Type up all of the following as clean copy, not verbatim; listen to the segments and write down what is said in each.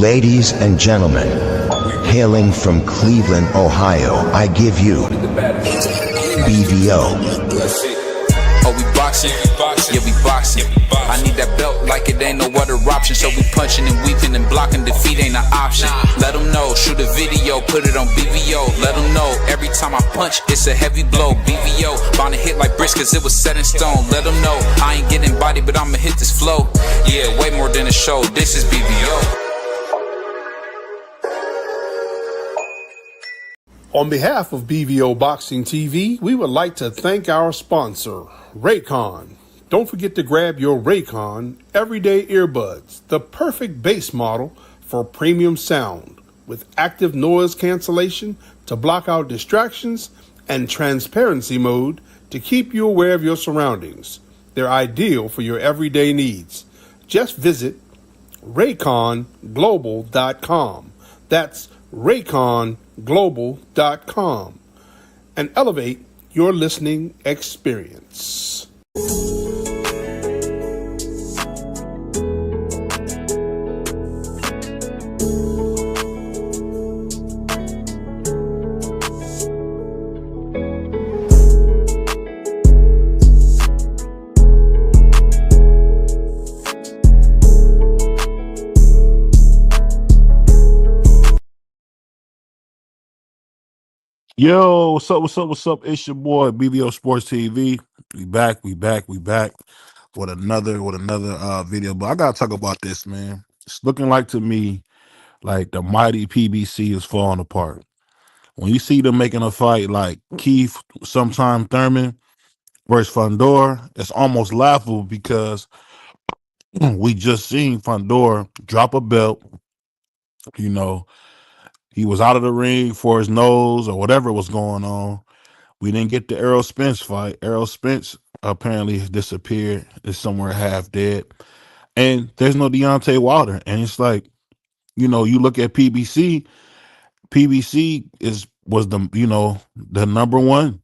Ladies and gentlemen, hailing from Cleveland, Ohio, I give you BVO. Oh, we boxing? Yeah, we boxing. I need that belt like it ain't no other option. So we punching and weaving and blocking. Defeat ain't an option. Let them know, shoot a video, put it on BVO. Let them know, every time I punch, it's a heavy blow. BVO, bound to hit like bricks cause it was set in stone. Let them know, I ain't getting body, but I'ma hit this flow. Yeah, way more than a show, this is BVO. On behalf of BVO Boxing TV, we would like to thank our sponsor, Raycon. Don't forget to grab your Raycon Everyday Earbuds, the perfect bass model for premium sound, with active noise cancellation to block out distractions and transparency mode to keep you aware of your surroundings. They're ideal for your everyday needs. Just visit rayconglobal.com. That's rayconglobal.com and elevate your listening experience. Yo, what's up? What's up? What's up? It's your boy BBO Sports TV. We back with another video. But I gotta talk about this, man. It's looking like to me like the mighty PBC is falling apart. When you see them making a fight like Keith, sometime Thurman versus Fandor, it's almost laughable because we just seen Fandor drop a belt. You know, he was out of the ring for his nose or whatever was going on. We didn't get the Errol Spence fight. Errol Spence apparently has disappeared, is somewhere half dead. And there's no Deontay Wilder. And it's like, you know, you look at PBC, PBC was the, you know, the number one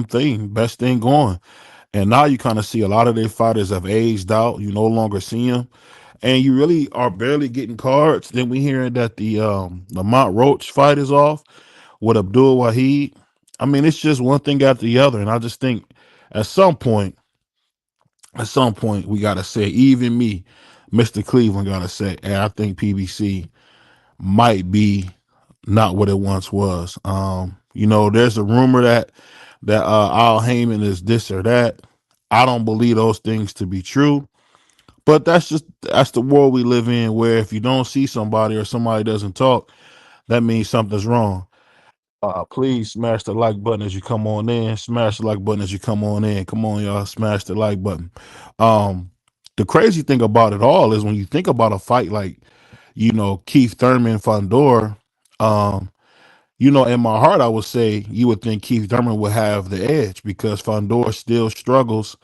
thing, best thing going. And now you kind of see a lot of their fighters have aged out. You no longer see them. And you really are barely getting cards. Then we hearing that the Lamont Roach fight is off with Abdul Wahid. I mean, it's just one thing after the other. And I just think at some point, we got to say, even me, Mr. Cleveland, got to say, hey, I think PBC might be not what it once was. You know, there's a rumor that Al Haymon is this or that. I don't believe those things to be true. But that's the world we live in, where if you don't see somebody or somebody doesn't talk, that means something's wrong. Please smash the like button as you come on in. Smash the like button as you come on in. Come on, y'all, smash the like button. The crazy thing about it all is when you think about a fight like, you know, Keith Thurman, Fandor, you know, in my heart, I would say you would think Keith Thurman would have the edge because Fandor still struggles.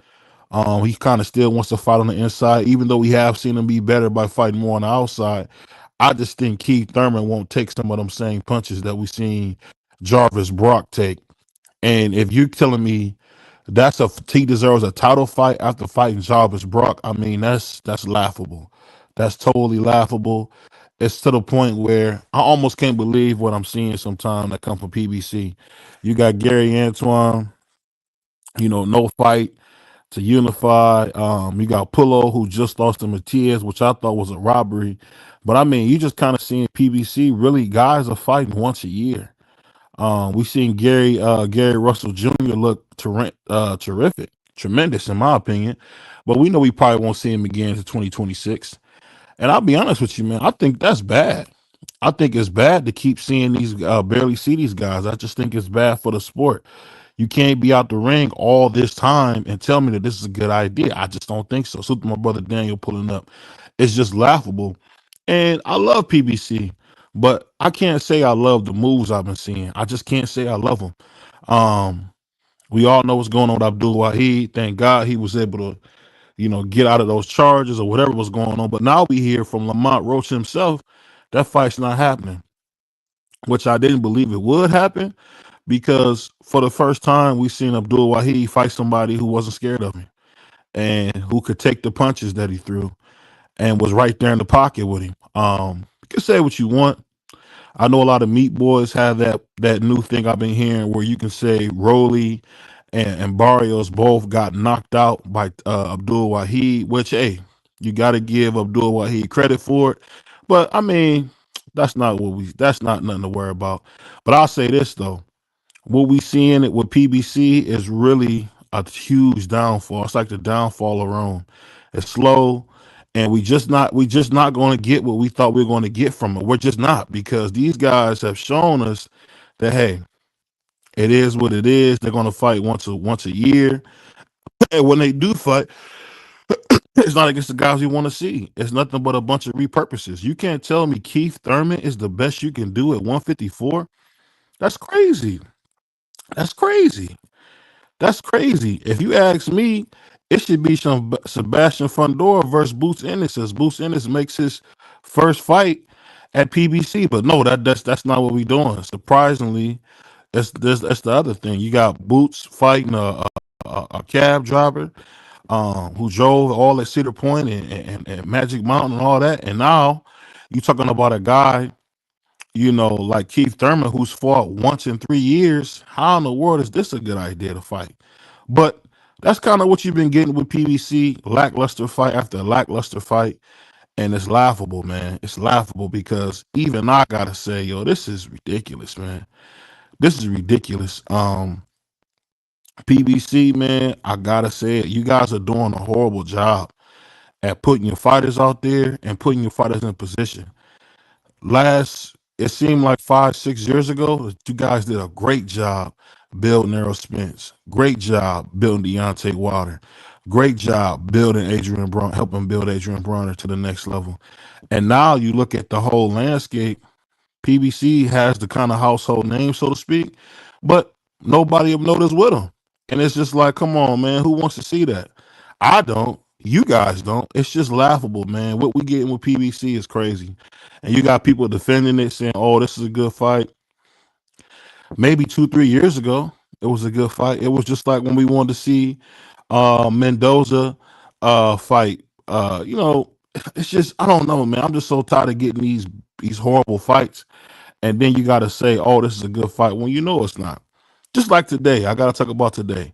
He kind of still wants to fight on the inside, even though we have seen him be better by fighting more on the outside. I just think Keith Thurman won't take some of them same punches that we seen Jarvis Brock take. And if you're telling me he deserves a title fight after fighting Jarvis Brock, I mean that's laughable. That's totally laughable. It's to the point where I almost can't believe what I'm seeing sometimes that come from PBC. You got Gary Antoine, you know, no fight to unify. You got Pullo, who just lost to Matias, which I thought was a robbery. But I mean, you just kind of seeing PBC really guys are fighting once a year. We seen Gary Russell Jr. look terrific, tremendous in my opinion. But we know we probably won't see him again until 2026. And I'll be honest with you, man, I think that's bad. I think it's bad to keep seeing these barely see these guys. I just think it's bad for the sport. You can't be out the ring all this time and tell me that this is a good idea. I just don't think so. So my brother Daniel pulling up. It's just laughable. And I love PBC, but I can't say I love the moves I've been seeing. I just can't say I love them. We all know what's going on with Abdul Wahid. Thank God he was able to, you know, get out of those charges or whatever was going on. But now we hear from Lamont Roach himself that fight's not happening, which I didn't believe it would happen. Because for the first time, we've seen Abdul Wahid fight somebody who wasn't scared of him and who could take the punches that he threw and was right there in the pocket with him. can say what you want. I know a lot of meat boys have that new thing I've been hearing where you can say Rolly and Barrios both got knocked out by Abdul Wahid, which hey, you got to give Abdul Wahid credit for it. But I mean, that's not nothing to worry about. But I'll say this though, what we seeing it with PBC is really a huge downfall. It's like the downfall of Rome. It's slow, and we just not going to get what we thought we were going to get from it. We're just not, because these guys have shown us that hey, it is what it is. They're going to fight once a year, and when they do fight, it's not against the guys we want to see. It's nothing but a bunch of repurposes. You can't tell me Keith Thurman is the best you can do at 154. That's crazy. That's crazy. That's crazy. If you ask me, it should be some Sebastian Fundora versus Boots Ennis, as Boots Ennis makes his first fight at PBC. But no, that's not what we're doing. Surprisingly, that's the other thing. You got Boots fighting a cab driver who drove all at Cedar Point and Magic Mountain and all that. And now you talking about a guy, like Keith Thurman, who's fought once in 3 years. How in the world is this a good idea to fight? But that's kind of what you've been getting with PBC, lackluster fight after lackluster fight. And it's laughable, man. It's laughable because even I gotta say, yo, this is ridiculous, man. This is ridiculous. PBC, man, I gotta say it. You guys are doing a horrible job at putting your fighters out there and putting your fighters in position. It seemed like 5, 6 years ago, you guys did a great job building Errol Spence. Great job building Deontay Wilder. Great job building helping build Adrian Bronner to the next level. And now you look at the whole landscape. PBC has the kind of household name, so to speak, but nobody have noticed with him. And it's just like, come on, man, who wants to see that? I don't. You guys don't. It's just laughable, man. What we getting with PBC is crazy. And you got people defending it, saying, oh, this is a good fight. Maybe 2, 3 years ago, it was a good fight. It was just like when we wanted to see Mendoza fight. It's just, I don't know, man. I'm just so tired of getting these horrible fights. And then you got to say, oh, this is a good fight when you know it's not. Just like today. I got to talk about today.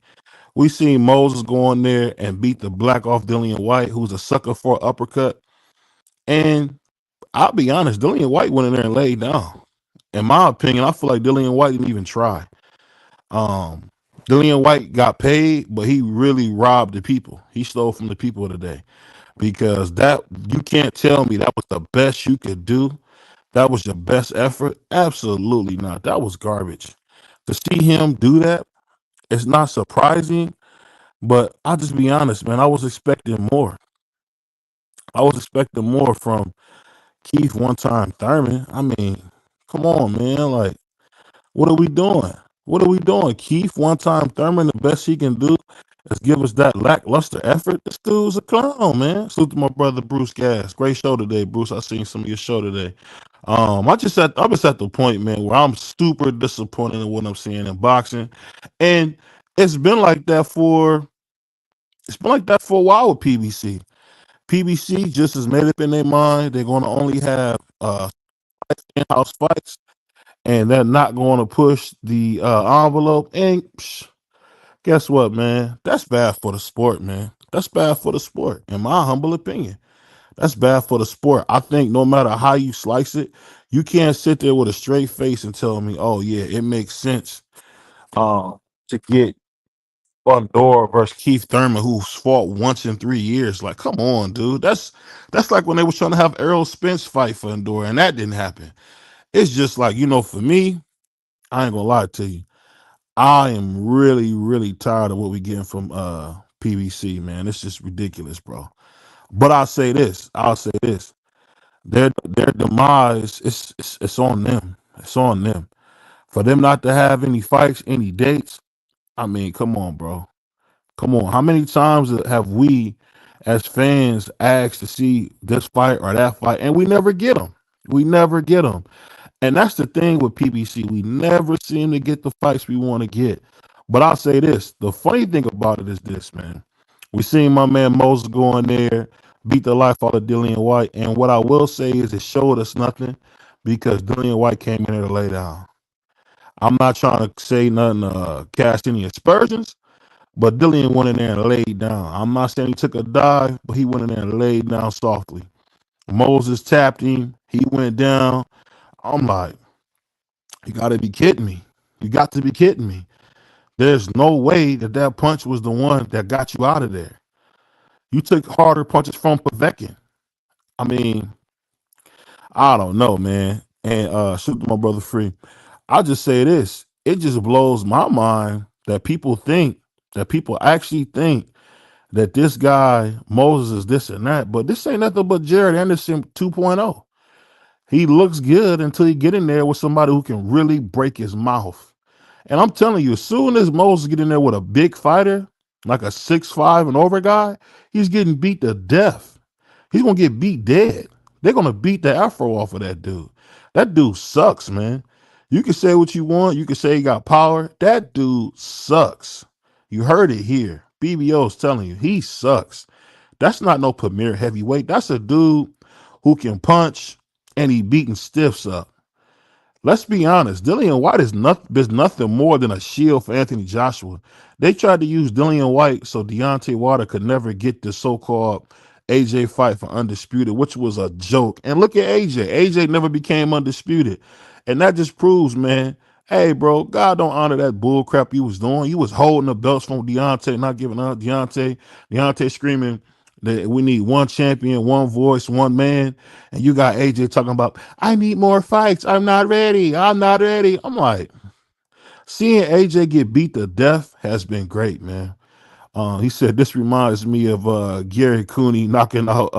We seen Moses go in there and beat the black off Dillian White, who's a sucker for an uppercut. And I'll be honest, Dillian White went in there and laid down. In my opinion, I feel like Dillian White didn't even try. Dillian White got paid, but he really robbed the people. He stole from the people today, because that, you can't tell me that was the best you could do. That was your best effort. Absolutely not. That was garbage. To see him do that, it's not surprising, but I'll just be honest, man. I was expecting more. I was expecting more from Keith One Time Thurman. I mean, come on, man. Like, what are we doing? What are we doing? Keith One Time Thurman, the best he can do is give us that lackluster effort. This dude's a clown, man. Salute to my brother Bruce Gas. Great show today, Bruce. I seen some of your show today. I'm just at the point, man, where I'm super disappointed in what I'm seeing in boxing. And it's been like that for a while with PBC. PBC just has made up in their mind they're going to only have in-house fights, and they're not going to push the envelope. And guess what, man? That's bad for the sport, man. That's bad for the sport, in my humble opinion. That's bad for the sport. I think no matter how you slice it, you can't sit there with a straight face and tell me, oh, yeah, it makes sense to get Fundora versus Keith Thurman, who's fought once in 3 years. Like, come on, dude. That's like when they were trying to have Errol Spence fight Fundora, and that didn't happen. It's just like, for me, I ain't gonna lie to you. I am really, really tired of what we're getting from PBC, man. It's just ridiculous, bro. But I'll say this. Their demise, it's on them. It's on them. For them not to have any fights, any dates, I mean, come on, bro. Come on. How many times have we as fans asked to see this fight or that fight, and we never get them? We never get them. And that's the thing with PBC. We never seem to get the fights we want to get. But I'll say this. The funny thing about it is this, man. We seen my man Moses go in there, beat the life out of Dillian White. And what I will say is it showed us nothing because Dillian White came in there to lay down. I'm not trying to say nothing, cast any aspersions, but Dillian went in there and laid down. I'm not saying he took a dive, but he went in there and laid down softly. Moses tapped him. He went down. I'm like, you got to be kidding me. You got to be kidding me. There's no way that that punch was the one that got you out of there. You took harder punches from Povetkin. I mean, I don't know, man. And shoot my brother free. I'll just say this. It just blows my mind that people actually think that this guy, Moses, is this and that. But this ain't nothing but Jared Anderson 2.0. He looks good until you get in there with somebody who can really break his mouth. And I'm telling you, as soon as Moses get in there with a big fighter, like a 6'5" and over guy, he's getting beat to death. He's gonna get beat dead. They're gonna beat the afro off of that dude. That dude sucks, man. You can say what you want. You can say he got power. That dude sucks. You heard it here. BBO's telling you he sucks. That's not no premier heavyweight. That's a dude who can punch and he beating stiffs up. Let's be honest. Dillian White is nothing more than a shield for Anthony Joshua. They tried to use Dillian White so Deontay Wilder could never get the so-called AJ fight for undisputed, which was a joke. And look at AJ. AJ never became undisputed. And that just proves, man, hey, bro, God don't honor that bull crap you was doing. You was holding the belts from Deontay, not giving up Deontay. Deontay screaming that we need one champion, one voice, one man. And you got AJ talking about, I need more fights. I'm not ready. I'm not ready. I'm like, seeing AJ get beat to death has been great, man. He said, this reminds me of Gary Cooney knocking out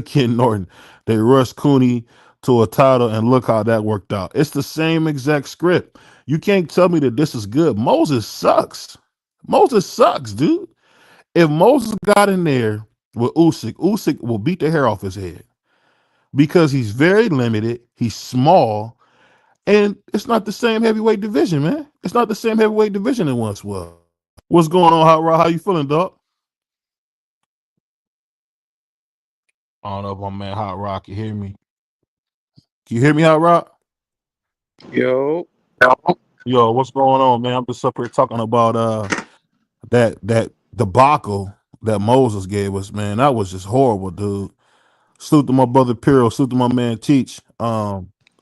Ken Norton. They rushed Cooney to a title, and look how that worked out. It's the same exact script. You can't tell me that this is good. Moses sucks. Moses sucks, dude. If Moses got in there with Usyk, Usyk will beat the hair off his head because he's very limited. He's small, and it's not the same heavyweight division, man. It's not the same heavyweight division it once was. What's going on, Hot Rod? How you feeling, dog? I don't know if my man Hot Rod can hear me. Can you hear me, Hot Rod? Yo, Yo, what's going on, man? I'm just up here talking about that debacle that Moses gave us, man. That was just horrible, dude. Salute to my brother Piro, salute to my man Teach.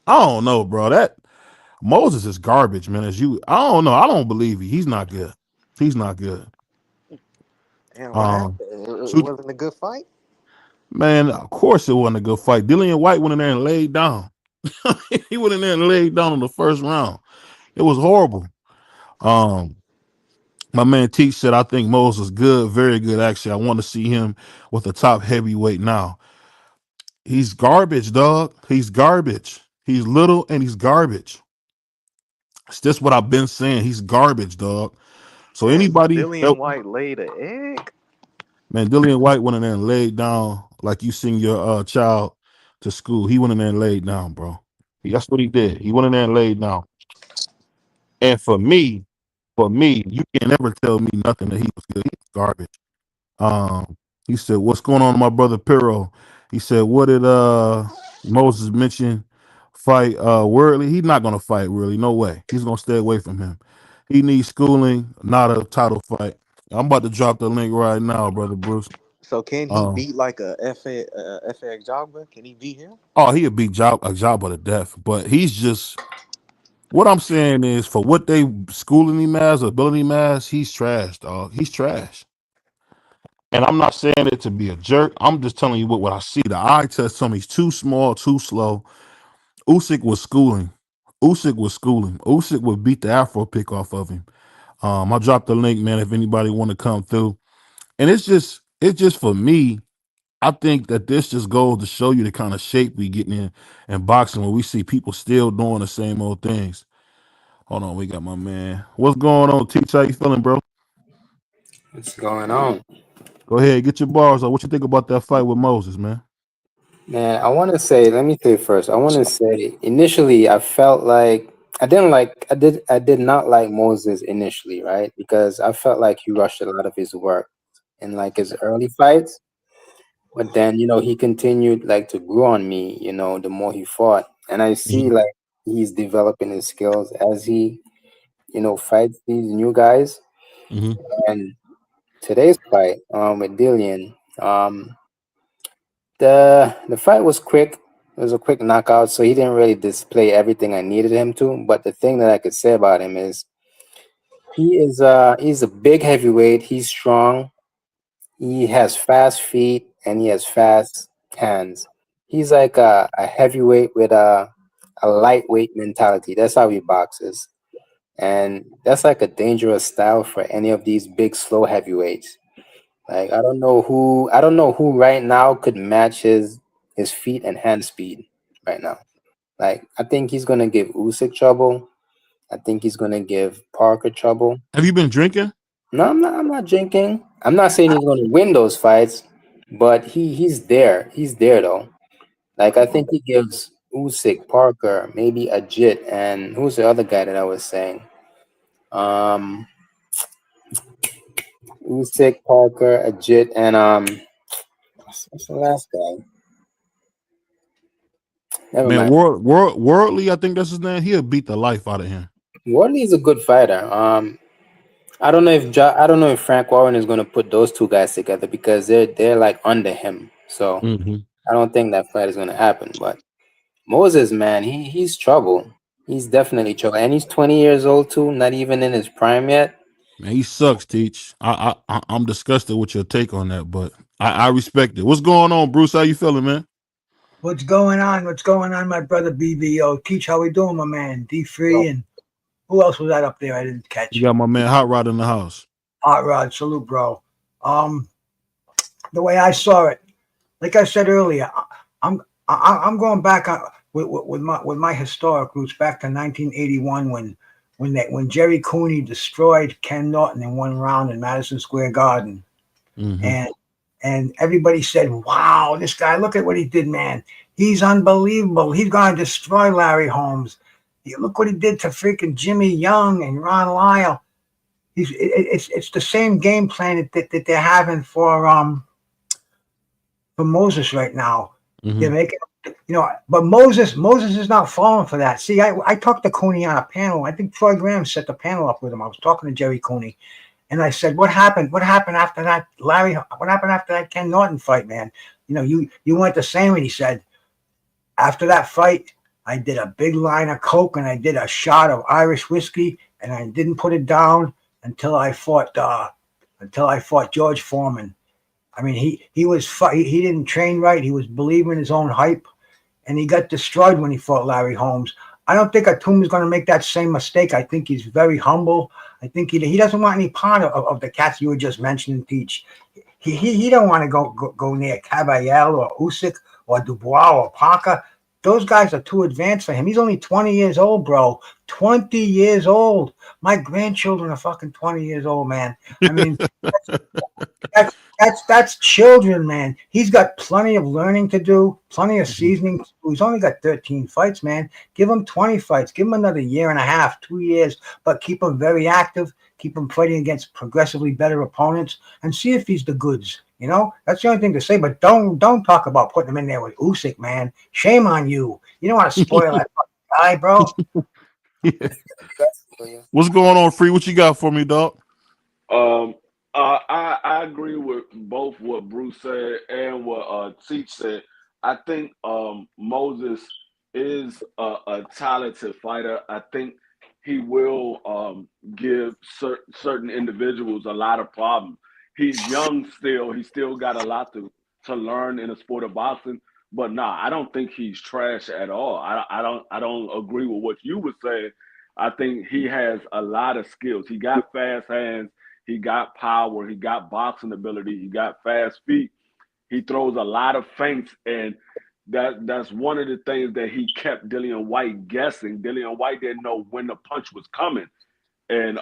I don't know, bro. That Moses is garbage, man. I don't know. I don't believe he's not good. He's not good. and what Um, happened? It shoot, wasn't a good fight. man, of course it wasn't a good fight. Dillian White went in there and laid down. He went in there and laid down in the first round. It was horrible. Um, my man Teach said, I think Moses good, very good. Actually, I want to see him with a top heavyweight now. He's garbage, dog. He's garbage. He's little and he's garbage. It's just what I've been saying. He's garbage, dog. So Damn, anybody, Dillian White laid an egg. man, Dillian White went in there and laid down like you send your child to school. He went in there and laid down, bro. That's what he did. He went in there and laid down. And for me, you can never tell me nothing that he was good. He's garbage. He said, what's going on with my brother Piro? He said, what did Moses mention? Fight Worley? He's not gonna fight Worley. No way. He's gonna stay away from him. He needs schooling, not a title fight. I'm about to drop the link right now, brother Bruce. So can he Um, beat like a FX Jogba? Can he beat him? oh, he'd beat a job to death, but he's just what I'm saying is for what they schooling him as, ability him as, he's trash, dog. He's trash. And I'm not saying it to be a jerk. I'm just telling you what I see. The eye test told me he's too small, too slow. Usyk was schooling. Usyk would beat the Afro pick off of him. I dropped the link, man, if anybody want to come through. And it's just for me, I think that this just goes to show you the kind of shape we getting in boxing when we see people still doing the same old things. Hold on, we got my man. What's going on, Teach? How you feeling, bro? What's going on? Go ahead, get your bars on. What you think about that fight with Moses, man? Man, let me say first, I want to say initially I felt like I did not like Moses initially, right? Because I felt like he rushed a lot of his work in like his early fights. But then, he continued like to grow on me, the more he fought. And I see like he's developing his skills as he, fights these new guys. Mm-hmm. And today's fight, with Dillian, the fight was quick. It was a quick knockout, so he didn't really display everything I needed him to. But the thing that I could say about him is he's a big heavyweight. He's strong. He has fast feet and he has fast hands. He's like a heavyweight with a lightweight mentality. That's how he boxes. And that's like a dangerous style for any of these big slow heavyweights. Like I don't know who right now could match his feet and hand speed right now. Like I think he's gonna give Usyk trouble. I think he's gonna give Parker trouble. Have you been drinking? No, I'm not drinking. I'm not saying he's gonna win those fights, but he's there. He's there though. Like I think he gives Usyk, Parker, maybe a Jit, and who's the other guy that I was saying? Um Usyk, Parker, a Jit, and what's the last guy? Never Man, mind. worldly, I think that's his name. He'll beat the life out of him. Wardley is a good fighter. I don't know if Frank Warren is going to put those two guys together because they're like under him. So Mm-hmm. I don't think that fight is going to happen. But Moses, man, he's trouble. He's definitely trouble, and he's 20 years old too, not even in his prime yet. Man, he sucks, Teach. I'm disgusted with your take on that, but I respect it. What's going on, Bruce? How you feeling, man? What's going on? What's going on, my brother BBO? Teach, how we doing, my man? D3 and who else was that up there? I didn't catch. You got my man Hot Rod in the house. Hot Rod, salute, bro. The way I saw it, like I said earlier, I'm going back with my historic roots back to 1981 when Jerry Cooney destroyed Ken Norton in one round in Madison Square Garden, and everybody said, "Wow, this guy! Look at what he did, man! He's unbelievable. He's going to destroy Larry Holmes. Look what he did to freaking Jimmy Young and Ron Lyle. It's the same game plan that they're having for Moses right now. They're making, but Moses is not falling for that. See, I talked to Cooney on a panel. I think Troy Graham set the panel up with him. I was talking to Jerry Cooney, and I said, "What happened? What happened after that, Larry? What happened after that Ken Norton fight, man? You went the same." And he said, "After that fight, I did a big line of coke and I did a shot of Irish whiskey, and I didn't put it down until I fought George Foreman. I mean, he didn't train right. He was believing his own hype, and he got destroyed when he fought Larry Holmes. I don't think Atum is going to make that same mistake. I think he's very humble. I think he doesn't want any part of the cats you were just mentioning, Teach. He don't want to go near Caballero or Usyk or Dubois or Parker. Those guys are too advanced for him. He's only 20 years old, bro. 20 years old. My grandchildren are fucking 20 years old, man. I mean, that's children, man. He's got plenty of learning to do, plenty of seasoning. He's only got 13 fights, man. Give him 20 fights. Give him another year and a half, 2 years, but keep him very active. Keep him fighting against progressively better opponents and see if he's the goods. That's the only thing to say. But don't talk about putting him in there with Usyk, man. Shame on you. You don't want to spoil that guy, bro. What's going on, Free? What you got for me, dog? I agree with both what Bruce said and what Teach said. I think Moses is a talented fighter. I think he will give certain individuals a lot of problems. He's young still. He still got a lot to learn in the sport of boxing. But I don't think he's trash at all. I don't agree with what you were saying. I think he has a lot of skills. He got fast hands. He got power. He got boxing ability. He got fast feet. He throws a lot of feints, and that's one of the things that he kept Dillian White guessing. Dillian White didn't know when the punch was coming. And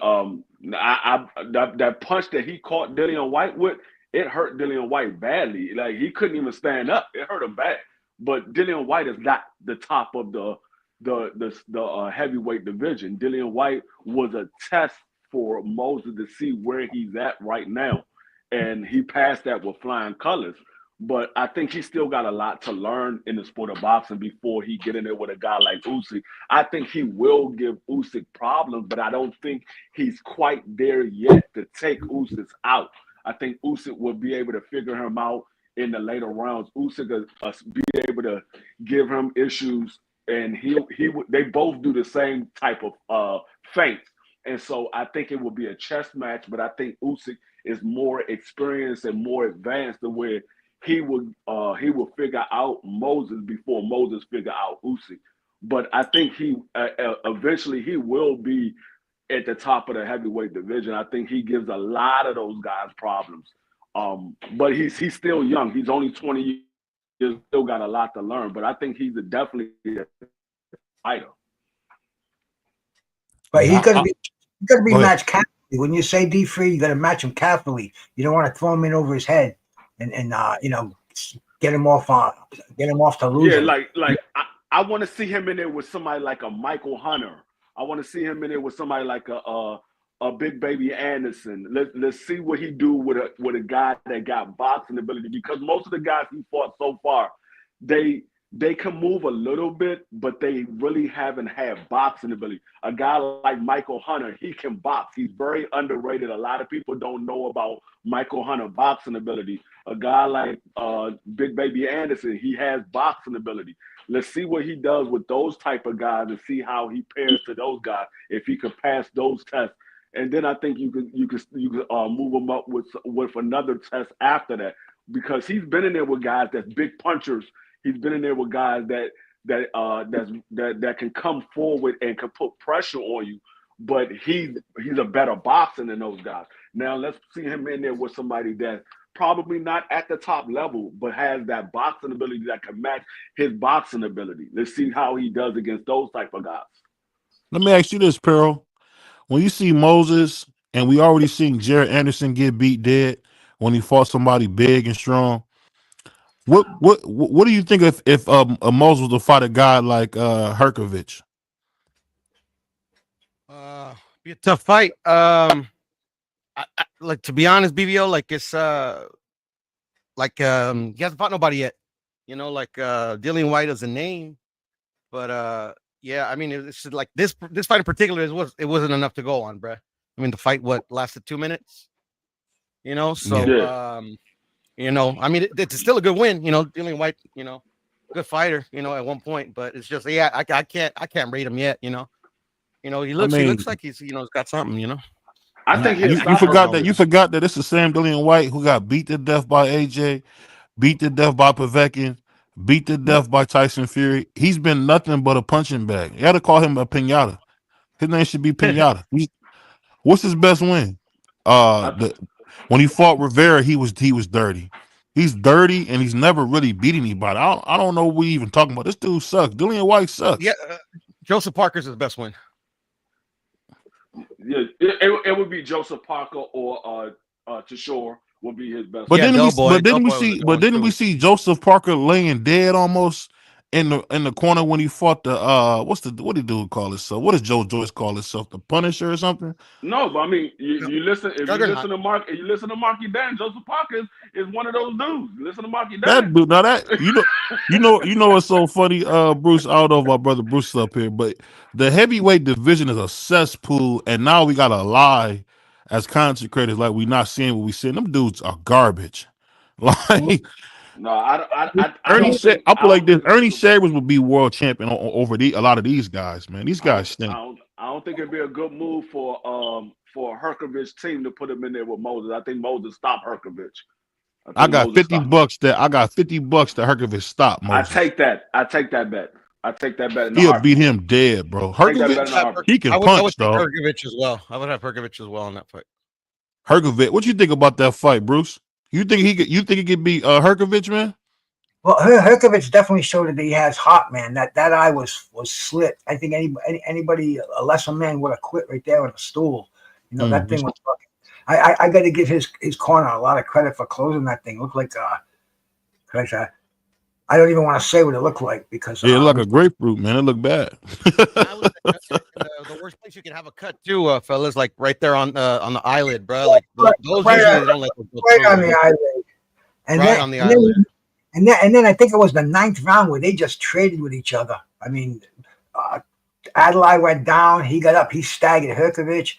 that punch that he caught Dillian White with, it hurt Dillian White badly. Like, he couldn't even stand up. It hurt him bad. But Dillian White is not the top of the heavyweight division. Dillian White was a test for Moses to see where he's at right now, and he passed that with flying colors. But I think he still got a lot to learn in the sport of boxing before he get in there with a guy like Usyk. I think he will give Usyk problems, but I don't think he's quite there yet to take Usyk out. I think Usyk will be able to figure him out in the later rounds. Usyk will be able to give him issues, and they both do the same type of feints. And so I think it will be a chess match, but I think Usyk is more experienced and more advanced to where he will figure out Moses before Moses figure out Usyk. But I think he eventually he will be at the top of the heavyweight division. I think he gives a lot of those guys problems. But he's still young. He's only 20 years, still got a lot to learn. But I think he's definitely a fighter. But he's gonna be matched carefully. When you say D3, you got to match him carefully. You don't want to throw him in over his head and get him off to lose. Yeah, him. like I want to see him in there with somebody like a Michael Hunter. I want to see him in there with somebody like a Big Baby Anderson. Let's see what he do with a guy that got boxing ability, because most of the guys he fought so far, they can move a little bit, but they really haven't had boxing ability. A guy like Michael Hunter, he can box. He's very underrated. A lot of people don't know about Michael Hunter boxing ability. A guy like Big Baby Anderson, he has boxing ability. Let's see what he does with those type of guys and see how he pairs to those guys, if he could pass those tests. And then I think you could move him up with another test after that, because he's been in there with guys that's big punchers. He's been in there with guys that can come forward and can put pressure on you, but he's a better boxer than those guys. Now let's see him in there with somebody that's probably not at the top level, but has that boxing ability that can match his boxing ability. Let's see how he does against those type of guys. Let me ask you this, Peril. When you see Moses, and we already seen Jared Anderson get beat dead when he fought somebody big and strong, what do you think if Moses was to fight a guy like Herkovich? Be a tough fight. Like, to be honest, BVO, like, it's he hasn't fought nobody yet. Dillian White is a name, but yeah, I mean, it's like this fight in particular it wasn't enough to go on, bruh. I mean, the fight lasted 2 minutes. So Yeah. I mean, it's still a good win. Dillian White, good fighter. At one point, but it's just, yeah, I can't rate him yet. He looks like he's got something. I think you forgot that it's the same Dillian White who got beat to death by AJ, beat to death by Povetkin, beat to death by Tyson Fury. He's been nothing but a punching bag. You got to call him a pinata. His name should be Pinata. What's his best win? When he fought Rivera, he was dirty. He's dirty, and he's never really beat anybody. I don't know what we even talking about. This dude sucks. Dillian White sucks. Yeah, Joseph Parker's his best win. Yeah, it would be Joseph Parker or Tashore would be his best. But didn't we see Joseph Parker laying dead almost in the corner when he fought the what did dude call himself? What does Joe Joyce call himself? The Punisher or something? No, but I mean, you listen. If you listen to Marky Dan, Joseph Parker is one of those dudes. Listen to Marky Dan. That dude, now that you know what's so funny, Bruce. I don't know if my brother Bruce is up here, but the heavyweight division is a cesspool, and now we gotta lie as content creators like we not seeing what we seeing. Them dudes are garbage. Like. No, I Ernie Shavers would be world champion over a lot of these guys, man. These guys stink. I don't think it'd be a good move for Herkovich team to put him in there with Moses. I think Moses stopped Herkovich. I got $50 that Herkovich stop Moses. I take that bet. He'll beat him dead, bro. Herkovich, he can punch, I would though. Herkovich as well. I would have Herkovich as well in that fight. Herkovich, what you think about that fight, Bruce? You think he could beat Herkovich, man? Well, Herkovich definitely showed that he has heart, man. That eye was slit. I think anybody, a lesser man, would have quit right there on a stool. That thing was fucking. I got to give his corner a lot of credit for closing that thing. It looked like I don't even want to say what it looked like, because it looked like a grapefruit, man. It looked bad. The worst place you can have a cut too, fellas, like right there on the eyelid, bro. Like those usually don't let them go right on the eyelid. And right then, on the island. and then I think it was the 9th round where they just traded with each other. I mean, Adelaide went down, he got up, he staggered Herkovich.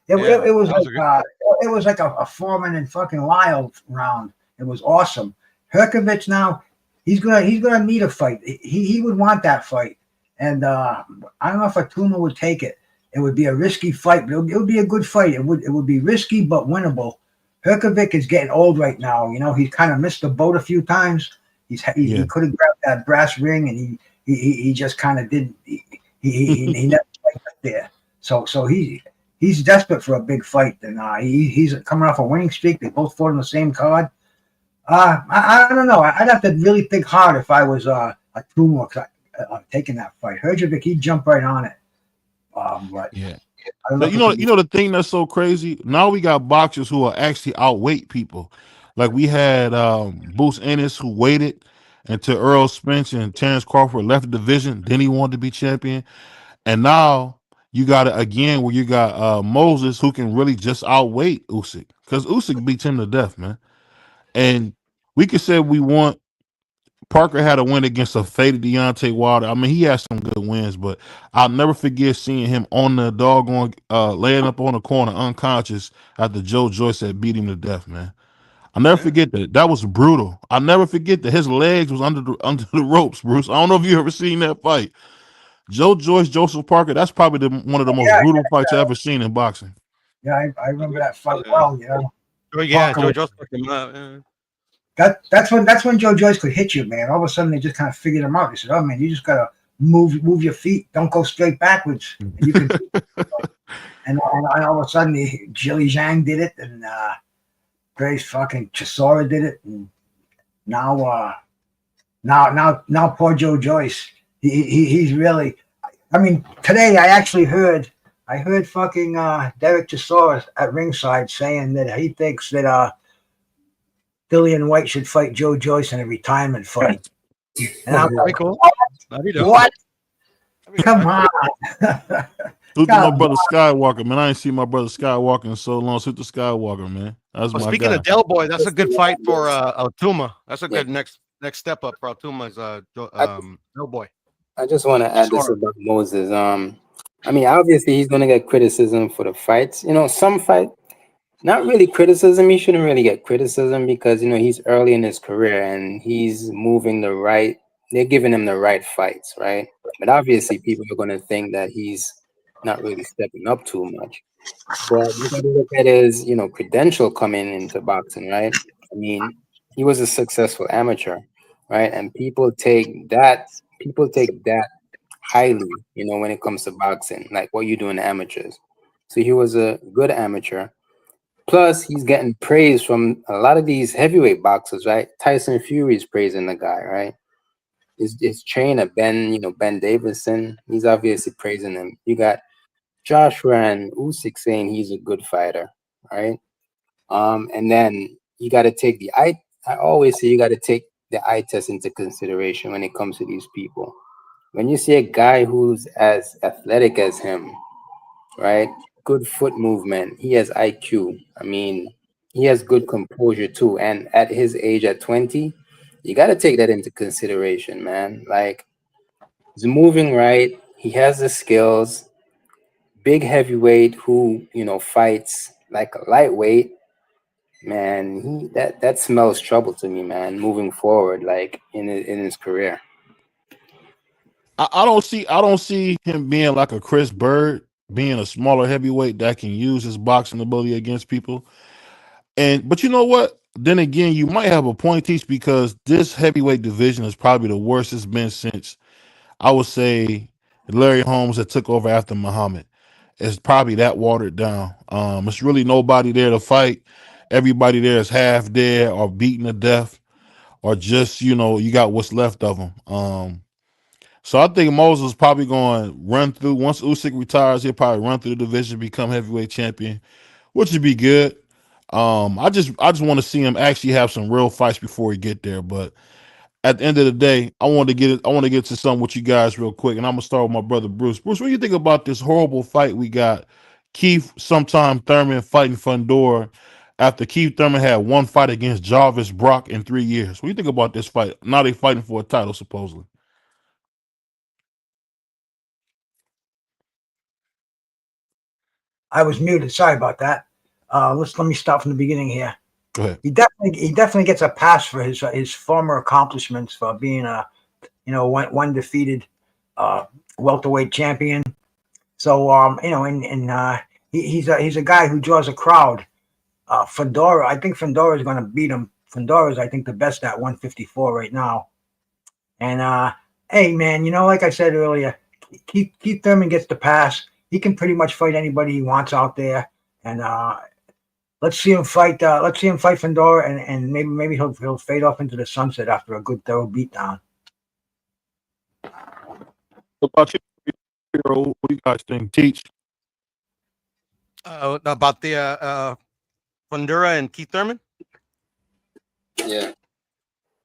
It was like a Foreman and fucking Lyle round. It was awesome. Herkovich now, he's gonna need a fight. He would want that fight, and I don't know if Atuma would take it. It would be a risky fight, but it would be a good fight. It would be risky but winnable. Herkovich is getting old right now. You know, he's kind of missed the boat a few times. He could have grabbed that brass ring, and he just kind of didn't. He never quite got there. So he's desperate for a big fight, and he's coming off a winning streak. They both fought on the same card. I don't know. I'd have to really think hard if I was a Atuma taking that fight. Herjavec, he'd jump right on it. But yeah. But you know the thing that's so crazy. Now we got boxers who are actually outweight people. Like we had Bruce Ennis who waited until Errol Spence and Terrence Crawford left the division. Then he wanted to be champion, and now you got it again where you got Moses who can really just outweight Usyk because Usyk beats him to death, man. And we could say we want. Parker had a win against a faded Deontay Wilder. I mean, he had some good wins, but I'll never forget seeing him on the doggone laying up on the corner unconscious after Joe Joyce had beat him to death, man. I'll never forget that. That was brutal. I'll never forget that his legs was under the ropes, Bruce. I don't know if you ever seen that fight. Joe Joyce, Joseph Parker, that's probably one of the most brutal fights I've ever seen in boxing. Yeah, I remember that fight well, you know. Yeah, Joe Joyce fucked him up. Yeah. That's when Joe Joyce could hit you, man. All of a sudden they just kind of figured him out. They said, "Oh man, you just gotta move your feet. Don't go straight backwards." And you can, and all of a sudden Jilly Zhang did it, and Grace fucking Chisora did it, and now poor Joe Joyce. He's really. I mean, today I actually heard fucking Derek Chisora at ringside saying that he thinks that Dillian White should fight Joe Joyce in a retirement fight. And I'm like, cool. What? Come on. Salute to my brother Skywalker, man. I ain't seen my brother Skywalker in so long. Salute to Skywalker, man. That's my speaking guy. of Del Boy, that's a good fight for Atuma. That's a good next step up for Atuma's Del Boy. I just want to add this about Moses. I mean, obviously he's going to get criticism for the fights. You know, some fight. Not really criticism. He shouldn't really get criticism because, you know, he's early in his career and he's moving they're giving him the right fights, right? But obviously people are going to think that he's not really stepping up too much. But you got to look at his, you know, credential coming into boxing, right? I mean, he was a successful amateur, right? And people take that highly, you know, when it comes to boxing, like what you do in amateurs. So he was a good amateur. Plus, he's getting praise from a lot of these heavyweight boxers, right? Tyson Fury's praising the guy, right? His trainer, Ben Davison, he's obviously praising him. You got Joshua and Usyk saying he's a good fighter, right? And then you got to take I always say you got to take the eye test into consideration when it comes to these people. When you see a guy who's as athletic as him, right? Good foot movement. He has IQ. I mean, he has good composure too. And at his age, at 20, you got to take that into consideration, man. Like, he's moving right. He has the skills. Big heavyweight who, you know, fights like a lightweight. Man, that smells trouble to me, man. Moving forward, like in his career. I don't see him being like a Chris Bird, being a smaller heavyweight that can use his boxing ability against people. But you know what? Then again, you might have a point, Teach, because this heavyweight division is probably the worst it's been since, I would say, Larry Holmes that took over after Muhammad. It's probably that watered down. It's really nobody there to fight. Everybody there is half dead or beaten to death, or just, you know, you got what's left of them. So I think Moses is probably going to run through. Once Usyk retires, he'll probably run through the division, become heavyweight champion, which would be good. I just want to see him actually have some real fights before he get there. But at the end of the day, I want to get to something with you guys real quick, and I'm gonna start with my brother Bruce. Bruce, what do you think about this horrible fight we got? Keith, sometime Thurman fighting Fundora after Keith Thurman had one fight against Jarvis Brock in 3 years. What do you think about this fight? Now they fighting for a title, supposedly. I was muted. Sorry about that. Let me start from the beginning here. Go ahead. He definitely gets a pass for his former accomplishments for being a one defeated welterweight champion. So he's a guy who draws a crowd. Fedora, I think Fedora is going to beat him. Fedora is, I think, the best at 154 right now. And hey, man, like I said earlier, Keith Thurman gets the pass. He can pretty much fight anybody he wants out there. And let's see him fight. Let's see him fight Fedora, and maybe he'll fade off into the sunset after a good thorough beatdown. What about you, Errol? What do you guys think? Teach. About the Fundura and Keith Thurman? Yeah.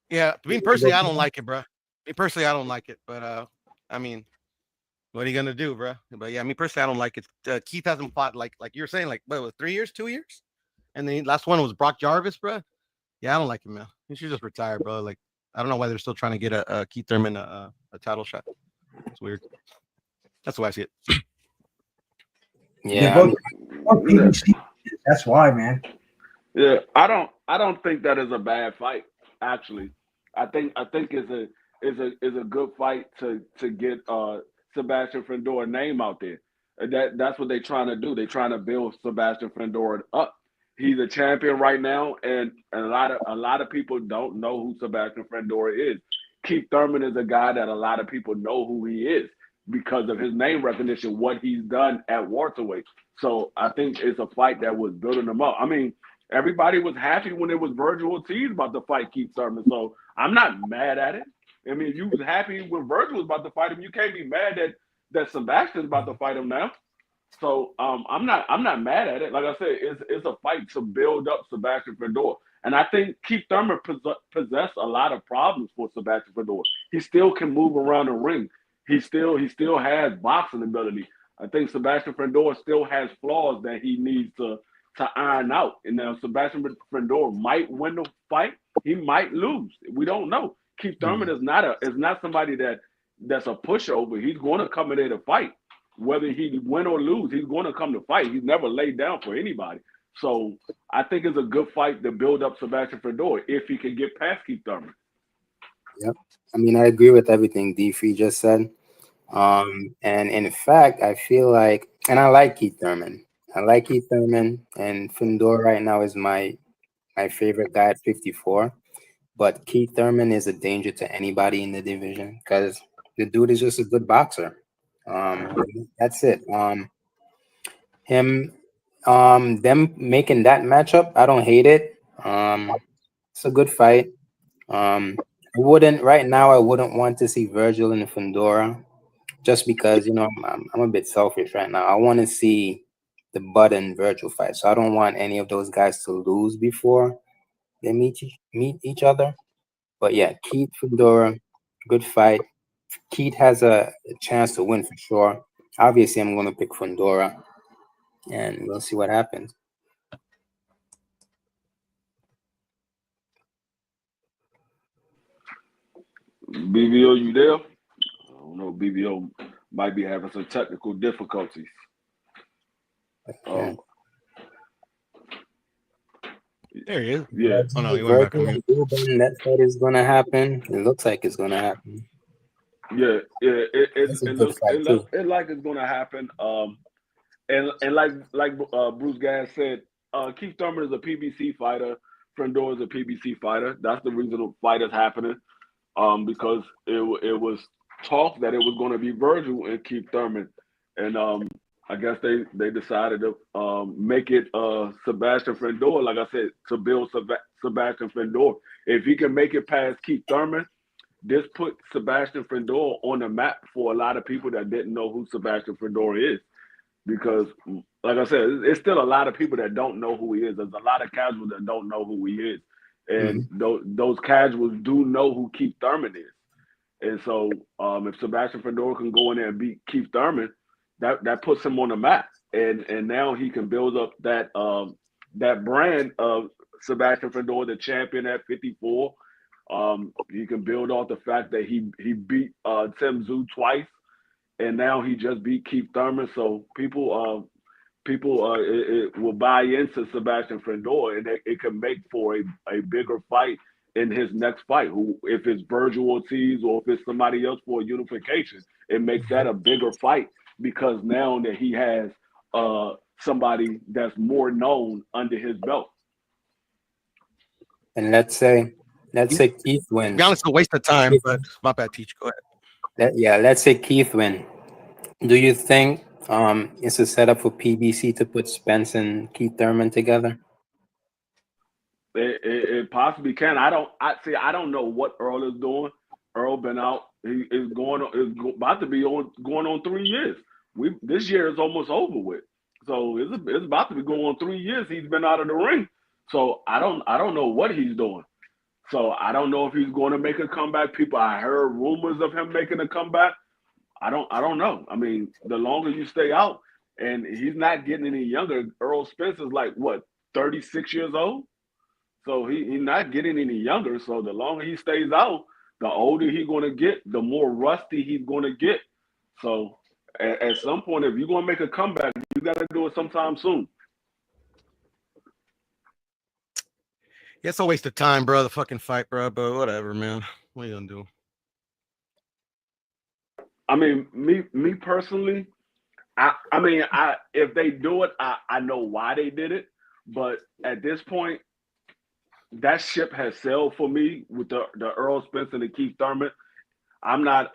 Yeah, me personally, I don't like it, bro. Me personally, I don't like it. But I mean, what are you gonna do, bro? But yeah, me personally, I don't like it. Keith hasn't fought like you were saying, like what was 3 years, 2 years, and the last one was Brock Jarvis, bro. Yeah, I don't like him, man. He should just retire, bro. Like I don't know why they're still trying to get a Keith Thurman a title shot. It's weird. That's the way I see it. Yeah. That's why, man. Yeah, I don't think that is a bad fight. Actually, I think it's a good fight to get Sebastian Fedora name out there. That's what they're trying to do. They're trying to build Sebastian Fedora up. He's a champion right now, and a lot of people don't know who Sebastian Fedora is. Keith Thurman is a guy that a lot of people know who he is because of his name recognition, what he's done at welterweight. So I think it's a fight that was building him up. I mean, everybody was happy when it was Virgil Ortiz about to fight Keith Thurman. So I'm not mad at it. I mean, if you was happy when Virgil was about to fight him, you can't be mad that Sebastian's about to fight him now. So I'm not mad at it. Like I said, it's a fight to build up Sebastian Fedora. And I think Keith Thurman possessed a lot of problems for Sebastian Fedora. He still can move around the ring. He still has boxing ability. I think Sebastian Fedora still has flaws that he needs to iron out. And now Sebastian Fedora might win the fight. He might lose. We don't know. Keith Thurman is not somebody that's a pushover. He's going to come in there to fight. Whether he win or lose, he's going to come to fight. He's never laid down for anybody. So I think it's a good fight to build up Sebastian Fedora if he can get past Keith Thurman. Yep. I mean, I agree with everything D3 just said. And in fact, I feel like, and I like Keith Thurman. And Fedora right now is my favorite guy at 54. But Keith Thurman is a danger to anybody in the division because the dude is just a good boxer. That's it. Them making that matchup, I don't hate it. It's a good fight. I wouldn't want to see Virgil and Fedora just because I'm a bit selfish right now. I want to see the Bud and Virgil fight, so I don't want any of those guys to lose before they meet each other. But yeah, Keith Fedora, good fight. Keith has a chance to win for sure. Obviously, I'm going to pick Fedora, and we'll see what happens. BVO, you there? I don't know. BVO might be having some technical difficulties. There he is. Yeah. Oh no, he went back on mute. That fight is going to happen. It looks like it's going to happen. Yeah. It looks like it's going to happen. And like Bruce Gass said, Keith Thurman is a PBC fighter. Fedora is a PBC fighter. That's the reason the fight is happening. Because it was talk that it was going to be Virgil and Keith Thurman, and I guess they decided to make it Sebastian Fedora. Like I said, to build Sebastian Fedora. If he can make it past Keith Thurman, this put Sebastian Fedora on the map for a lot of people that didn't know who Sebastian Fedora is. Because, like I said, it's still a lot of people that don't know who he is. There's a lot of casuals that don't know who he is. And those casuals do know who Keith Thurman is. And so if Sebastian Fedora can go in there and beat Keith Thurman, that puts him on the map. And now he can build up that that brand of Sebastian Fedor, the champion at 54. You can build off the fact that he beat Tim Tszyu twice, and now he just beat Keith Thurman. So people it will buy into Sebastian Fedor, and it can make for a bigger fight in his next fight. Who, if it's Virgil Ortiz or if it's somebody else for a unification, it makes that a bigger fight because now that he has somebody that's more known under his belt. And let's say Keith wins. To be honest, it's a waste of time, but my bad, Teach. Go ahead. Let's say Keith win. Do you think it's a setup for PBC to put Spence and Keith Thurman together? It possibly can. I don't know what Errol is doing. Errol been out. He is about to be going on 3 years. This year is almost over with. So it's about to be going on 3 years. He's been out of the ring. So I don't know what he's doing. So I don't know if he's going to make a comeback. I heard rumors of him making a comeback. I don't know. I mean, the longer you stay out, and he's not getting any younger. Errol Spence is like what, 36 years old? So he's not getting any younger. So the longer he stays out, the older he's going to get, the more rusty he's going to get. So at some point, if you're going to make a comeback, you got to do it sometime soon. Yeah, it's a waste of time, bro. The fucking fight, bro. But whatever, man. What are you gonna do? I mean, me personally, if they do it, I know why they did it. But at this point, that ship has sailed for me with the Errol Spence and the Keith Thurman. I'm not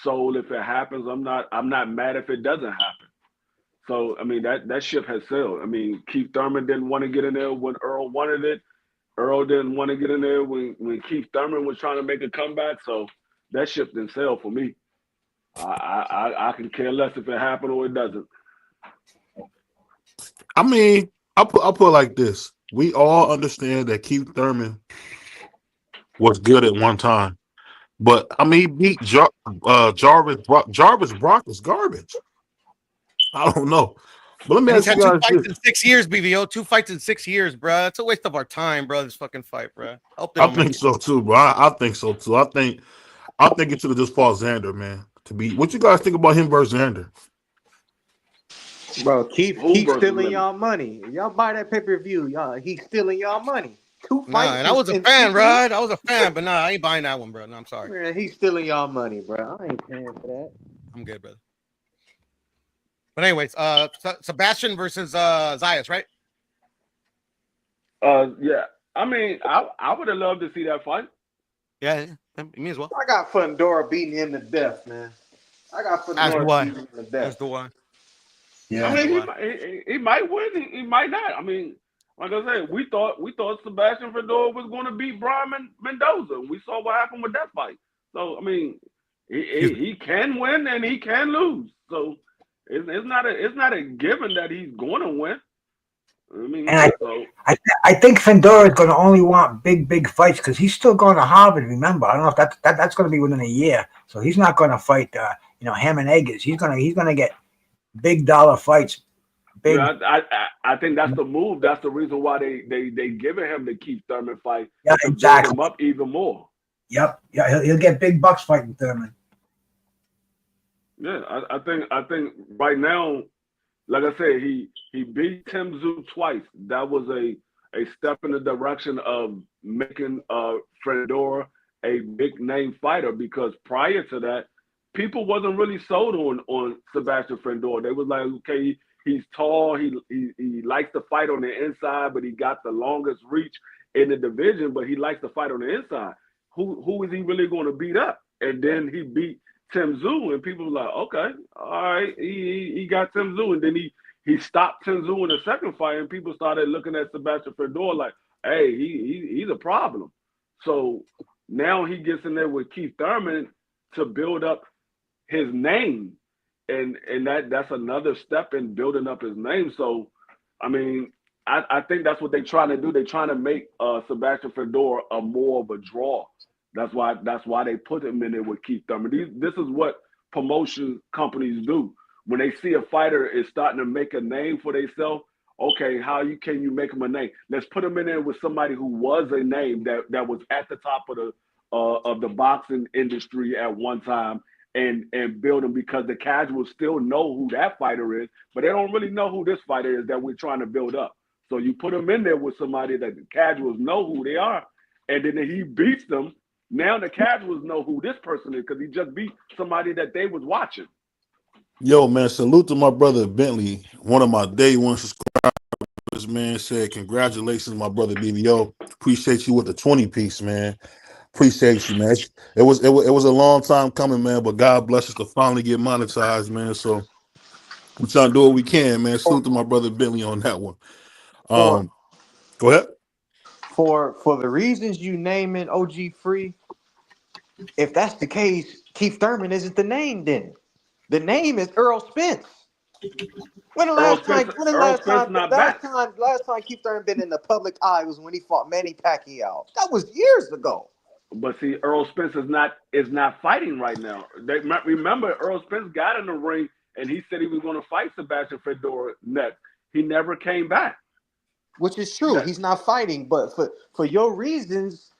sold if it happens. I'm not mad if it doesn't happen. So I mean that ship has sailed. I mean, Keith Thurman didn't want to get in there when Errol wanted it. Errol didn't want to get in there when Keith Thurman was trying to make a comeback. So that ship didn't sail for me. I can care less if it happened or it doesn't. I mean, I'll put it like this. We all understand that Keith Thurman was good at one time. But, I mean, he beat Jarvis Brock. Jarvis Brock is garbage. I don't know. But let me ask you guys 2 fights in 6 years, BVO. 2 fights in 6 years, bro. It's a waste of our time, bro, this fucking fight, bro. I think so, too, bro. I think so, too. I think it should have just fought Xander, man. What you guys think about him versus Xander? Bro, keep stealing y'all money. Y'all buy that pay-per-view, y'all. He's stealing y'all money. 2 fights. Nah, and I was a fan, bro. I was a fan, but I ain't buying that one, bro. No, I'm sorry. Man, he's stealing y'all money, bro. I ain't paying for that. I'm good, brother. But anyways, Sebastian versus Zayas, right? Yeah. I mean, I would have loved to see that fight. Yeah, me as well. I got Fedor beating him to death, man. I got Fedor beating him to death. That's the one. Yeah. I mean, he might win. He might not. I mean, like I said, we thought Sebastian Fedor was going to beat Brian Mendoza. We saw what happened with that fight. So I mean, he can win and he can lose. So it's not a given that he's going to win. I mean, and I think Fedor is going to only want big fights because he's still going to Harvard. Remember, I don't know if that's going to be within a year. So he's not going to fight, ham and eggs. He's going to get big dollar fights. Big. Yeah, I think that's the move. That's the reason why they giving him the Keith Thurman fight. Yeah, exactly. To build him up even more. Yep. Yeah, he'll get big bucks fighting Thurman. Yeah, I think right now, like I said, he beat Tim Tszyu twice. That was a step in the direction of making Fedor a big name fighter because prior to that, people wasn't really sold on Sebastian Fedor. They was like, okay, he's tall, he likes to fight on the inside, but he got the longest reach in the division, but he likes to fight on the inside. Who is he really going to beat up? And then he beat Tim Tszyu, and people were like, okay, all right, he got Tim Tszyu, and then he stopped Tim Tszyu in the second fight, and people started looking at Sebastian Fedor like, hey, he's a problem. So now he gets in there with Keith Thurman to build up his name, and that's another step in building up his name. So, I mean, I think that's what they're trying to do. They're trying to make Sebastian Fedor a more of a draw. That's why they put him in there with Keith Thurman. This is what promotion companies do. When they see a fighter is starting to make a name for themselves, okay, can you make him a name? Let's put him in there with somebody who was a name that was at the top of the boxing industry at one time, and build him, because the casuals still know who that fighter is, but they don't really know who this fighter is that we're trying to build up. So you put him in there with somebody that the casuals know who they are, and then he beats them. Now the casuals know who this person is because he just beat somebody that they was watching. Yo, man, salute to my brother Bentley, one of my day one subscribers, man. Said, congratulations, my brother BBO. Appreciate you with the 20 piece, man. Appreciate you, man. It was a long time coming, man, but God bless us to finally get monetized, man. So we're trying to do what we can, man. Salute to my brother Bentley on that one. Go ahead. For the reasons you naming OG Free, if that's the case, Keith Thurman isn't the name then. The name is Errol Spence. When the last time Keith Thurman been in the public eye was when he fought Manny Pacquiao. That was years ago. But see, Errol Spence is not fighting right now. Remember, Errol Spence got in the ring and he said he was going to fight Sebastian Fedor next. He never came back. Which is true. Yeah. He's not fighting, but for your reasons,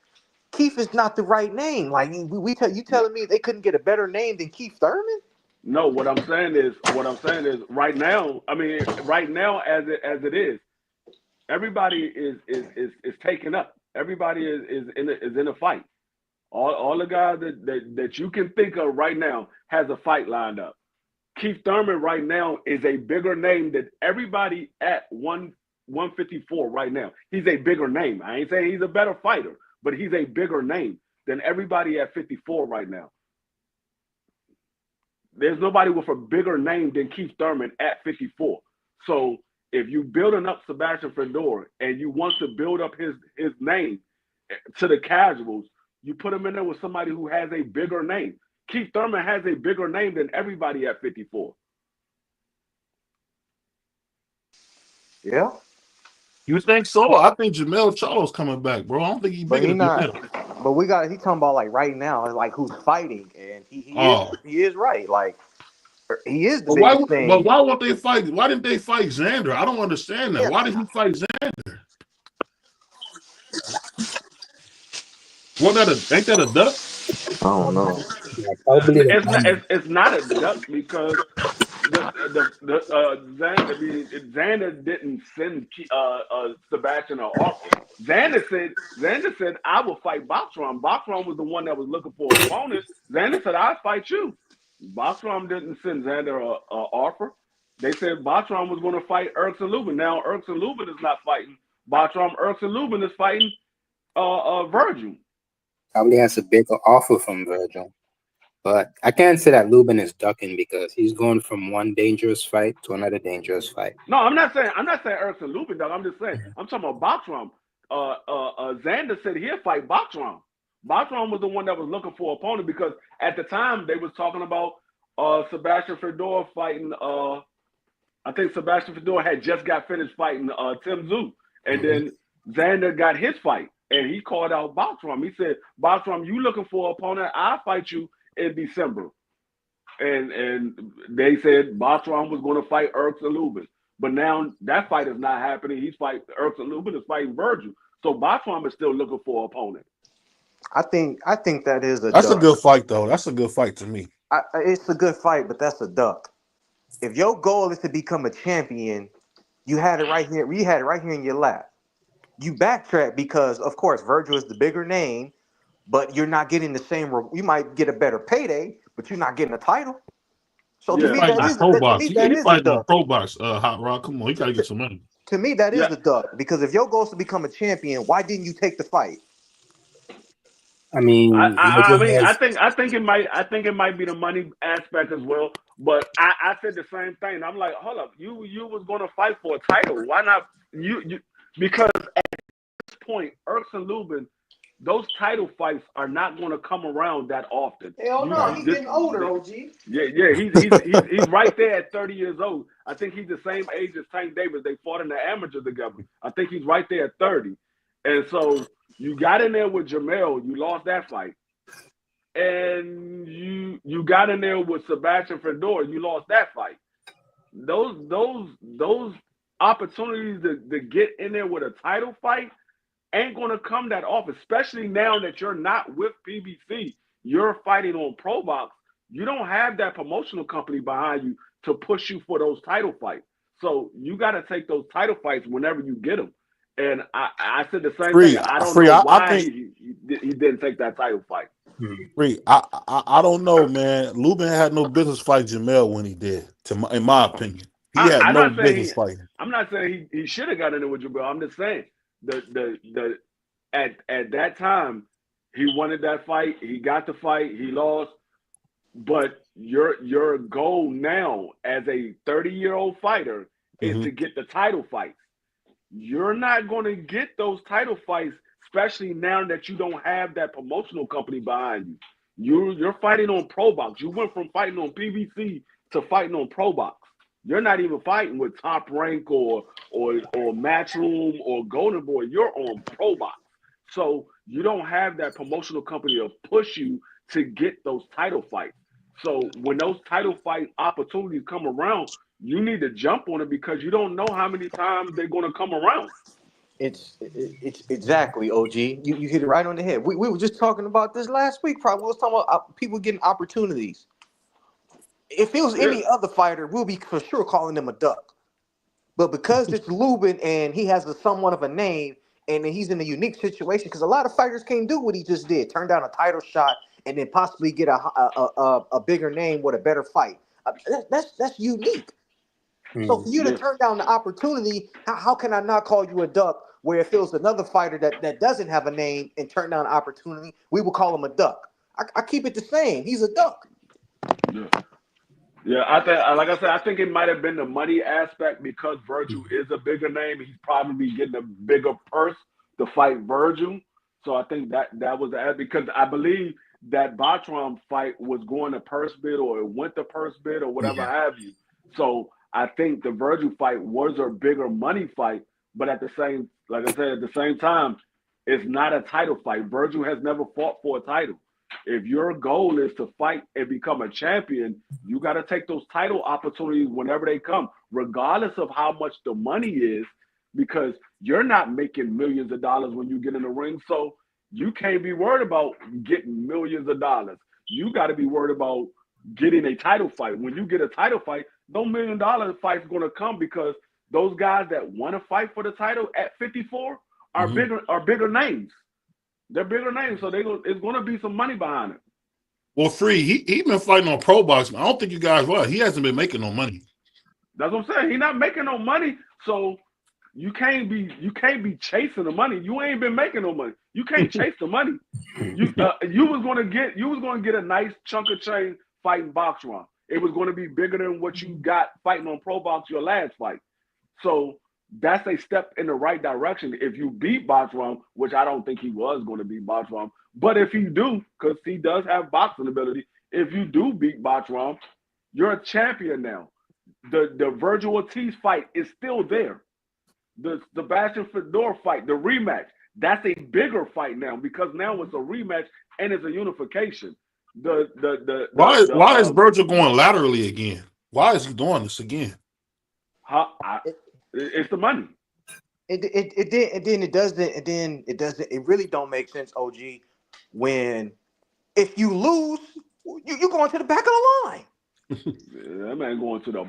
Keith is not the right name. Like you telling me they couldn't get a better name than Keith Thurman? No, what I'm saying is right now, as it is, everybody is taken up. Everybody is in a fight. All the guys that you can think of right now has a fight lined up. Keith Thurman right now is a bigger name than everybody at 154 right now. He's a bigger name. I ain't saying he's a better fighter, but he's a bigger name than everybody at 54 right now. There's nobody with a bigger name than Keith Thurman at 54. So if you building up Sebastian Fedor and you want to build up his name to the casuals, you put him in there with somebody who has a bigger name. Keith Thurman has a bigger name than everybody at 54. Yeah. You think so? I think Jamel Charles coming back, bro. I don't think he's bigger than Jamel. But he talking about like right now, like who's fighting, and he is right. Like he is the biggest thing. But why won't they fight? Why didn't they fight Xander? I don't understand that. Yeah. Why did he fight Xander? Ain't that a duck? I don't know. It's not a duck because Xander didn't send Sebastian or Arthur. Xander said I will fight Boxram. Boxram was the one that was looking for an opponent. Xander said I'll fight you. Boxram didn't send Xander or Arthur. They said Boxram was going to fight Erkson Lubin. Now Erkson Lubin is not fighting Boxram. Erkson Lubin is fighting Virgil. Probably has a bigger offer from Virgil. But I can't say that Lubin is ducking because he's going from one dangerous fight to another dangerous fight. No, I'm not saying Erkson Lubin, dog. I'm just saying I'm talking about Boxram. Xander said he'll fight Boxram. Boxram was the one that was looking for an opponent because at the time they was talking about Sebastian Fedor fighting. I think Sebastian Fedor had just got finished fighting Tim Tszyu, and then Xander got his fight, and he called out Boxram. He said, "Boxram, you looking for an opponent? I'll fight you in December." And they said Boxram was going to fight Erkson Lubin, but now that fight is not happening. He's fighting Erkson Lubin is fighting Virgil, so Boxram is still looking for an opponent. I think that is a. That's duck. A good fight, though. That's a good fight to me. It's a good fight, but that's a duck. If your goal is to become a champion, you had it right here. You had it right here in your lap. You backtrack because, of course, Virgil is the bigger name, but you're not getting the same. You might get a better payday, but you're not getting a title. So to me, that is a duck. Pro box, Hot Rod. Come on, you gotta get some money. To me, that is a duck because if your goal is to become a champion, why didn't you take the fight? I mean, I think it might be the money aspect as well. But I said the same thing. I'm like, hold up, you was going to fight for a title. Why not you? Because at this point, Erkson Lubin, those title fights are not going to come around that often. Hell no, he's getting older, OG. Yeah, he's right there at 30 years old. I think he's the same age as Tank Davis. They fought in the amateur together. I think he's right there at 30, and so. You got in there with Jamel, you lost that fight. And you got in there with Sebastian Fedor, you lost that fight. Those opportunities to get in there with a title fight ain't going to come that often, especially now that you're not with PBC. You're fighting on Pro Box. You don't have that promotional company behind you to push you for those title fights. So you got to take those title fights whenever you get them. And I said the same thing. I don't know why he didn't take that title fight. I don't know, man. Lubin had no business fighting Jamel when he did, in my opinion. He had no business fighting. I'm not saying he should have got in there with Jamel. I'm just saying at that time he wanted that fight. He got the fight. He lost. But your goal now as a 30-year-old fighter is to get the title fights. You're not going to get those title fights, especially now that you don't have that promotional company behind you. You're fighting on Pro Box. You went from fighting on PBC to fighting on Pro Box. You're not even fighting with Top Rank or Matchroom or Golden Boy. You're on Pro Box. So you don't have that promotional company to push you to get those title fights. So when those title fight opportunities come around, you need to jump on it because you don't know how many times they're going to come around. It's exactly, OG. You hit it right on the head. We were just talking about this last week. Probably we was talking about people getting opportunities. If it was any other fighter, we'll be for sure calling him a duck. But because it's Lubin and he has somewhat of a name and he's in a unique situation, because a lot of fighters can't do what he just did, turn down a title shot and then possibly get a bigger name with a better fight. That's unique. So for you to turn down the opportunity, how can I not call you a duck? Where if it was another fighter that doesn't have a name and turn down an opportunity, we will call him a duck. I keep it the same. He's a duck. Yeah, I think, like I said, I think it might have been the money aspect because Virgil is a bigger name. He's probably getting a bigger purse to fight Virgil. So I think that was because I believe that Bartram fight was going to purse bid or it went to purse bid or whatever have you. So I think the Virgil fight was a bigger money fight, but at the same, like I said, at the same time, it's not a title fight. Virgil has never fought for a title. If your goal is to fight and become a champion, you got to take those title opportunities whenever they come, regardless of how much the money is, because you're not making millions of dollars when you get in the ring. So you can't be worried about getting millions of dollars. You got to be worried about getting a title fight. When you get a title fight, no $1 million fight's going to come because those guys that want to fight for the title at 54 are bigger names. They're bigger names, so it's going to be some money behind it. Well, Free, he been fighting on Pro Box. I don't think you guys he hasn't been making no money. That's what I'm saying. He's not making no money, so you can't be chasing the money. You ain't been making no money. You can't chase the money. You was going to get a nice chunk of change fighting Boxron. It was going to be bigger than what you got fighting on Pro Box your last fight. So that's a step in the right direction. If you beat Boxron, which I don't think he was going to beat Boxron, but if you do, because he does have boxing ability, if you do beat Boxron, you're a champion now. The Virgil Ortiz fight is still there. The Sebastian Fedor fight, the rematch, that's a bigger fight now because now it's a rematch and it's a unification. Why is Virgil going laterally again? Why is he doing this again? It's the money. It really don't make sense, OG, when if you lose, you going to the back of the line. That man going to the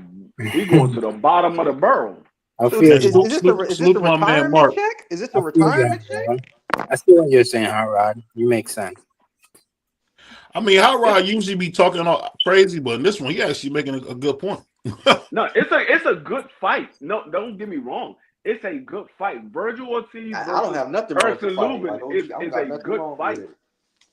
bottom of the barrel. Is this a retirement check? Is this a retirement check? I see what you're saying, Hot Rod. You make sense. I mean, Hot Rod usually be talking all crazy, but in this one, he actually making a good point. No, it's a good fight. No, don't get me wrong. It's a good fight. Virgil Ortiz I don't have nothing versus Lubin is a good fight.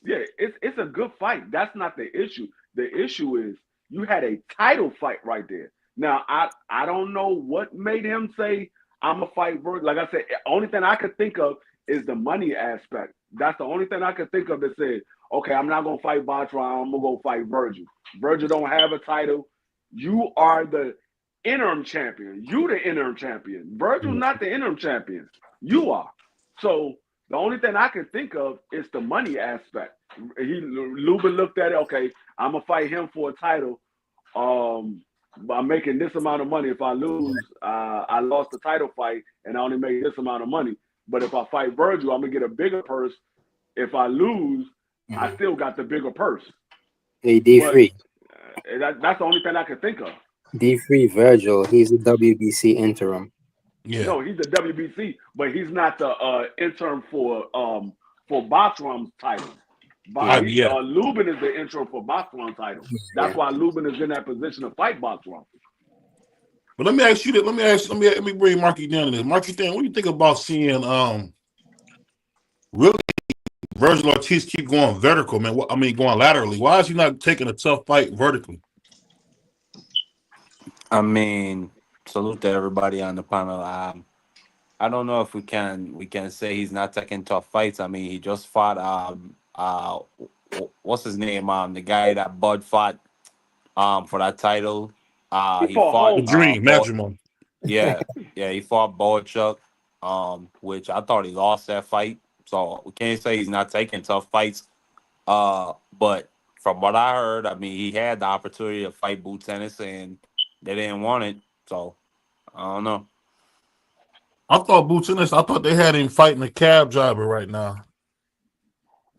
Yeah, it's a good fight. That's not the issue. The issue is you had a title fight right there. Now, I don't know what made him say, I'm going to fight Virgil. Like I said, the only thing I could think of is the money aspect. That's the only thing I could think of that said, okay, I'm not going to fight Bartram. I'm going to go fight Virgil. Virgil don't have a title. You are the interim champion. You the interim champion. Virgil not the interim champion. You are. So the only thing I can think of is the money aspect. Lubin looked at it, okay, I'm going to fight him for a title. I'm making this amount of money. If I lose, I lost the title fight, and I only make this amount of money. But if I fight Virgil, I'm gonna get a bigger purse. If I lose, I still got the bigger purse. Hey, D3. That's the only thing I can think of. D3 Virgil, he's a WBC interim. Yeah. No, he's the WBC, but he's not the interim for Boxrum's title. Lubin is the interim for Boxrum's title. That's why Lubin is in that position to fight Boxrum. But let me ask you that. Let me bring Marky down to this. Marky down, what do you think about seeing really Virgil Ortiz keep going vertical, man? Going laterally. Why is he not taking a tough fight vertically? I mean, salute to everybody on the panel. I don't know if we can say he's not taking tough fights. I mean, he just fought what's his name? The guy that Bud fought for that title. He fought the Dream, Madrimon. Yeah, he fought Boachuk, which I thought he lost that fight. So we can't say he's not taking tough fights. But from what I heard, I mean, he had the opportunity to fight Boots Ennis, and they didn't want it. So I don't know. I thought Boots Ennis, I thought they had him fighting a cab driver right now.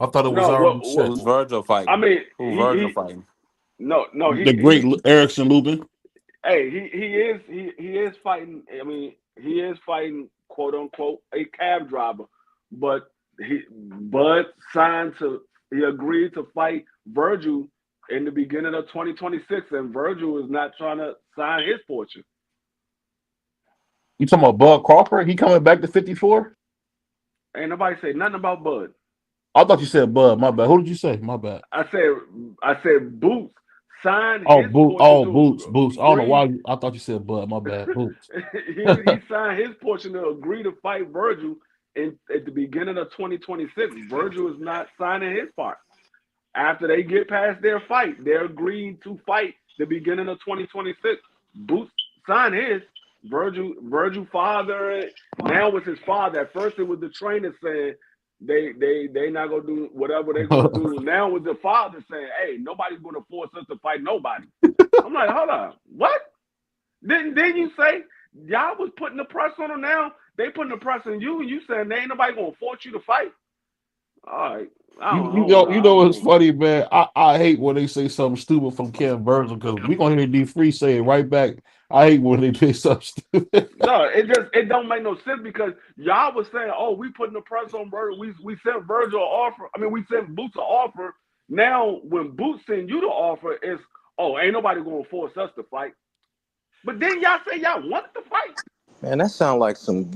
I thought it was already set. Who's Virgil fighting? I mean, Virgil fighting? No, the great Erickson Lubin. Hey, he is fighting. I mean, he is fighting, quote unquote, a cab driver, but Bud he agreed to fight Virgil in the beginning of 2026, and Virgil is not trying to sign his portion. You talking about Bud Crawford? He coming back to 54? Ain't nobody say nothing about Bud. I thought you said Bud. My bad. Who did you say? My bad. I said Boots signed. Boots. I don't know why. I thought you said Bud. My bad. Boots. he signed his portion to agree to fight Virgil at the beginning of 2026. Virgil is not signing his part. After they get past their fight, they're agreeing to fight the beginning of 2026. Boots signed his. Virgil father. Now it's his father. At first it was the trainer saying they not gonna do whatever they're gonna do. Now with the father saying, "Hey, nobody's gonna force us to fight nobody." I'm like, hold on, what? Didn't you say y'all was putting the press on them? Now they putting the press on you, and you saying they ain't nobody gonna force you to fight? All right. You know what's funny, man? I hate when they say something stupid from Ken Virgil because we gonna hear D3 say it right back. I hate when they say something stupid. No, it don't make no sense because y'all was saying, "Oh, we putting the press on Virgil. We sent Virgil an offer. I mean, we sent Boots an offer. Now, when Boots send you the offer, it's ain't nobody gonna force us to fight." But then y'all say y'all wanted to fight. Man, that sound like some.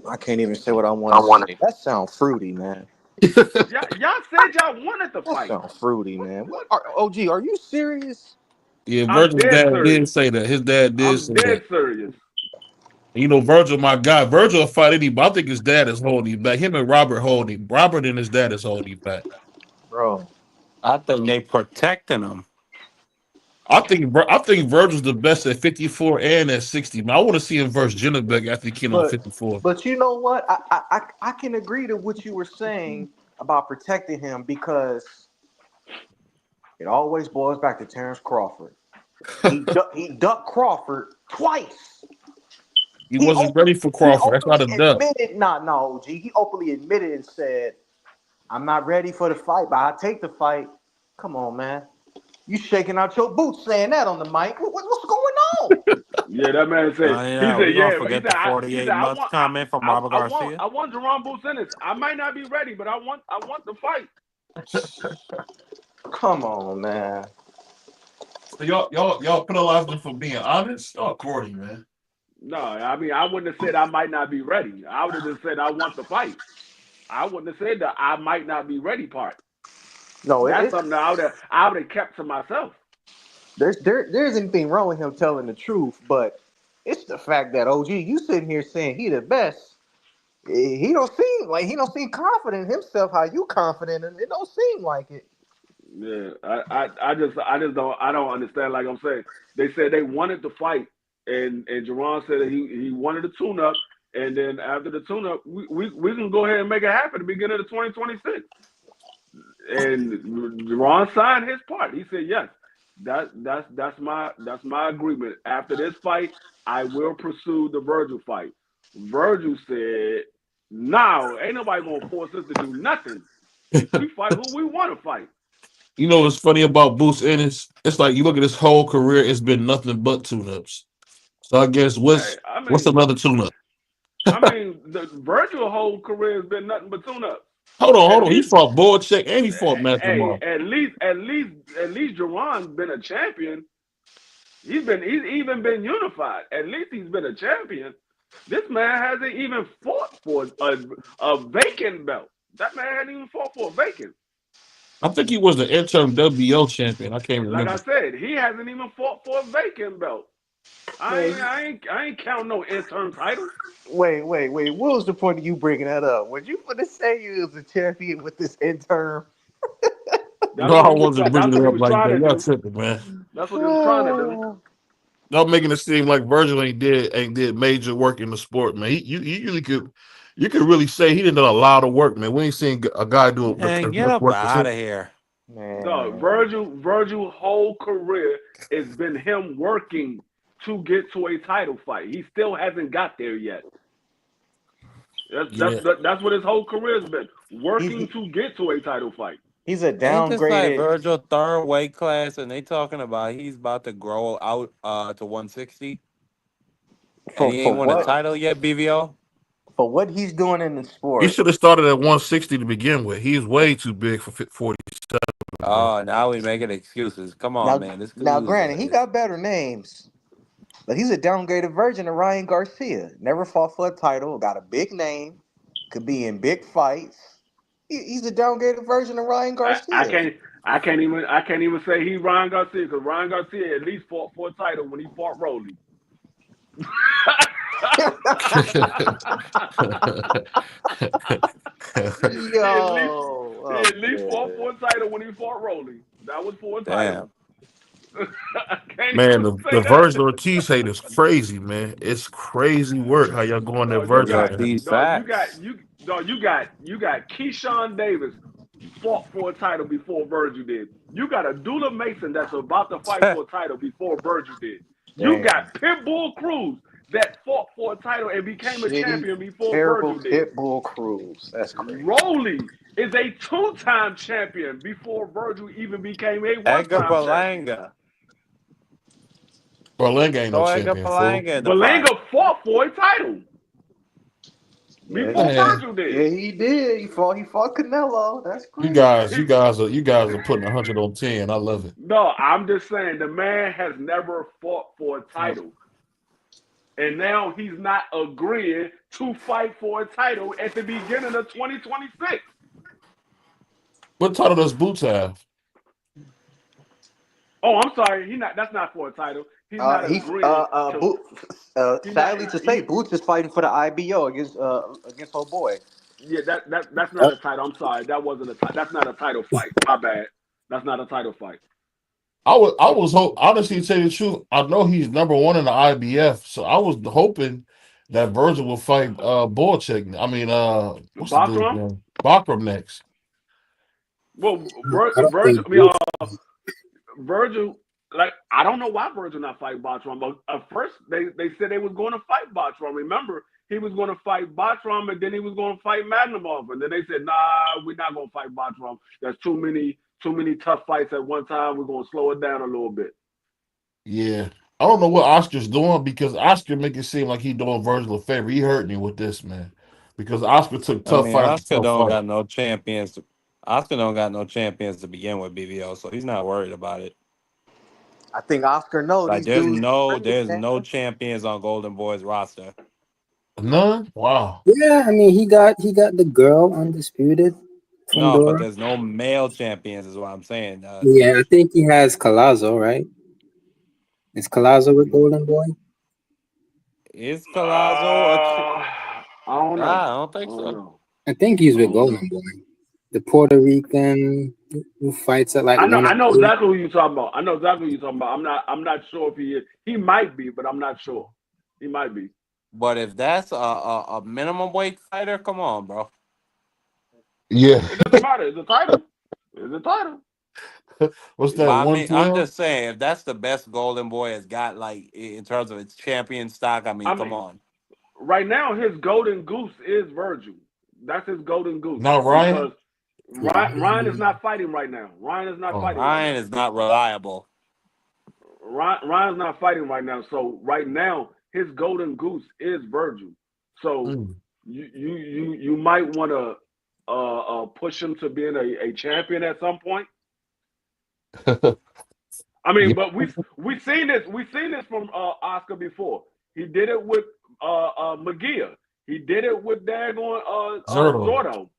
I can't even say what I want to say. That sound fruity, man. y'all said y'all wanted to fight. That sound fruity, man. What? OG, are you serious? Yeah, Virgil's dad did say that. His dad did say that. I'm dead serious. You know, Virgil, my guy, Virgil will fight anybody. I think his dad is holding him back. Him and Robert holding him. Robert and his dad is holding him back. Bro, I think they protecting him. I think Virgil's the best at 54 and at 60. Man, I want to see him versus Jennebeck after he came on 54. But you know what? I can agree to what you were saying about protecting him because it always boils back to Terrence Crawford. He ducked Crawford twice. He wasn't ready for Crawford. That's not a duck. No, OG. He openly admitted and said, "I'm not ready for the fight, but I'll take the fight." Come on, man. You shaking out your boots saying that on the mic. What's going on? Yeah, that man said. Don't forget the 48 months comment from Robert Garcia. I want Jerome Boots Ennis. I might not be ready, but I want the fight. Come on, man. So y'all penalized him for being honest? Oh, Cordy, man. No, I mean, I wouldn't have said I might not be ready. I would have just said I want the fight. I wouldn't have said that I might not be ready part. No, that's something that I would have kept to myself. There's anything wrong with him telling the truth, but it's the fact that OG, you sitting here saying he the best. He don't seem confident in himself. How you confident, and it don't seem like it. Yeah, I just don't understand. Like I'm saying, they said they wanted to fight, and Jerron said that he wanted a tune-up, and then after the tune-up, we can go ahead and make it happen at the beginning of 2026. And Jerron signed his part. He said yes. That's my agreement. After this fight, I will pursue the Virgil fight. Virgil said, "No, ain't nobody gonna force us to do nothing. We fight who we want to fight." You know what's funny about Boots Ennis? It's like you look at his whole career, it's been nothing but tune-ups. So I guess Hey, what's another tune-up? the Virgil whole career has been nothing but tune-ups. Hold At on. He least, fought Boychek and he fought Matthew hey, Moss. at least Jerron's been a champion. He's even been unified. At least he's been a champion. This man hasn't even fought for a vacant belt. That man hasn't even fought for a vacant. I think he was the interim WO champion. I can't Like remember. I said, he hasn't even fought for a vacant belt. I ain't counting no interim title. Wait. What was the point of you bringing that up? Was you going to say you was a champion with this intern? That's No, what I he was. wasn't That's bringing what it he up was like trying that. to Y'all do. tripping, man. That's what he was trying to do. Y'all making it seem like Virgil ain't did major work in the sport, man. You could really say he didn't do a lot of work, man. We ain't seen a guy do And as get much up work as out him. of here. No, Man, Virgil whole career has been him working to get to a title fight. He still hasn't got there yet. Yeah. That's what his whole career has been, working he's to get to a title fight. he's a Ain't this like downgraded. Virgil third weight class, and they talking about he's about to grow out to 160, and he For ain't won a what? title yet, BVO. For what he's doing in the He sport. should have started at 160 to begin with. He's way too big for 47, bro. Oh, now we making excuses. Come on, Now, man. This now, dude's granted, he got better names, but he's a downgraded version of Ryan Garcia. Never fought for a title, got a big name, could be in big fights. He's a downgraded version of Ryan I, I Garcia. can't I can't even say he Ryan Garcia, because Ryan Garcia at least fought for a title when he fought Rolly. he at least Yo, he oh at least fought man. for a title when he fought Rolly. That was for a title. damn. I can't Man, even the say Virgil that. Ortiz hate is crazy, man. It's crazy work how y'all going that No, you Virgil, got Virgil man. these no, you facts. got you no, you got Keyshawn Davis fought for a title before Virgil did. You got a Dula Mason that's about to fight for a title before Virgil did. You Damn. got Pitbull Cruz that fought for a title and became a Shitty, champion before terrible Virgil did. Pitbull Cruz. That's crazy. Rolly is a two-time champion before Virgil even became a Edgar one-time champion. Berlanga. Berlanga ain't no Throw Edgar champion, fool. Berlanga in the Belanga fight. fought for a title Yeah, before Man, Virgil did. yeah, he did. He fought Canelo. That's you crazy. guys, you guys are you guys are putting 100 on 10. I love it. No, I'm just saying the man has never fought for a title. And now he's not agreeing to fight for a title at the beginning of 2026. What title does Boots have? Oh, I'm sorry. That's not for a title. He's not He's agreeing to. He's not. sadly to say, Boots is fighting for the IBO against old boy. Yeah, that's not a title. I'm sorry. That wasn't a title. That's not a title fight. My bad. That's not a title fight. Honestly, to tell you the truth, I know he's number one in the IBF, so I was hoping that Virgil will fight Boychek. I mean, what's the dude's Bostrom? name? Bakram next. Well, I don't Virgil. think I mean, Virgil. Like, I don't know why Virgil not fight Bostrom, but at first they said they was going to fight Bostrom. Remember, he was going to fight Bostrom, and then he was going to fight Magnumov, and then they said, "Nah, we're not going to fight Bostrom. There's too many tough fights at one time. We're going to slow it down a little bit." Yeah. I don't know what Oscar's doing because Oscar make it seem like he doing Virgil a favor. He hurt me with this, man. Because Oscar took I tough mean, fight after Oscar tough don't fight. got no champions. Oscar don't got no champions to begin with, BVO, so he's not worried about it. I think Oscar know Like these dudes crazy, there's man. no champions on Golden Boy's roster. None? Wow. Yeah, I mean he got the girl undisputed from No, but Dora. there's no male champions, is what I'm saying. Yeah, I think he has Colazo, right? Is Colazo with Golden Boy? Is Colazo I don't know. I don't I think don't so. know. I think he's I with don't know. Golden Boy. The Puerto Rican who fights at like I know 108. exactly who you're talking about. I know exactly who you're talking about. I'm not sure if he is. He might be, but I'm not sure. He might be. But if that's a minimum weight fighter, come on, bro. Yeah. It doesn't matter. It's a title. It's a title. What's But that? I mean, I'm 112? just saying, if that's the best Golden Boy has got, like in terms of its champion stock, I mean, I come mean, on. right now his golden goose is Virgil. That's his golden goose Not Ryan? because Ryan is not fighting right now. Ryan is not Oh. fighting right Ryan now. is not reliable. Ryan's not fighting right now. So right now his golden goose is Virgil. So Mm. you might want to push him to being a champion at some point. I mean, Yeah. but we seen this from Oscar before. He did it with McGear. He did it with daggone Zerto. Zordo.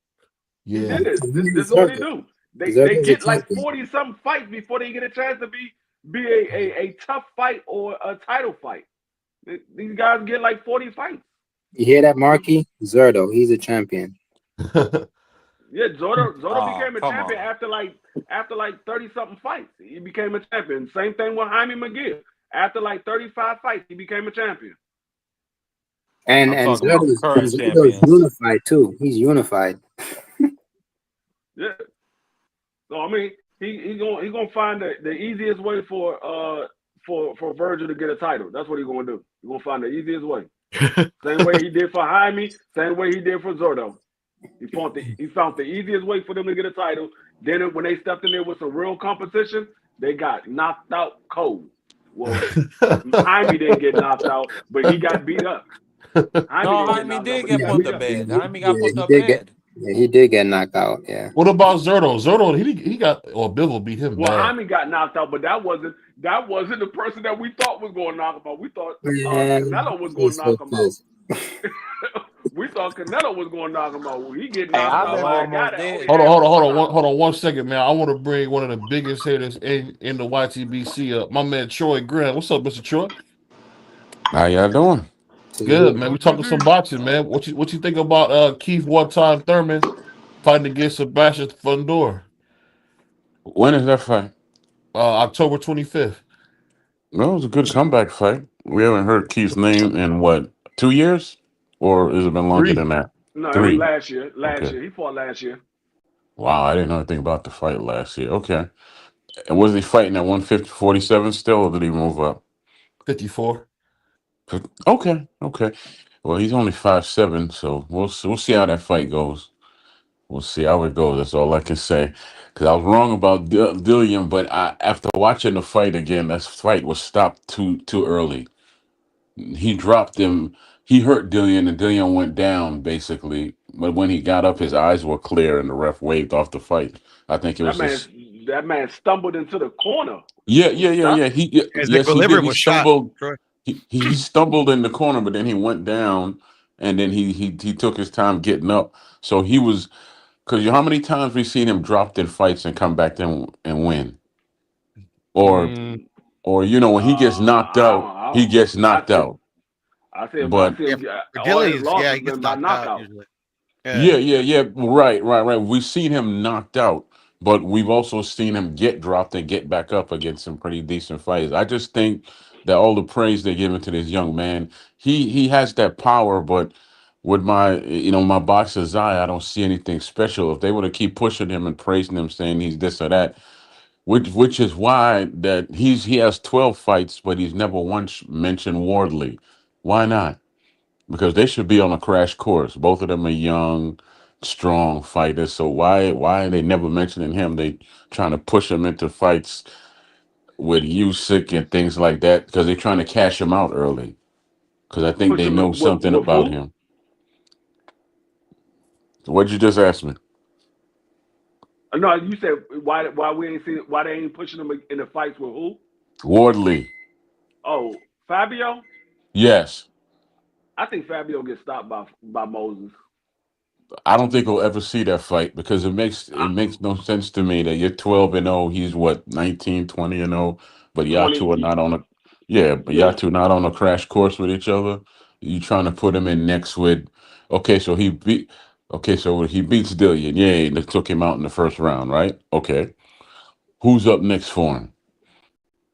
He Yeah. did this. This is what they do. They get like 40-something fights before they get a chance to be a tough fight or a title fight. These guys get like 40 fights. You hear that, Marky? Zerto, he's a champion. Yeah, Zordo became a come champion on. after like 30-something fights. He became a champion. Same thing with Jaime McGill. After like 35 fights, he became a champion. And I'm talking Zerto about is current champions. unified too. He's unified. Yeah. So I mean, he's gonna find the easiest way for Virgil to get a title. That's what he's gonna do. He's gonna find the easiest way. Same way he did for Jaime. Same way he did for Zordo. He found the easiest way for them to get a title. Then when they stepped in there with some real competition, they got knocked out cold. Well, Jaime didn't get knocked out, but he got beat up. Jaime did get put to bed. Jaime got put to bed. He did get knocked out. Yeah. What about Zerto? Zerto, he got Bivol beat him Well, bad. Jaime got knocked out, but that wasn't the person that we thought was going to knock him out. We thought Man, Canelo was going to knock him out. We thought Canelo was going to knock him out. Well, he get knocked out by a guy that Hold on 1 second, man. I want to bring one of the biggest hitters in the YTBC up. My man Troy Graham. What's up, Mr. Troy? How y'all doing? Good, man. We talking some boxing, man. What you think about Keith one-time Thurman fighting against Sebastian Fundor? When is that fight? October 25th. Well, it was a good comeback fight. We haven't heard Keith's name in what, 2 years? Or has it been longer than that? No, 3. it was last year. Okay. Year. He fought last year. Wow, I didn't know anything about the fight last year. Okay. And was he fighting at 147 still, or did he move up? 54. Okay. Well, he's only 5'7", so we'll see how that fight goes. We'll see how it goes. That's all I can say. Because I was wrong about Dillian, but after watching the fight again, that fight was stopped too early. He dropped him. He hurt Dillian, and Dillian went down, basically. But when he got up, his eyes were clear, and the ref waved off the fight. I think it was that man stumbled into the corner. Yeah. His Yes, he did. equilibrium He was shot. stumbled. Troy. He stumbled in the corner, but then he went down, and then he took his time getting up. So he was, because how many times we've seen him dropped in fights and come back and win, or when he gets knocked out, he gets knocked out. I see him. But He gets knocked out usually. Yeah. Right. We've seen him knocked out, but we've also seen him get dropped and get back up against some pretty decent fighters. I just think that all the praise they're giving to this young man, he has that power, but with my boxer's eye, I don't see anything special. If they were to keep pushing him and praising him, saying he's this or that, which is why that he has 12 fights, but he's never once mentioned Wardley. Why not? Because they should be on a crash course. Both of them are young, strong fighters. So why are they never mentioning him? They trying to push him into fights with Usyk and things like that because they're trying to cash him out early. Because I think they know something about him. What'd you just ask me? No, you said why they ain't pushing him in the fights with who? Wardley. Oh, Fabio? Yes. I think Fabio gets stopped by Moses. I don't think we'll ever see that fight because it makes no sense to me that you're 12-0, he's what, 19, 20-0, but y'all two are not on a y'all two not on a crash course with each other. You trying to put him in next with so he beats Dillian. Yay, they took him out in the first round, right? Okay. Who's up next for him?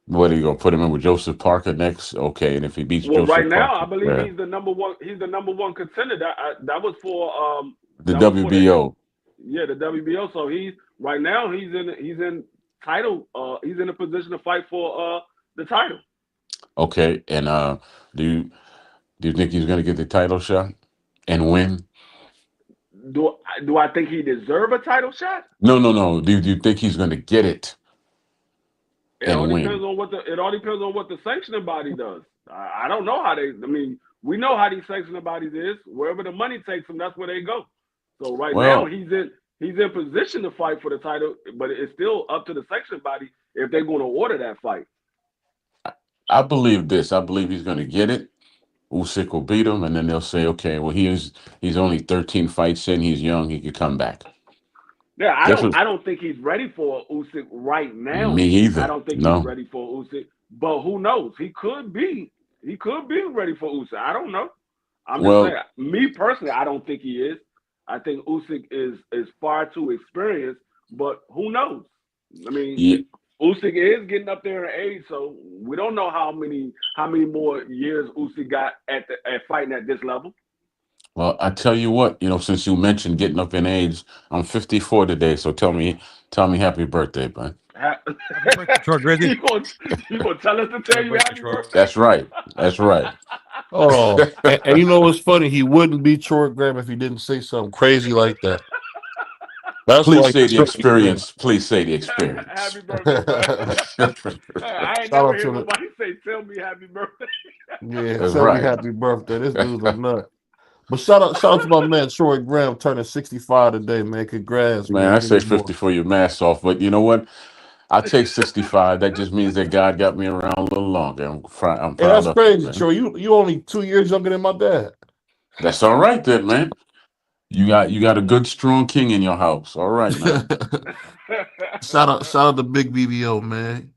What are you gonna put him in with Joseph Parker next? Okay, and if he beats Joseph right now, Parker, I believe he's the number one. He's the number one contender. That was for the WBO. The WBO. So he's in title. He's in a position to fight for the title. Okay, and do you think he's going to get the title shot and win? Do I think he deserve a title shot? No, no, no. Do you think he's going to get it It all and depends win? on what the sanctioning body does. I don't know how they. I mean, we know how these sanctioning bodies is. Wherever the money takes them, that's where they go. So right now Well, he's in position to fight for the title, but it's still up to the sanctioning body if they're going to order that fight. I believe this. I believe he's going to get it. Usyk will beat him, and then they'll say, okay, well, he's only 13 fights in. He's young. He could come back. Yeah, That's what, I don't think he's ready for Usyk right now. me I either. don't think he's No. ready for Usyk, but who knows? He could be. He could be ready for Usyk. I don't know. I'm just saying. Well, Me personally, I don't think he is. I think Usyk is far too experienced, but who knows? I mean, yeah, Usyk is getting up there in age, so we don't know how many more years Usyk got at fighting at this level. well, I tell you what, since you mentioned getting up in age, I'm 54 today. So tell me happy birthday, man. Happy birthday, Troy Grizzly. You gonna tell us to tell Happy you birthday, happy Troy. birthday? That's right. That's right. Hold on. And you know what's funny? He wouldn't be Troy Graham if he didn't say something crazy like that. That's Please why say he's the Troy Graham. experience. Please say the experience. Happy birthday, man. I ain't Shout never out heard to the nobody say, "Tell me happy birthday." yeah, That's tell me right. happy birthday. This dude's a nut. But shout out to my man Troy Graham turning 65 today, man. Congrats, Man, man. I Many say more. 50 for your mask off, but you know what? I take 65. That just means that God got me around a little longer. I'm Hey, proud that's of it, crazy, man. Troy. You only 2 years younger than my dad. That's all right then, man. You got a good strong king in your house. All right now. Shout out to Big BBO, man.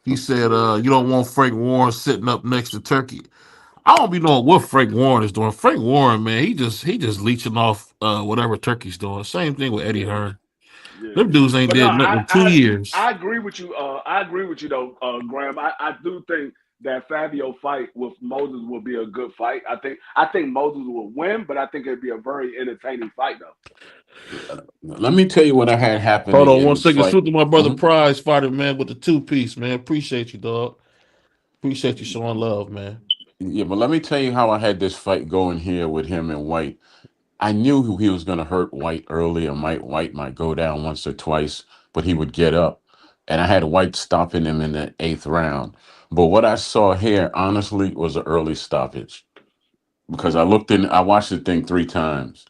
He said, you don't want Frank Warren sitting up next to Turkey. I don't be knowing what Frank Warren is doing. Frank Warren, man, he just leeching off whatever Turkey's doing. Same thing with Eddie Hearn. Yeah, Them dudes ain't but no, did nothing in 2 years. I agree with you. I agree with you though, Graham. I do think that Fabio fight with Moses will be a good fight. I think Moses will win, but I think it'd be a very entertaining fight though. Let me tell you what I had happen Hold on in one this second. fight. Salute to my brother Mhm. Prize fighter, man, with the 2 piece, man. Appreciate you, dog. Appreciate you showing love, man. Yeah, but let me tell you how I had this fight going here with him and White. I knew he was going to hurt White early, and White might go down once or twice, but he would get up. And I had White stopping him in the 8th round. But what I saw here, honestly, was an early stoppage because Mm. I watched the thing 3 times.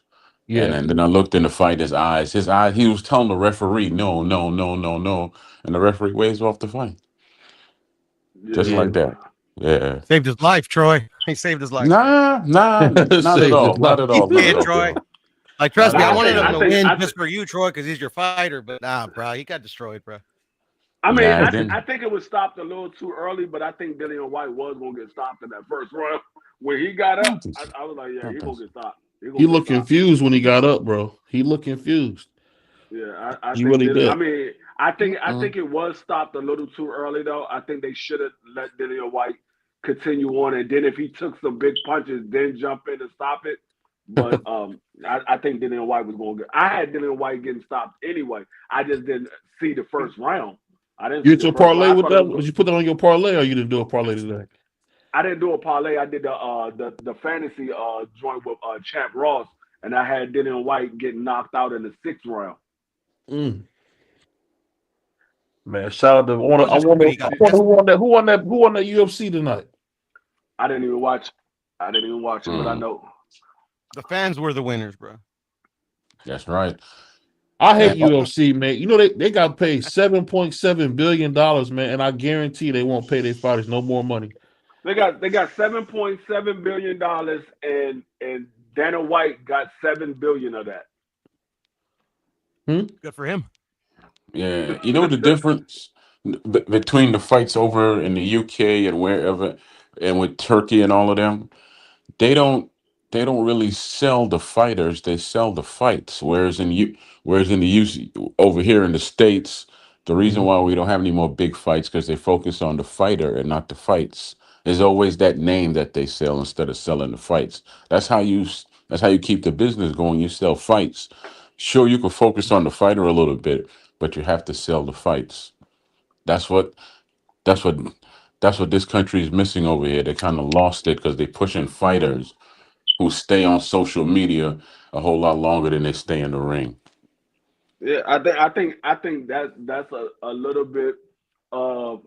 And Yeah. then I looked in the fighter's eyes. His eye, he was telling the referee, no, no, no, no, no. And the referee waves off the fight. Just Yeah. Yeah. like that. Yeah. Saved his life, Troy. He saved his life. Nah, not at Saved his all. Not life. at He all. Not at did, all, Troy. bro. Like, trust Not me, at I all, wanted him bro. to win just for you, Troy, because he's your fighter. But nah, bro, he got destroyed, bro. I mean, Nah, it didn't. I think it was stopped a little too early, but I think Dillian White was gonna get stopped in that first round. When he got I up, don't think so. I was like, I yeah, don't he think gonna so. get stopped. He He gonna get looked stopped. confused when he got up, bro. He looked confused. Yeah, I He think really that. I did. mean, I Mm-mm. think it was stopped a little too early though. I think they should have let Dillian White continue on, and then if he took some big punches, then jump in and stop it. But I think Dillian White was going to get. I had Dillian White getting stopped anyway. I just didn't see the first round. I didn't You see did the your first round. parlay I with thought it that? was. Did you put that on your parlay or you didn't do a parlay today? I didn't do a parlay. I did the fantasy joint with Champ Ross, and I had Dillian White getting knocked out in the 6th round. Mm. Man, shout out to That was just when he I got wonder tested. who won that UFC tonight. I didn't even watch. I didn't even watch it, but I Mm. know. The fans were the winners, bro. That's right. I hate And, UFC, man. You know they got paid $7.7 billion, man, and I guarantee they won't pay their fighters no more money. They got $7.7 billion, and Dana White got $7 billion of that. Good for him. yeah, you know the difference between the fights over in the UK and wherever, and with Turkey and all of them. They don't they don't really sell the fighters, they sell the fights. Whereas in the UC over here in the States, the reason Mhm. why we don't have any more big fights because they focus on the fighter and not the fights. There's always that name that they sell instead of selling the fights. That's how you keep the business going. You sell fights. Sure, you can focus on the fighter a little bit, but you have to sell the fights. That's what that's what that's what this country is missing over here. They kind of lost it because they're pushing fighters who stay on social media a whole lot longer than they stay in the ring. Yeah, I think that's a little bit of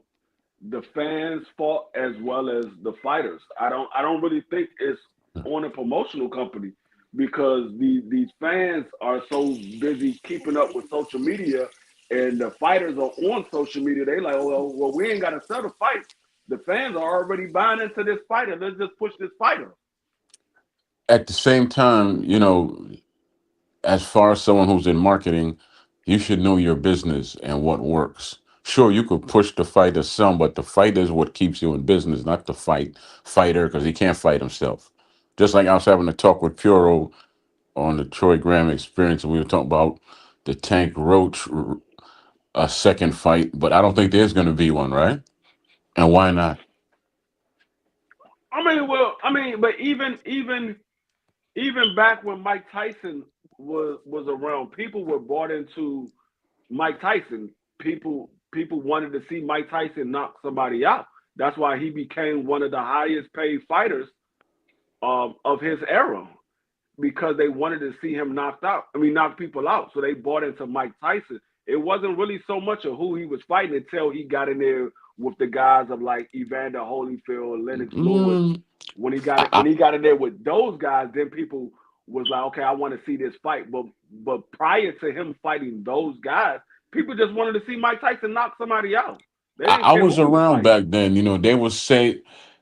the fans' fault as well as the fighters. I don't really think it's on a promotional company because these fans are so busy keeping up with social media, and the fighters are on social media. They like, well, we ain't got to sell the fight. The fans are already buying into this fighter. Let's just push this fighter. At the same time, as far as someone who's in marketing, you should know your business and what works. Sure, you could push the fighter some, but the fight is what keeps you in business, not the fighter, because he can't fight himself. Just like I was having a talk with Puro on the Troy Graham experience, and we were talking about the Tank Roach a second fight, but I don't think there's going to be one, right? And why not? But even back when Mike Tyson was around, people were bought into Mike Tyson. People wanted to see Mike Tyson knock somebody out. That's why he became one of the highest paid fighters of his era, because they wanted to see him knock people out. So they bought into Mike Tyson. It wasn't really so much of who he was fighting until he got in there with the guys of like Evander Holyfield, Lennox Lewis. When he got in there with those guys, then people was like, okay, I want to see this fight. But prior to him fighting those guys, people just wanted to see Mike Tyson knock somebody out. They didn't I care was who was around fighting. back then.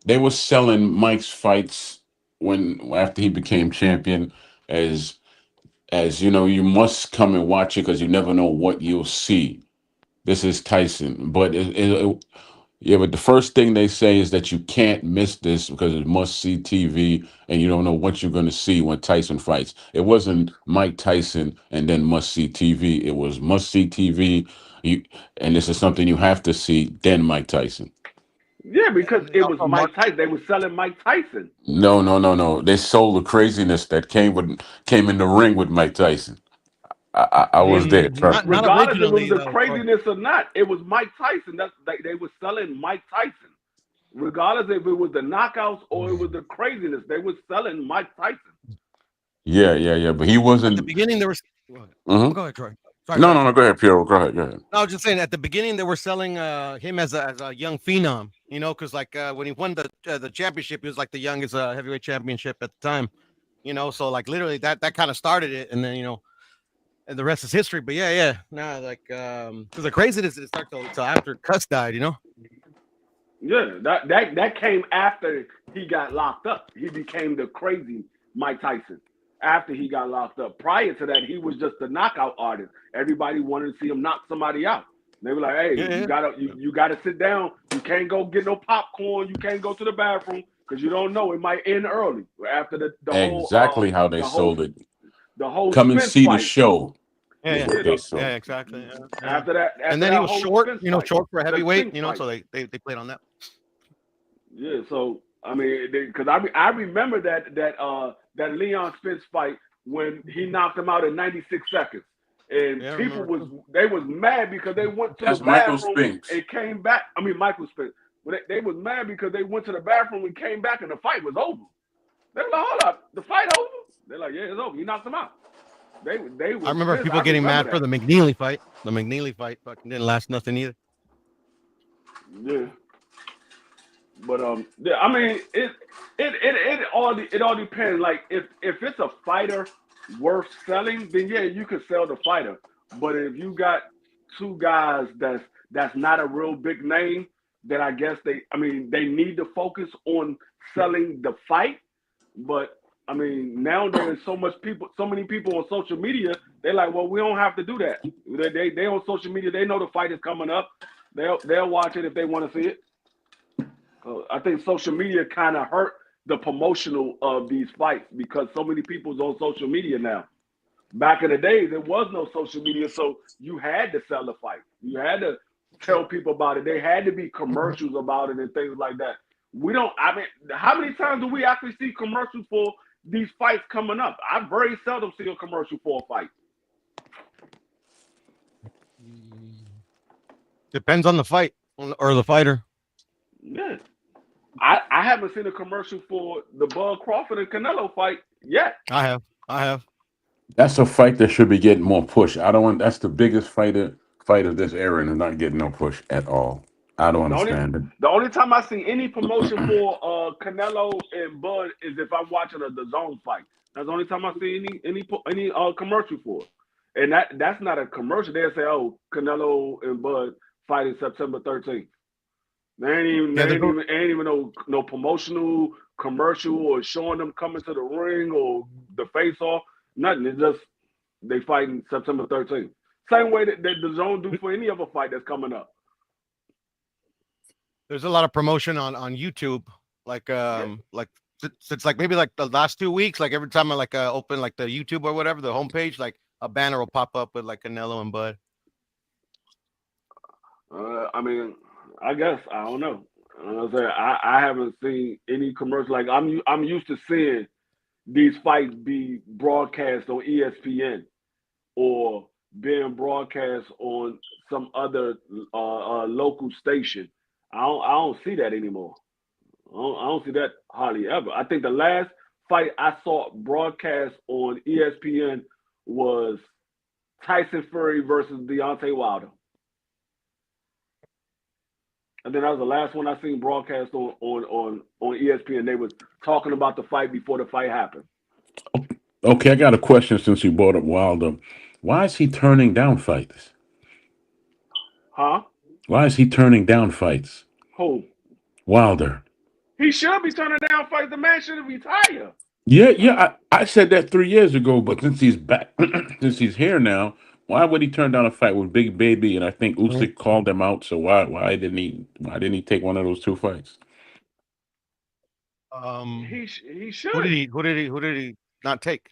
They were selling Mike's fights after he became champion as you must come and watch it because you never know what you'll see. This is Tyson, but the first thing they say is that you can't miss this because it's must see TV, and you don't know what you're going to see when Tyson fights. It wasn't Mike Tyson and then must see TV. It was must see TV, and this is something you have to see. Then Mike Tyson. Yeah, because And they it was also Mike Tyson. They were selling Mike Tyson. No, no, no, no. They sold the craziness that came in the ring with Mike Tyson. I was there. Trust me. not Regardless if it was originally the though, Troy. craziness or not, it was Mike Tyson. They were selling Mike Tyson. Regardless if it was the knockouts or it was the craziness, they were selling Mike Tyson. Yeah, yeah, yeah. But he At the wasn't. beginning, there was. Mhm. Go ahead, Troy. Sorry, No, sorry, no, no. Troy. Go ahead, Pierre. Go ahead. Go ahead. No, I was just saying. At the beginning, they were selling him as a young phenom. Because like when he won the championship, he was like the youngest heavyweight championship at the time. So like literally that kind of started it, and then and the rest is history. But yeah. Nah, like because the craziness didn't start till after Cuss died. Yeah, that came after he got locked up. He became the crazy Mike Tyson after he got locked up. Prior to that, he was just a knockout artist. Everybody wanted to see him knock somebody out. They were like, "Hey, you gotta sit down. You can't go get no popcorn. You can't go to the bathroom because you don't know it might end early." After the Exactly how they the whole sold it. the whole Come and Spence see the fight. show. Yeah, Is what they sold. yeah, exactly. Yeah. After that, And then he was whole short, Spence fight, short for a the heavyweight, Spence fight. so they played on that. Yeah, so I mean, because I remember that Leon Spence fight when he knocked him out in 96 seconds, and Yeah, I people remember. was mad because they went to That's the Michael bathroom Spinks. and came back. I mean, Michael Spence. But they was mad because they went to the bathroom and came back and the fight was over. They were like, "Hold up, the fight over?" They're like, "Yeah, it's over. He knocked him out." They were I remember pissed. people I getting remember mad for that. the McNeely fight. The McNeely fight fucking didn't last nothing either. Yeah. But yeah, I mean, it all depends. Like if it's a fighter worth selling, then yeah, you could sell the fighter. But if you got two guys that's not a real big name, then I guess they need to focus on selling the fight. But I mean, now there's so many people on social media. They're like, well, we don't have to do that. They on social media. They know the fight is coming up. They'll watch it if they want to see it. I think social media kind of hurt the promotional of these fights because so many people's on social media now. Back in the days, there was no social media, so you had to sell the fight. You had to tell people about it. There had to be commercials about it and things like that. How many times do we actually see commercials for these fights coming up? I very seldom see a commercial for a fight. Depends on the fight or the fighter. Yeah. I haven't seen a commercial for the Bud Crawford and Canelo fight yet. I have. That's a fight that should be getting more push. I don't want. That's the biggest fight of this era, and it's not getting no push at all. I don't The only understand it. the only time I see any promotion for Canelo and Bud is if I'm watching the Zone fight. That's the only time I see any commercial for it. And that's not a commercial. They'll say, "Oh, Canelo and Bud fighting September 13th." Ain't even no promotional commercial or showing them coming to the ring or the face off. Nothing. It's just they fighting September 13th. Same way that the Zone do for any other fight that's coming up. There's a lot of promotion on YouTube, like it's like maybe like the last 2 weeks, like every time I like open like the YouTube or whatever, the homepage, like a banner will pop up with like Canelo and Bud. I mean, I guess I don't know. I haven't seen any commercial. Like I'm used to seeing these fights be broadcast on ESPN or being broadcast on some other local station. I don't see that anymore. I don't see that hardly ever. I think the last fight I saw broadcast on ESPN was Tyson Fury versus Deontay Wilder. And then that was the last one I seen broadcast on ESPN. They was talking about the fight before the fight happened. Okay, I got a question since you brought up Wilder. Why is he turning down fights? Huh? Why is he turning down fights? Who? Wilder. He should be turning down fights. The man should retire. Yeah. I said that 3 years ago, but since he's back, since he's here now, why would he turn down a fight with Big Baby? And I think Usyk called him out. So why didn't he take one of those two fights? He should. Who did he not take?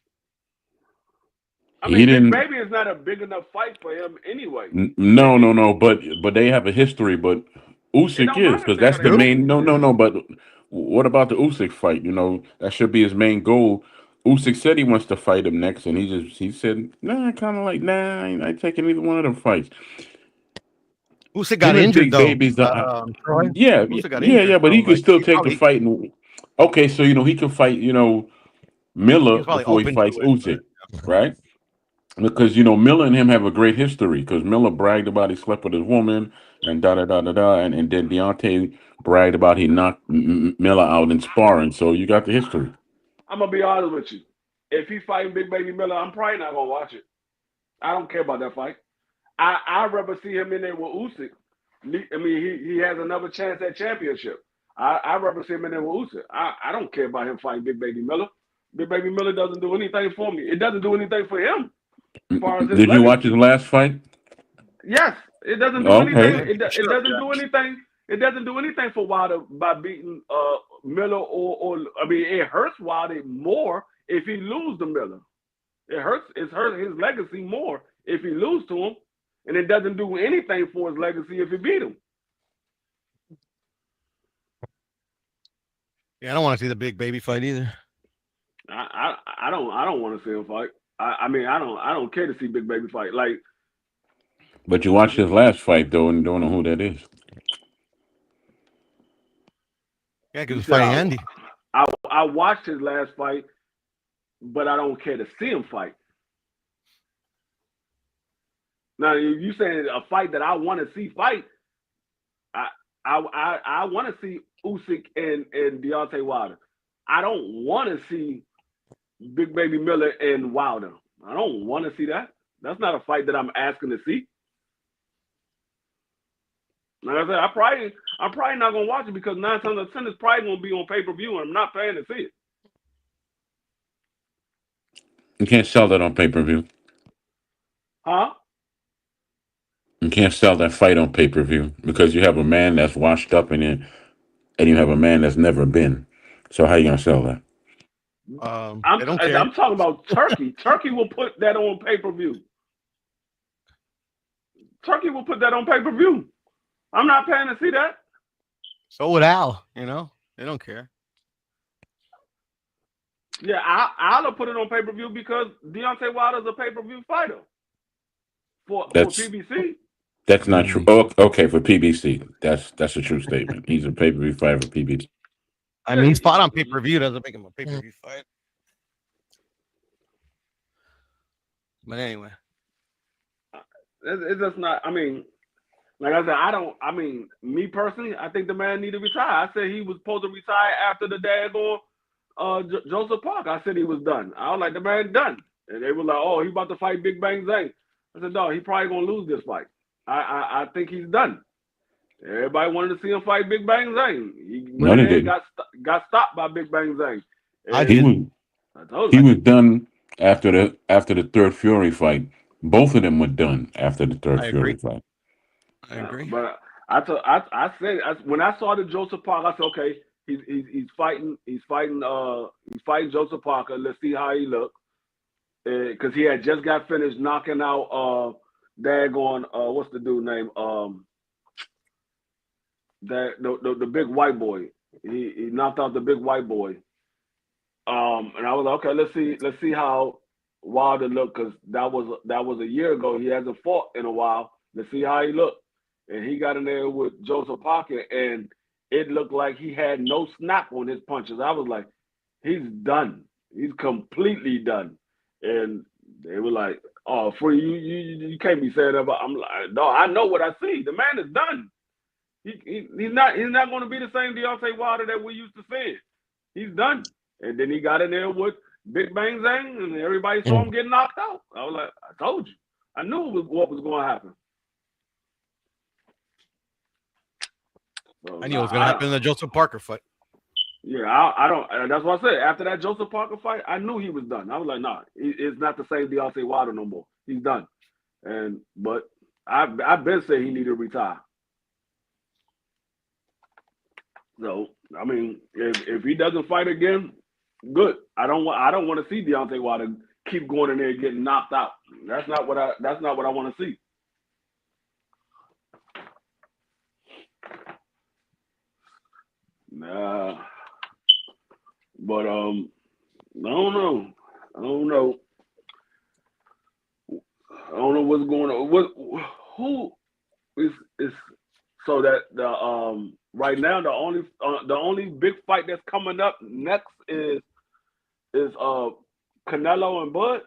I mean, Big Baby is not a big enough fight for him anyway. No. But they have a history. But Usyk is, because that's the main. No. But what about the Usyk fight? You know, that should be his main goal. Usyk said he wants to fight him next, and he said, nah, kind of like, nah, I ain't taking either one of them fights. Usyk got injured, though. Yeah, but he could still take the fight. Okay, so, he could fight, Miller before he fights Usyk, right? Because, Miller and him have a great history, because Miller bragged about he slept with his woman and da-da-da-da-da, and then Deontay bragged about he knocked Miller out in sparring, so you got the history. I'm going to be honest with you. If he fighting Big Baby Miller, I'm probably not going to watch it. I don't care about that fight. I'd rather see him in there with Usyk. I mean, he has another chance at championship. I'd rather see him in there with Usyk. I don't care about him fighting Big Baby Miller. Big Baby Miller doesn't do anything for me. It doesn't do anything for him. As far as Did you watch his last fight? Yes. It doesn't do anything. It doesn't do anything. It doesn't do anything for Wilder by beating Miller or I mean, it hurts Wilder more if he loses to Miller. It hurts his legacy more if he loses to him, and it doesn't do anything for his legacy if he beat him. Yeah, I don't want to see the Big Baby fight either. I don't want to see him fight. I mean, I don't care to see Big Baby fight. Like, but you watched his last fight though, and don't know who that is. Yeah, because he's fighting Andy. I watched his last fight, but I don't care to see him fight. Now, if you saying a fight that I want to see fight, I want to see Usyk and Deontay Wilder. I don't want to see Big Baby Miller and Wilder. I don't want to see that. That's not a fight that I'm asking to see. Like I said, I'm probably not gonna watch it because 9 times out of 10 it's probably gonna be on pay-per-view, and I'm not paying to see it. You can't sell that on pay-per-view. Huh? You can't sell that fight on pay-per-view because you have a man that's washed up in it, and you have a man that's never been. So how you gonna sell that? I'm talking about Turkey. Turkey will put that on pay-per-view. Turkey will put that on pay-per-view. I'm not paying to see that. So would Al. They don't care. Yeah, I'll put it on pay-per-view because Deontay Wilder's a pay-per-view fighter for PBC. That's not true. Oh, okay, for PBC, that's a true statement. He's a pay-per-view fighter for PBC. I mean, he's fought on pay-per-view. Doesn't make him a pay-per-view fight. But anyway, it's just not. I mean, like I said, I mean, me personally, I think the man need to retire. I said he was supposed to retire after the daggone Joseph Park. I said he was done. I was like, the man done. And they were like, oh, he about to fight Big Bang Zane. I said, no, he probably gonna lose this fight. I think he's done. Everybody wanted to see him fight Big Bang Zane. He got stopped by Big Bang Zane. He was done after the third Fury fight. Both of them were done after the third Fury fight. I agree. But I said when I saw the Joseph Parker, I said, okay, he's fighting Joseph Parker. Let's see how he looks. Because he had just got finished knocking out daggone what's the dude name? The big white boy. He knocked out the big white boy. And I was like, okay, let's see how Wilder looked, because that was a year ago. He hasn't fought in a while. Let's see how he looked. And he got in there with Joseph Parker, and it looked like he had no snap on his punches. I was like, he's done. He's completely done. And they were like, oh, Free, you can't be saying that. But I'm like, no, I know what I see. The man is done. He's not going to be the same Deontay Wilder that we used to see. He's done. And then he got in there with Big Bang Zane, and everybody saw him get knocked out. I was like, I told you. I knew what was going to happen. So, I knew it was going to happen in the Joseph Parker fight. Yeah, I don't. That's what I said. After that Joseph Parker fight, I knew he was done. I was like, nah, it's not the same Deontay Wilder no more. He's done. But I've been saying he needed to retire. So I mean, if he doesn't fight again, good. I don't want to see Deontay Wilder keep going in there and getting knocked out. That's not what I want to see. Nah. But I don't know. I don't know what's going on. Who is so that the right now the only big fight that's coming up next is Canelo and Bud.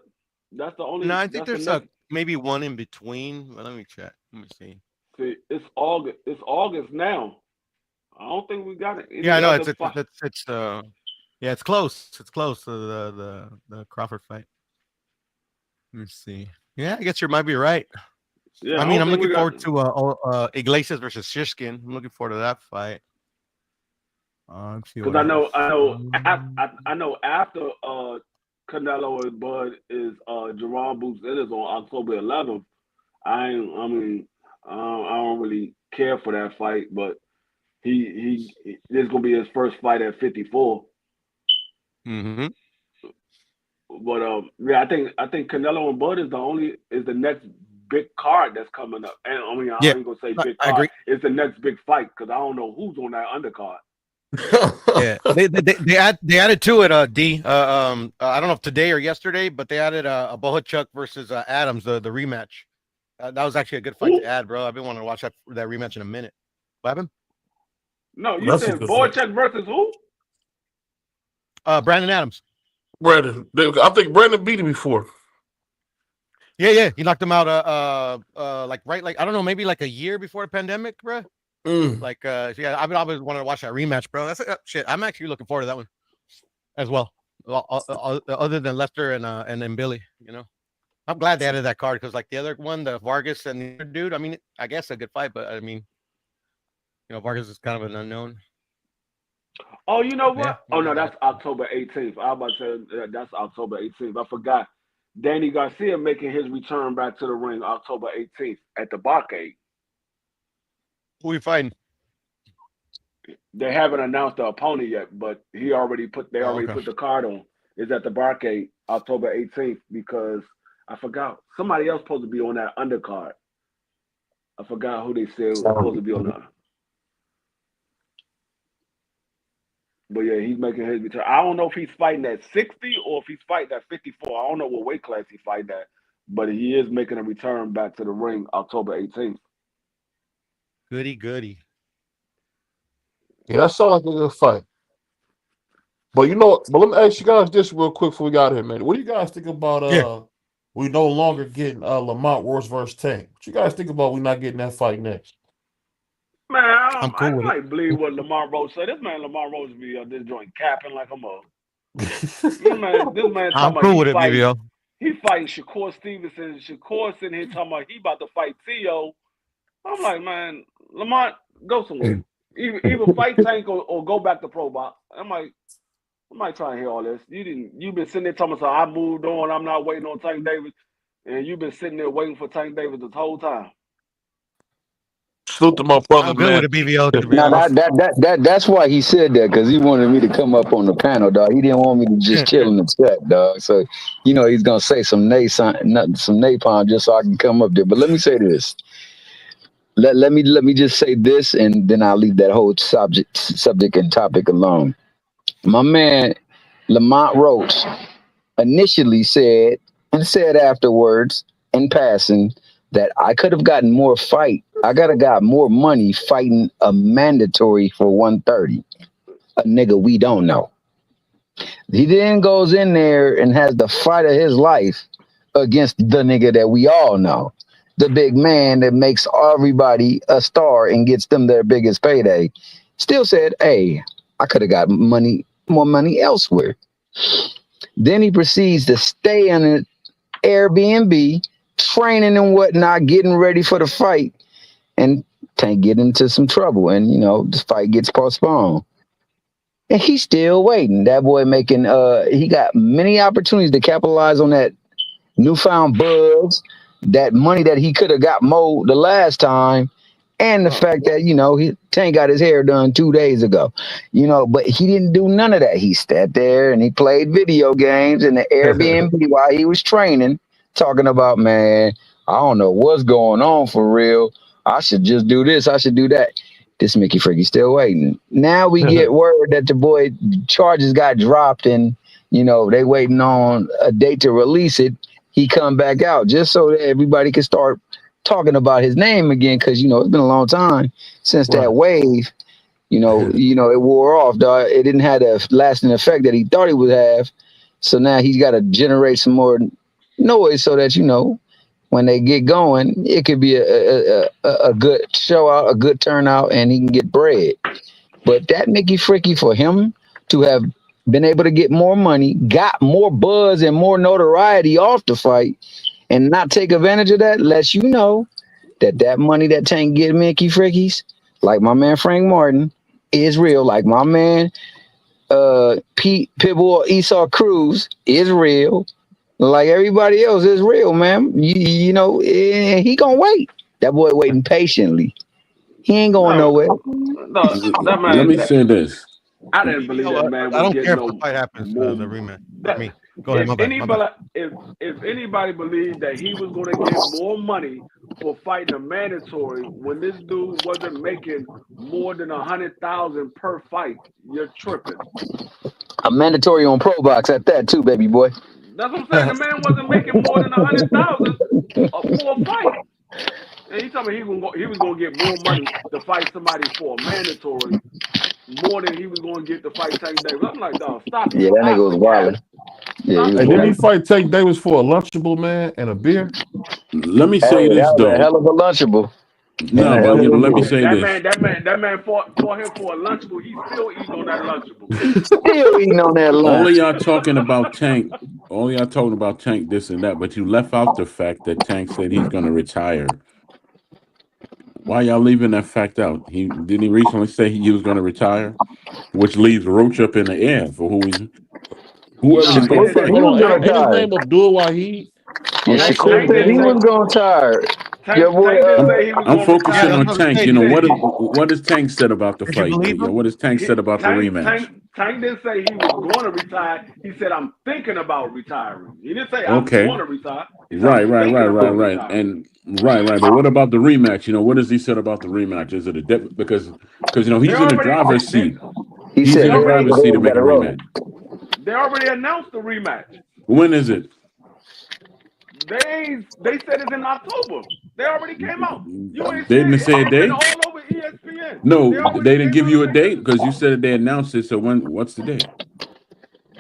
That's the only. No, I think there's maybe one in between. But let me check. Let me see. See, it's August. It's August now. I don't think we got it. Yeah, I know it's yeah, it's close. It's close to the Crawford fight. Let me see. Yeah, I guess you might be right. Yeah, I mean, I'm looking forward to Iglesias versus Shishkin. I'm looking forward to that fight. Because I know after Canelo and Bud is Jerome Boots Ennis on October 11th. I don't really care for that fight, but he this is gonna be his first fight at 54. Mm-hmm. But yeah, I think Canelo and Bud is the next big card that's coming up. And I mean, I ain't gonna say big card. It's the next big fight, because I don't know who's on that undercard. Yeah, they added to it. D. I don't know if today or yesterday, but they added a Bohachuk versus Adams, the rematch. That was actually a good fight to add, bro. I've been wanting to watch that rematch in a minute. What happened? No, you said Bohachuk versus who? Brandon Adams. Brandon, I think Brandon beat him before. Yeah, he knocked him out. I don't know, maybe like a year before the pandemic, bro. Yeah, I've always wanted to watch that rematch, bro. That's shit. I'm actually looking forward to that one as well. Other than Lester and then Billy, you know, I'm glad they added that card, because like the other one, the Vargas and the other dude. I mean, I guess a good fight, but I mean, you know, Vargas is kind of an unknown. Oh, you know what? Yeah, oh no, that's October 18th. I was about to say that's October 18th. I forgot. Danny Garcia making his return back to the ring October 18th at the Barcade. Who are you fighting? They haven't announced the opponent yet, but they already put the card on. It's at the Barcade October 18th, because I forgot somebody else supposed to be on that undercard. I forgot who they said was supposed to be on that. But yeah, he's making his return. I don't know if he's fighting at 60 or if he's fighting at 54. I don't know what weight class he's fighting at, but he is making a return back to the ring October 18th. Goody. Yeah, that sounds like a good fight. But let me ask you guys this real quick before we got here, man. What do you guys think about we no longer getting Lamont Wars versus Tank? What you guys think about we not getting that fight next? Man, I'm I cool with like believe what Lamar Rose said. This man Lamar Rose be this joint capping like a mug. This man I'm talking about cool with it, BBO. he fighting Shakur Stevenson. Shakur sitting here talking about he about to fight Theo. I'm like, man, Lamont, go somewhere. Either fight Tank or go back to pro box. I'm not trying to hear all this. You've been sitting there talking about I moved on, I'm not waiting on Tank Davis, and you've been sitting there waiting for Tank Davis this whole time. Salute to my brother, I'm good man. with it, BBO, to be Now honest. that's why he said that, because he wanted me to come up on the panel, dog. He didn't want me to just chill in the chat, dog. So he's gonna say some napalm just so I can come up there. But let me say this. Let me just say this, and then I'll leave that whole subject and topic alone. My man Lamont Roach initially said afterwards in passing that I could have gotten more fight. I could have got more money fighting a mandatory for 130. A nigga we don't know. He then goes in there and has the fight of his life against the nigga that we all know. The big man that makes everybody a star and gets them their biggest payday. Still said, hey, I could have got more money elsewhere. Then he proceeds to stay in an Airbnb, training and whatnot, getting ready for the fight, and Tank get into some trouble, and the fight gets postponed. And he's still waiting. That boy making he got many opportunities to capitalize on that newfound buzz, that money that he could have got more the last time, and the fact that Tank got his hair done 2 days ago, but he didn't do none of that. He sat there and he played video games in the Airbnb while he was training, talking about, man, I don't know what's going on for real. I should just do this. I should do that. This Mickey Freaky still waiting. Now we get word that the boy charges got dropped, and they waiting on a date to release it. He come back out just so that everybody can start talking about his name again, because it's been a long time since that wave. It wore off, dog. It didn't have the lasting effect that he thought he would have. So now he's got to generate some more noise so that when they get going, it could be a good show out, a good turnout, and he can get bread. But that Mickey Freaky, for him to have been able to get more money, got more buzz and more notoriety off the fight, and not take advantage of that, lets you know that money that Tank get Mickey Frickies, like my man Frank Martin, is real. Like my man Pitbull Esau Cruz is real. Like everybody else is real, man. He gonna wait. That boy waiting patiently. He ain't going nowhere. No, that man. Let me say this. I didn't believe that man. I don't get care no if the fight happens. more, The rematch. that, Me. Go ahead. My bad. if anybody believed that he was going to get more money for fighting a mandatory when this dude wasn't making more than 100,000 per fight, you're tripping. A mandatory on Pro Box at that too, baby boy. That's what I'm saying. The man wasn't making more than 100,000 for a fight. And he told me he was going to get more money to fight somebody for a mandatory more than he was going to get to fight Tank Davis. I'm like, dog, stop it. Yeah, that nigga was wild. Yeah, and didn't he fight Tank Davis for a Lunchable, man, and a beer? Let me say this that was though. a hell of a Lunchable. No, but let me say this. That man fought him for a Lunchable. He's still eating on that Lunchable. Still eating on that lunch. All of y'all talking about Tank, this and that, but you left out the fact that Tank said he's going to retire. Why y'all leaving that fact out? He recently say he was going to retire, which leaves Roach up in the air for whoever he's going to fight. Ain't his name Abdul Wahid? Yeah, Shakur said he was going to retire. I'm focusing on Tank. What has Tank said about the fight? What has Tank said about the rematch? Tank didn't say he was going to retire. He said, I'm thinking about retiring. He didn't say I'm going to retire. Right. And but what about the rematch? What has he said about the rematch? Is it a because he's in the driver's seat. He's in the driver's seat to make a rematch. They already announced the rematch. When is it? They said it's in October. They already came out. They didn't say a date? ESPN. No, They already they didn't gave give it you a away. date because you said they announced it. So what's the date?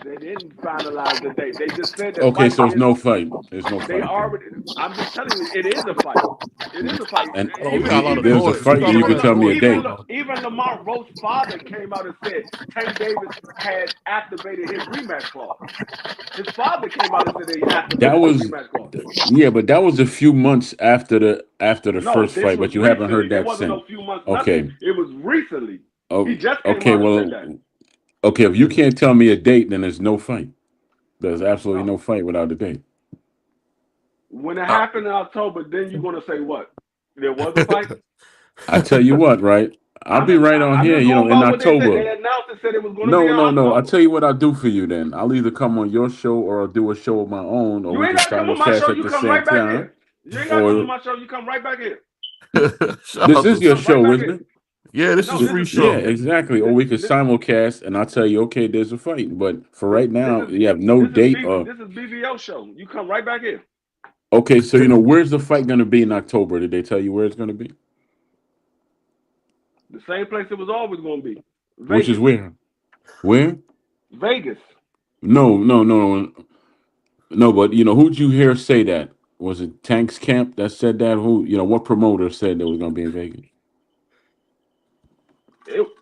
They didn't finalize the date. They just said the Okay, fight so it's is. no fight. There's no They fight then. already. I'm just telling you, it is a fight. It is a fight. And Oh, we Even got a lot if of even there's a noise. We fight, got then a you lot can of tell me a noise date. going on. even Lamont Rose's father came out and said Tank Davis had activated his rematch clause. His father came out and said he That activated the was, rematch clause. yeah, but that was a few months after the No, first this fight, was but you haven't recently. heard There that wasn't since. no few months, nothing. Okay. It was recently. He Oh, just came okay. out and said Well, that. okay. If you can't tell me a date, then there's no fight. There's absolutely No. no fight without a date. When it happened in October, then you're gonna say what? There was a fight? I tell you what, right? I'll be right on I'm here. just You know, going in by what they said. October. They announced and said it was gonna be No, in no, no. I'll October. tell you what I'll do for you then. I'll either come on your show or I'll do a show of my own, or You we ain't can gotta come on my show. simulcast at You the come same right back time. here. You ain't gotta come on Or my show. You come right back here. Shout this out is to your Come right show, back isn't here. it? yeah, this No, is a this free is Yeah, show. exactly. Or this we could this simulcast and I'll tell you, okay, there's a fight. But for right this now, is you have no this is date or this is BVO show. You come right back here. okay, so where's the fight gonna be in October? Did they tell you where it's gonna be? The same place it was always gonna be. Which is Vegas. where? Where? Vegas. No, no, no, no, but who'd you hear say that? Was it Tank's Camp that said that? Who, what promoter said that was gonna be in Vegas?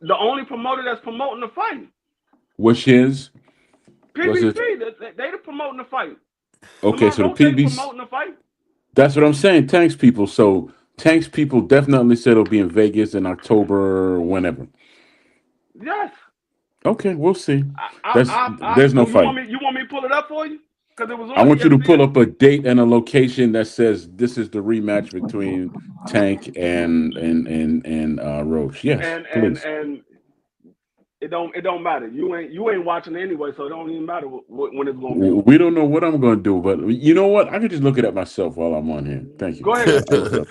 The only promoter that's promoting the fight. Which is was PBC. it They promoting the fight. okay, Lamar so the Roach ain't PBC, promoting the fight. that's what I'm saying, Tank's people. So Tank's people definitely said it'll be in Vegas in October, whenever. Yes. Okay, we'll see. I There's no you want fight. me to pull it up for you? Because it was I on want you to pull ESPN. up a date and a location that says this is the rematch between Tank and Roach. Yes, please. And it don't matter. You ain't watching anyway, so it don't even matter when it's gonna be on. We don't know what I'm going to do, but you know what? I can just look it up myself while I'm on here. Thank you. Go ahead. I look it up.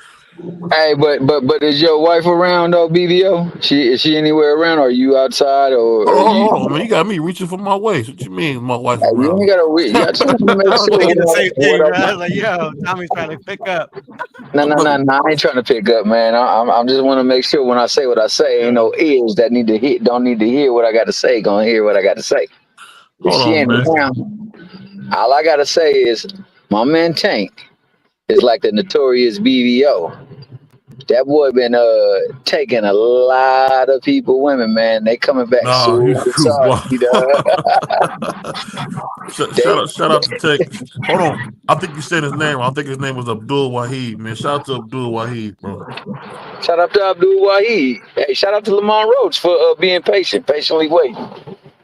Hey, but is your wife around though, BBO? Is she anywhere around? Or are you outside, or Hold are on, hold on, you? hold on, man. You got me reaching for my waist. What you mean, my wife You ain't around? gotta wait. I just want to make I was sure thinking the same what thing, bro. I'm. I was like, yo, Tommy's trying to pick up. No, I'm no, about no, to, no. I ain't trying to pick up, man. I'm just want to make sure when I say what I say, ain't Yeah. no ears that need to hit. Don't need to hear what I got to say. Gonna hear what I got to say. If hold she on, ain't man. around, all I gotta say is my man Tank is like the notorious BVO. That boy been taking a lot of people, women, man. They coming back Nah, you super wow. salty, dog. They, Shout out to Tech. Hold on. I think you said his name. I think his name was Abdul Wahid, man. Shout out to Abdul Wahid, bro. shout out to Abdul Wahid. Hey, shout out to Lamont Roach for being patient, patiently waiting.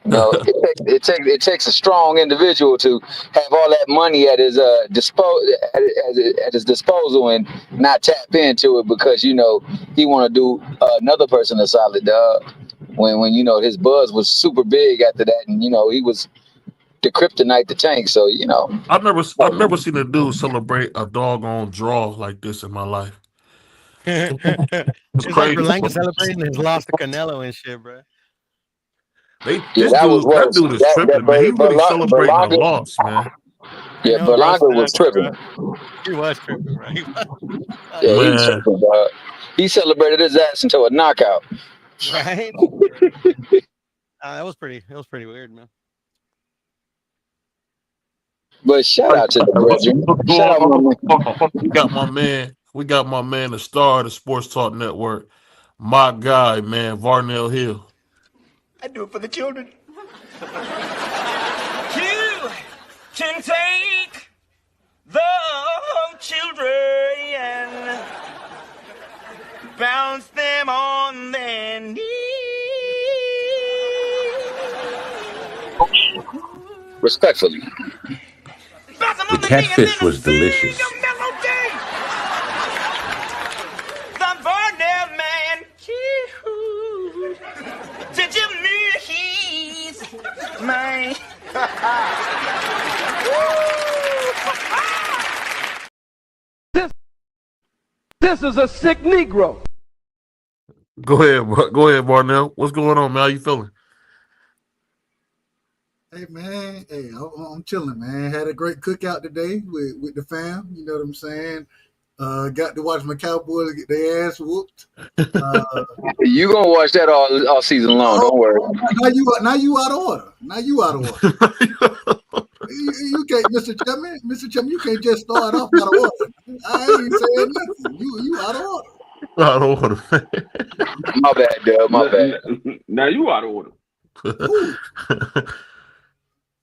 You know, it takes a strong individual to have all that money at his at his disposal and not tap into it because he want to do another person a solid, dog. When his buzz was super big after that, and he was the kryptonite, the Tank. So I've never seen a dude celebrate a doggone draw like this in my life. It's It's like crazy, Berlanga bro. celebrating his loss to Canelo and shit, bro. yeah, that was That worse. dude is That tripping, man. He really celebrating a Berlanga, loss, man. I yeah, know, bro. I Berlanga was snapped, bro. tripping. He was tripping, bro. He was, Yeah, he was Man, tripping, dog. He celebrated his ass into a knockout. right? That was pretty. It was pretty weird, man. But shout like, out to the brethren. hold Shout out, my on, man. hold on. We got my man, the star of the Sports Talk Network, my guy, man, Varnell Hill. I do it for the children. You can take the children and bounce them on their knees. Respectfully. Bounce them The on the knee and then catfish a was delicious. sing a melody. The Varnell man. Did you mean he's mine? This is a sick Negro. Go ahead, Varnell. What's going on, man? How you feeling? Hey man, I'm chilling, man. Had a great cookout today with the fam. You know what I'm saying? Got to watch my Cowboys get their ass whooped. You gonna watch that all season long? Don't worry. Now you out of order. Now you out of order. You can't, Mr. Chapman. Mr. Chapman, you can't just start off out of order. I ain't saying nothing. You out of order. Out of order. My bad, Dub. My bad. Now you out of order.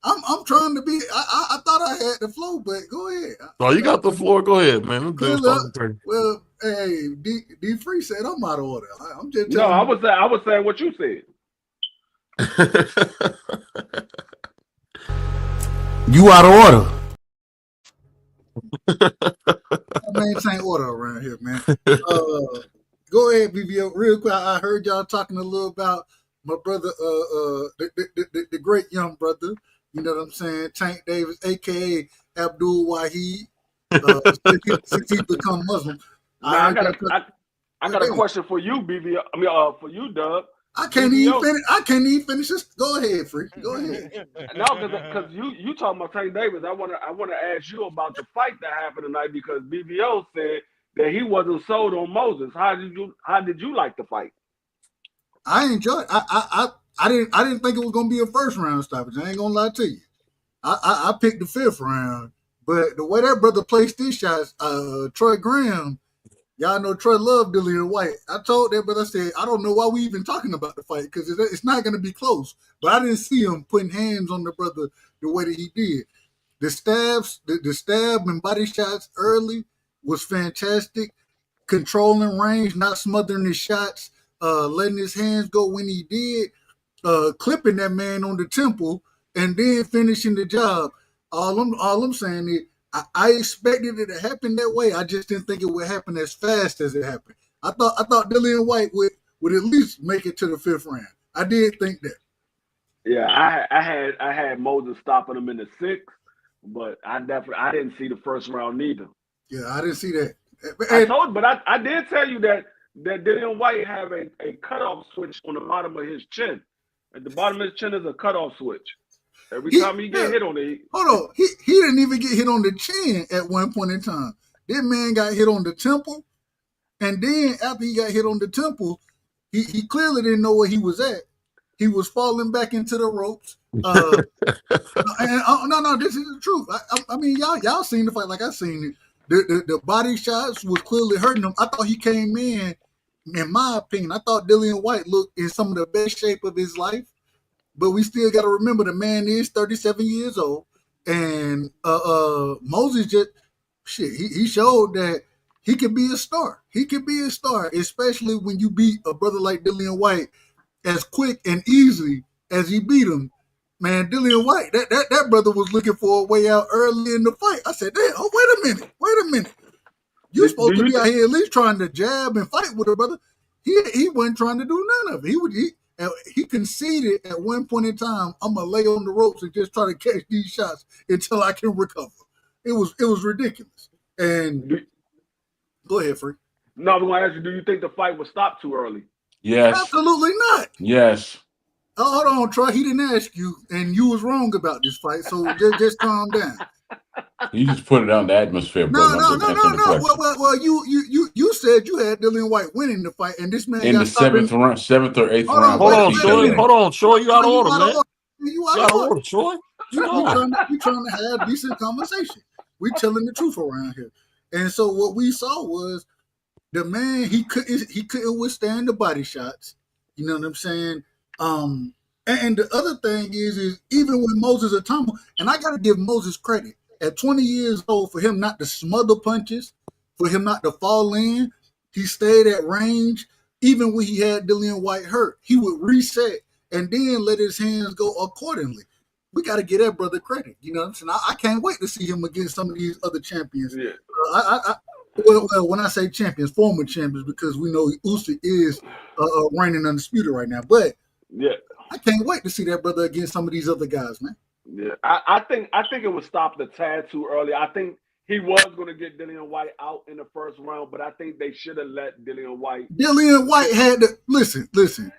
I'm trying to be. I thought I had the flow, but go ahead. Oh, you got the floor. Go ahead, man. Well, hey, D Free said I'm out of order. I'm just no. I was saying what you said. You out of order. Maintain order around here, man. Go ahead, BBO. Real quick, I heard y'all talking a little about my brother, the great young brother. You know what I'm saying? Tank Davis, aka Abdul Wahid. Since he become Muslim. Now, I got a question for you, BBO. I mean, for you, Doug. I can't even finish this. Go ahead, Freak. Go ahead. No, because you talking about Tank Davis. I want to ask you about the fight that happened tonight because BBO said that he wasn't sold on Moses. How did you like the fight? I enjoyed. I didn't think it was gonna be a first round stoppage. I ain't gonna lie to you. I picked the 5th round, but the way that brother placed his shots, Troy Graham. Y'all know Troy loved Dillian White. I told that brother, I said, I don't know why we even talking about the fight because it's not going to be close. But I didn't see him putting hands on the brother the way that he did. The stabs, the stab and body shots early was fantastic. Controlling range, not smothering his shots, letting his hands go when he did, clipping that man on the temple, and then finishing the job. All I'm saying is, I expected it to happen that way. I just didn't think it would happen as fast as it happened. I thought Dillian White would at least make it to the 5th round. I did think that. Yeah, I had Moses stopping him in the 6th, but I didn't see the first round neither. Yeah, I didn't see that. I did tell you that Dillian White have a cutoff switch on the bottom of his chin. At the bottom of his chin is a cutoff switch. Every time he get hit on it. Hold on. He didn't even get hit on the chin at one point in time. That man got hit on the temple. And then after he got hit on the temple, he clearly didn't know where he was at. He was falling back into the ropes. No, this is the truth. I mean, y'all seen the fight like I seen it. The body shots was clearly hurting him. I thought he came in my opinion, I thought Dillian White looked in some of the best shape of his life. But we still got to remember the man is 37 years old, and Moses he showed that he can be a star. He can be a star, especially when you beat a brother like Dillian White as quick and easily as he beat him. Man, Dillian White, that brother was looking for a way out early in the fight. I said, "Damn, wait a minute. You're supposed to be out here at least trying to jab and fight with a brother." He wasn't trying to do none of it. He conceded at one point in time, I'm gonna lay on the ropes and just try to catch these shots until I can recover. It was ridiculous. And go ahead, Free. No, I'm gonna ask you, do you think the fight was stopped too early? Yes. Absolutely not. Yes. Oh, hold on, Troy. He didn't ask you, and you was wrong about this fight. So just calm down. You just put it out in the atmosphere, bro. No. Well, you said you had Dillian White winning the fight, and this man in the 7th or 8th round. Hold on, Troy. You out of order, man. You out of order, Troy. You trying to have decent conversation. We telling the truth around here. And so what we saw was the man, he couldn't withstand the body shots. You know what I'm saying? And the other thing is even with Moses Atomo, and I gotta give Moses credit. At 20 years old, for him not to smother punches, for him not to fall in, he stayed at range. Even when he had Dillian White hurt, he would reset and then let his hands go accordingly. We got to give that brother credit. You know what I'm saying? I can't wait to see him against some of these other champions. Yeah. Well, when I say champions, former champions, because we know Usyk is reigning undisputed right now. But yeah, I can't wait to see that brother against some of these other guys, man. Yeah, I think it was stopped a tad too early. I think he was going to get Dillian White out in the first round, but I think they should have let Dillian White. Dillian White had to listen.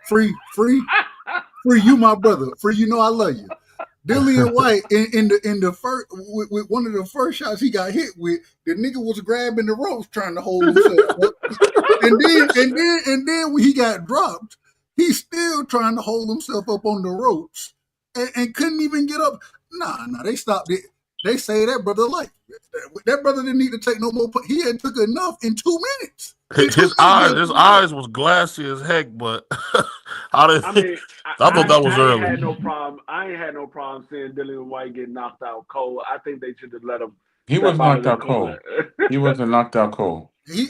Free, you my brother. Free, you know I love you. Dillian White in the first with one of the first shots he got hit with, the nigga was grabbing the ropes trying to hold himself up. And then when he got dropped, he's still trying to hold himself up on the ropes and couldn't even get up. Nah, they stopped it. They say that brother life. That brother didn't need to take no more. He had took enough in 2 minutes. His eyes was glassy as heck, but I thought that was early. I ain't had no problem seeing Dillian White get knocked out cold. I think they should have let him. He was knocked out cold. He wasn't knocked out cold. I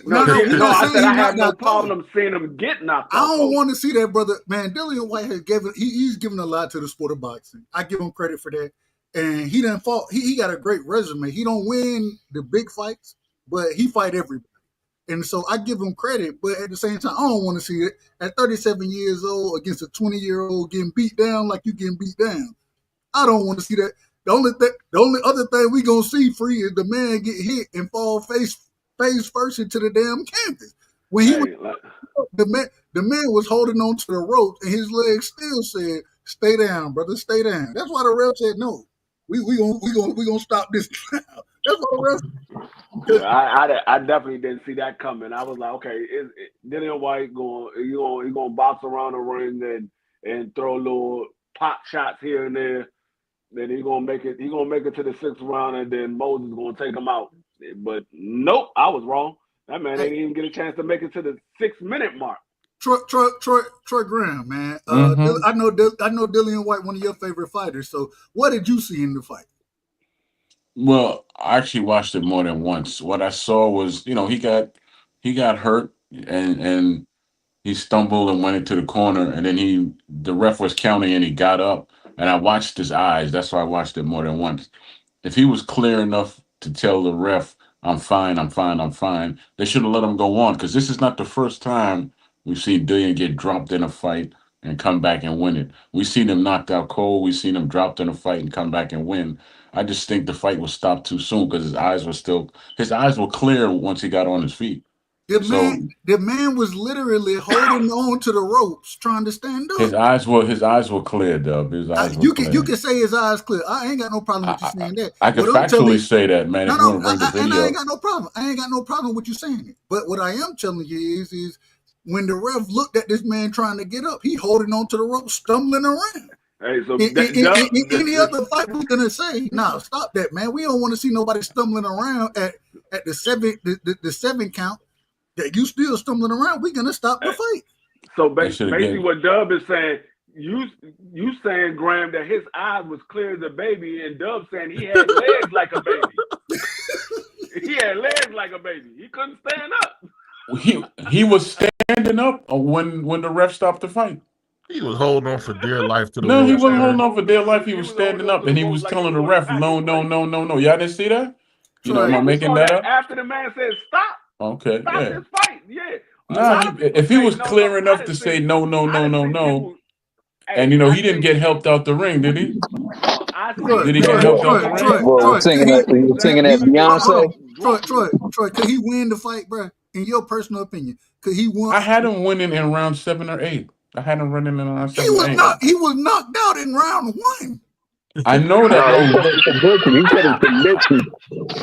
said I have no problem seeing him get knocked out. I don't want to see that brother, man. Dillian White has he's given a lot to the sport of boxing. I give him credit for that. And he didn't fall. He got a great resume. He don't win the big fights, but he fight everybody. And so I give him credit, but at the same time, I don't want to see it at 37 years old against a 20-year-old getting beat down like you getting beat down. I don't want to see that. The only other thing we gonna see free is the man get hit and fall face first into the damn canvas. When the man was holding on to the rope and his legs still said, "Stay down, brother, stay down." That's why the ref said no. We gonna stop this now. That's what the ref. I definitely didn't see that coming. I was like, okay, Dillian White he gonna box around the ring and throw little pop shots here and there. Then he gonna make it to the 6th round, and then Moses gonna take him out. But nope, I was wrong. That man didn't even get a chance to make it to the 6-minute mark. Troy Graham, man. I know Dillian White, one of your favorite fighters. So what did you see in the fight? Well, I actually watched it more than once. What I saw was, he got hurt and he stumbled and went into the corner, and then the ref was counting and he got up, and I watched his eyes. That's why I watched it more than once. If he was clear enough to tell the ref, I'm fine, they should have let him go on, because this is not the first time we've seen Dillian get dropped in a fight and come back and win it. We've seen him knocked out cold. We've seen him dropped in a fight and come back and win. I just think the fight was stopped too soon because his eyes were clear once he got on his feet. The man was literally holding on to the ropes, trying to stand up. His eyes were clear, Dub. You can say his eyes clear. I ain't got no problem with you saying that. I can factually say that, man. If you want to bring the video. I ain't got no problem. I ain't got no problem with you saying it. But what I am telling you is when the ref looked at this man trying to get up, he holding on to the rope, stumbling around. Hey, so any other fight we're gonna say, nah, stop that, man. We don't want to see nobody stumbling around at the 7 count. That you still stumbling around. We're gonna stop the fight. So basically, what Dub is saying, you saying, Graham, that his eyes was clear as a baby, and Dub saying he had legs like a baby. He had legs like a baby. He couldn't stand up. He was standing up when the ref stopped the fight. He was holding on for dear life to the No, he wasn't holding on for dear life. He was standing up, and he was telling the ref, no. Y'all didn't see that? Am I making that up? After the man said stop. Okay, stop this fight. Yeah. Nah, if he was clear enough to say no, and he didn't get helped out the ring, did he? Did he get helped out the ring? Well, singing that Beyonce. Troy, could he win the fight, bro? In your personal opinion, could he win? I had him winning in round 7 or 8. I had him running in round 7 or 8. He was knocked out in round 1. I know that.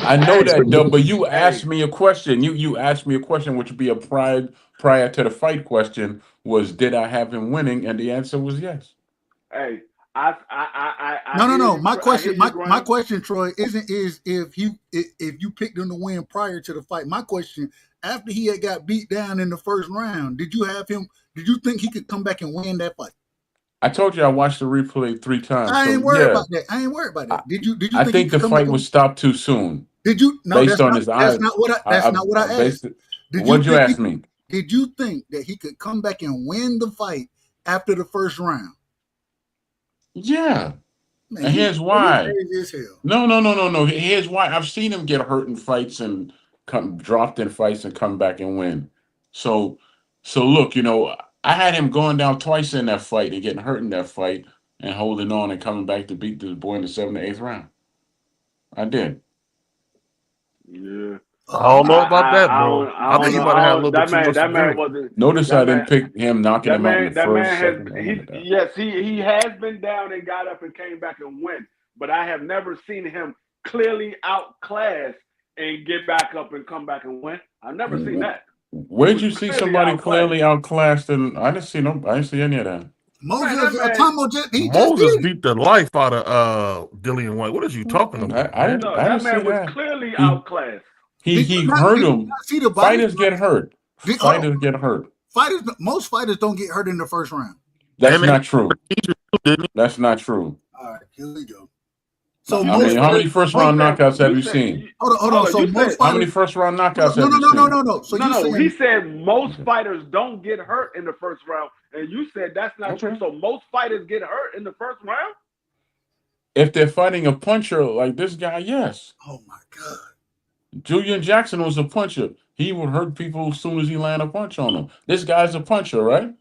I know that, but you asked me a question. You asked me a question, which would be a prior to the fight question, was did I have him winning? And the answer was yes. Hey, No. My question, Troy, is if you picked him to win prior to the fight. My question, after he had got beat down in the first round, did you think he could come back and win that fight? I told you I watched the replay 3 times. I ain't worried about that. Did you? I think the fight was stopped too soon. Did you? No, based on his eyes. That's not what I asked. What'd you ask me? Did you think that he could come back and win the fight after the first round? Yeah. Man, and here's why. No. Here's why. I've seen him get hurt in fights and dropped in fights and come back and win. So look, I had him going down twice in that fight and getting hurt in that fight and holding on and coming back to beat this boy in the 7th or 8th round. I did. Yeah. I don't know about that, I bro. don't, I I think don't you know. about to have a little bit That too man, much to that man drink. wasn't. Notice That I didn't man, pick him, knocking him out in the that man first, has. second round. None of that. Yes, he has been down and got up and came back and win. But I have never seen him clearly outclassed and get back up and come back and win. I've never seen that. Where'd you see somebody clearly outclassed? And I didn't see no. I didn't see any of that. Moses, man- Tomo just Moses did it. beat the life out of Dillian White. What are you talking about, man? No, I that didn't see man was that. clearly He outclassed. he hurt him. See the body Fighters get hurt. Fighters get hurt. Most fighters don't get hurt in the first round. That's not true. That's not true. All right, here we go. So I mean, how many first round knockouts have you seen? Hold on. So most How many first round knockouts have you seen? No. So no. He said most fighters don't get hurt in the first round, and you said that's not true. So most fighters get hurt in the first round. If they're fighting a puncher like this guy, yes. Oh my God. Julian Jackson was a puncher. He would hurt people as soon as he land a punch on them. This guy's a puncher, right?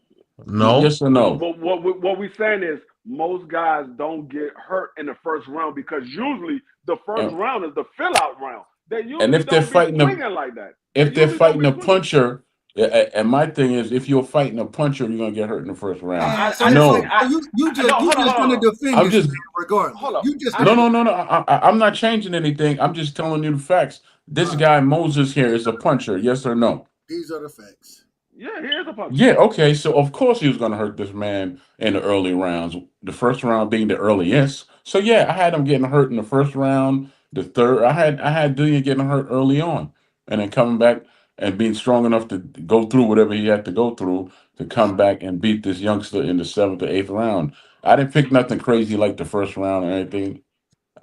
No. Yes or no? But what we're saying is most guys don't get hurt in the first round because usually the first round is the fill out round. They usually And if they're fighting like that. If they're fighting a puncher, and my thing is, if you're fighting a puncher, you're gonna get hurt in the first round. You just gonna defend I'm this just man regardless. You just no. I'm not changing anything. I'm just telling you the facts. This guy Moses here is a puncher. Yes or no? These are the facts. Yeah, he is a puncher. Yeah. Okay. So of course he was gonna hurt this man in the early rounds. The first round being the earliest. So yeah, I had him getting hurt in the first round. The third, I had Dillian getting hurt early on, and then coming back and being strong enough to go through whatever he had to go through to come back and beat this youngster in the 7th or 8th round. I didn't pick nothing crazy like the first round or anything.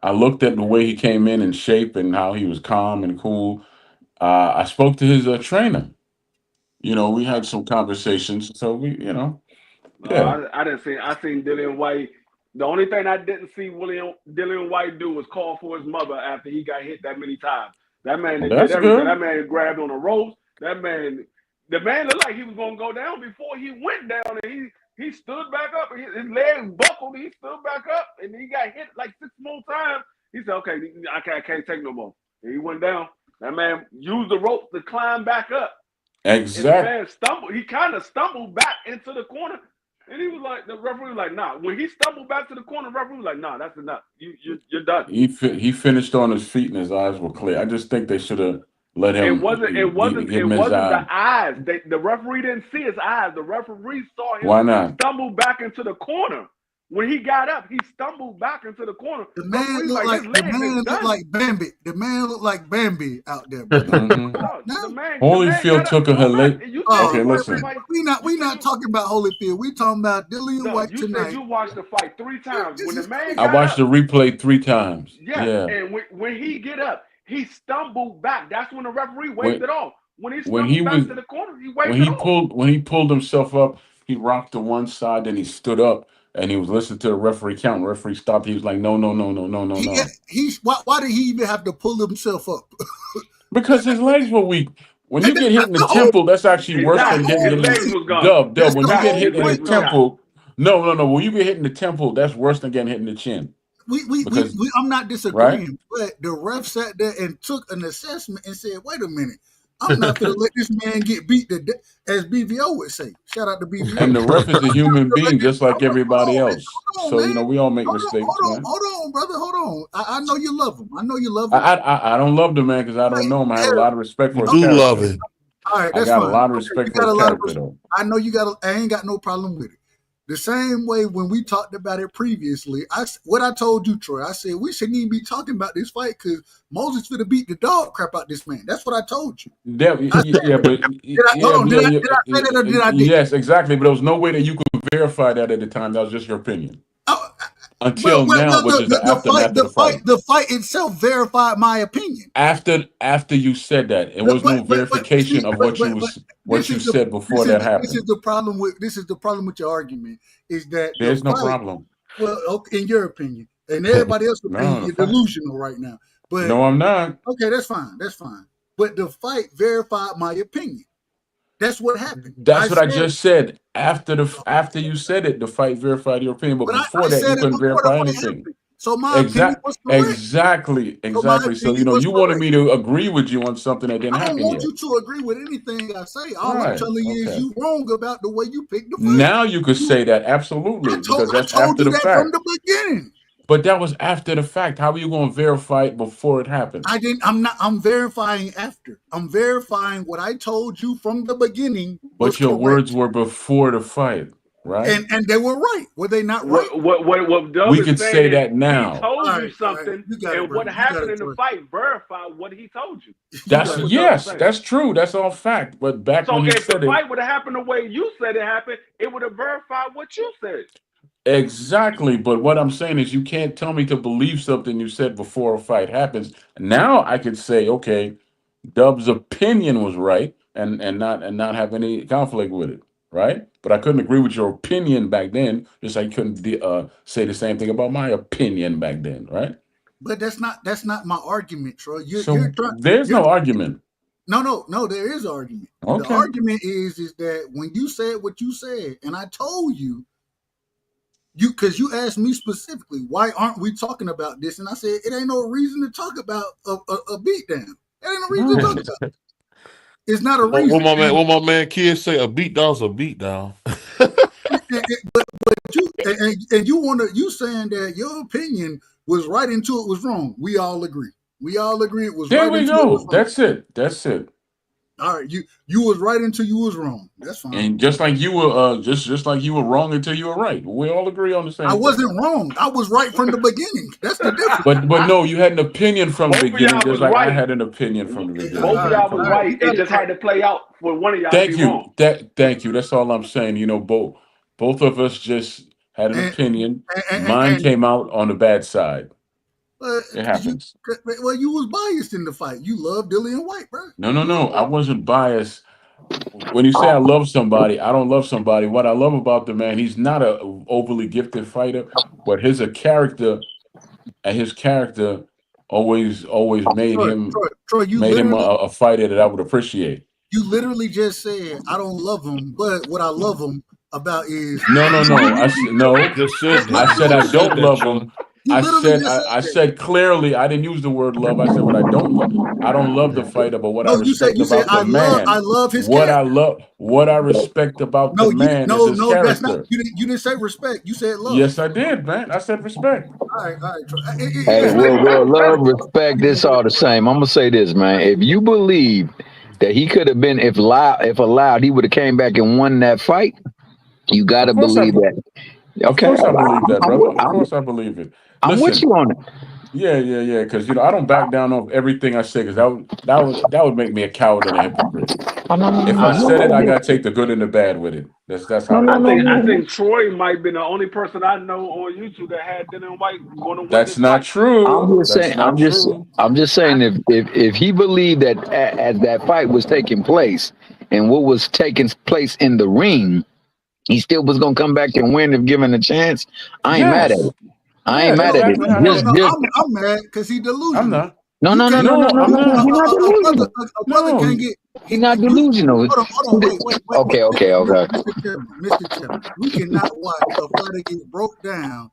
I looked at the way he came in shape and how he was calm and cool. I spoke to his trainer. You know, we had some conversations. So we, I didn't see. I seen Dillian White. The only thing I didn't see Dillian White do was call for his mother after he got hit that many times. That man did everything. Good. That man grabbed on the ropes. The man looked like he was gonna go down before he went down, and he stood back up. His legs buckled. He stood back up, and he got hit like 6 more times. He said, "Okay, I can't take no more." And he went down. That man used the rope to climb back up. Exactly. And the man stumbled. He kind of stumbled back into the corner. And he was like, the referee was like, nah. When he stumbled back to the corner, the referee was like, nah, that's enough. You're done. He finished on his feet and his eyes were clear. I just think they should have let him. It wasn't the eyes. The referee didn't see his eyes. The referee saw him stumble back into the corner. When he got up, he stumbled back into the corner. The man looked like Bambi. The man looked like Bambi out there. Holyfield took a hilarious. Okay, listen. We not talking about Holyfield. We talking about Dillian White tonight. You said you watched the fight 3 times. When the man I watched the replay 3 times. Yeah. And when he get up, he stumbled back. That's when the referee waved it off. When he stumbled back to the corner, he waved it off. When he pulled himself up, he rocked to one side, then he stood up. And he was listening to the referee count. The referee stopped. He was like, no. Why did he even have to pull himself up? Because his legs were weak. When you get hit in the temple, that's actually worse than getting Dub. When you get hit in the temple, no. When you get hit in the temple, that's worse than getting hit in the chin. I'm not disagreeing, but the ref sat there and took an assessment and said, wait a minute. I'm not going to let this man get beat, as BVO would say. Shout out to BVO. And the ref is a human being just like everybody else. So, we all make mistakes, man. Hold on, brother. Hold on. I know you love him. I don't love the man because I don't know him. I have a lot of respect for his character. You love him. All right, that's I got fine. a lot of respect for his character, though. I know I ain't got no problem with it. The same way when we talked about it previously, what I told you, Troy, I said we shouldn't even be talking about this fight because Moses finna beat the dog crap out this man. That's what I told you. Did I say that or did I? Yes, exactly. But there was no way that you could verify that at the time. That was just your opinion. Until now, which is the aftermath of the fight. The fight itself verified my opinion. After you said that, it was no verification of what you said before that happened. This is the problem with your argument is that there's no problem. Well, in your opinion, and everybody else's opinion, you're delusional right now. But no, I'm not. Okay, that's fine. But the fight verified my opinion. That's what happened. That's what I just said. After you said it, the fight verified your opinion. But before that, you couldn't verify anything. So my opinion was correct. Exactly. So my So opinion was you wanted correct. me to agree with you on something that didn't I don't happen want yet. you to agree with anything I say. All I'm Right. telling you is Okay. you wrong about the way you picked the fight. Now you could say that absolutely because I that's told after you the that from fact. the beginning. But that was after the fact. How are you going to verify it before it happened? I didn't. I'm not. I'm verifying after. I'm verifying what I told you from the beginning was But your correct. words were before the fight, right? And they were right. Were they not right? What Dub We is could saying say is that he now. told All you right, something, you got it, and bro. what You got happened it, in the Troy. fight verified what he told you. That's That's what Dub is saying. that's true. That's all fact. But back So when he if the said it, fight would have happened the way you said it happened, it would have verified what you said. exactly. But what I'm saying is you can't tell me to believe something you said before a fight happens. Now I could say, okay, Dub's opinion was right and not have any conflict with it, right? But I couldn't agree with your opinion back then, just like I couldn't say the same thing about my opinion back then, right? But that's not my argument, Troy. You're So trying. there's You're no argument. no. There is argument. The Okay. argument is that when you said what you said, and I told you because you asked me specifically why aren't we talking about this, and I said it ain't no reason to talk about a beatdown. It ain't no reason to talk about it. It's not a reason. What my man Kid say? A beat down's a beat down. But you saying that your opinion was right until it was wrong. We all agree. We all agree it was There right we until it was go. wrong. That's it. All right, you was right until you was wrong. That's fine. And just like you were just like you were wrong until you were right. We all agree on the same I thing. wasn't wrong. I was right from the beginning. That's the difference. But no, you had an opinion from the Both of beginning, y'all just was like I right. had an opinion from the beginning. Both of y'all was All right. you got It just right. had to play out for one of y'all to Thank be you. wrong. Thank you. That's all I'm saying. You know, both of us just had an And, opinion. and, Mine and came out on the bad side. It 'cause happens. you was biased in the fight. You love Dillian White, bro. No. I wasn't biased. When you say I love somebody, I don't love somebody. What I love about the man, he's not a overly gifted fighter, but his a character, and his character always Troy, made him a fighter that I would appreciate. you literally just said I don't love him, but what I love him about is No. No. Just said that. I said I Just said don't that, love Trey. him. you I literally said just said I that. said clearly. I didn't use the word love. I said what I don't love. I don't love the fighter, but what I No, respect you said about the I man, love his character. what I respect about the No, man is his no, that's not character. you didn't say respect. You said love. Yes, I did, man. I said respect. All right. Troy. Hey, Listen, well, love, respect, it's all the same. I'm gonna say this, man. If you believe that he could have been, if allowed, he would have came back and won that fight, you got Of to course, believe that. of Okay, course, I believe that, brother. Of I'm, course, I believe it. I'm with Listen, you on it. yeah. Because I don't back down off everything I say, because that would make me a coward and a hypocrite. If I said it, I gotta take the good and the bad with it. That's how it goes. I think Troy might be the only person I know on YouTube that had Dillian White going to win That's this not fight. true. I'm just That's saying. not true. I'm just saying. If he believed that as that fight was taking place and what was taking place in the ring, he still was gonna come back and win if given a chance. I ain't mad at Yes. it. I ain't That's mad at it. exactly how that is. I'm mad because he I'm delusional. not. No. You can't. No, I'm not. He's not delusional. A brother No. can't get. He's not delusional. Hold on, wait. Okay. Mr. Chairman, we cannot watch a fighter get broke down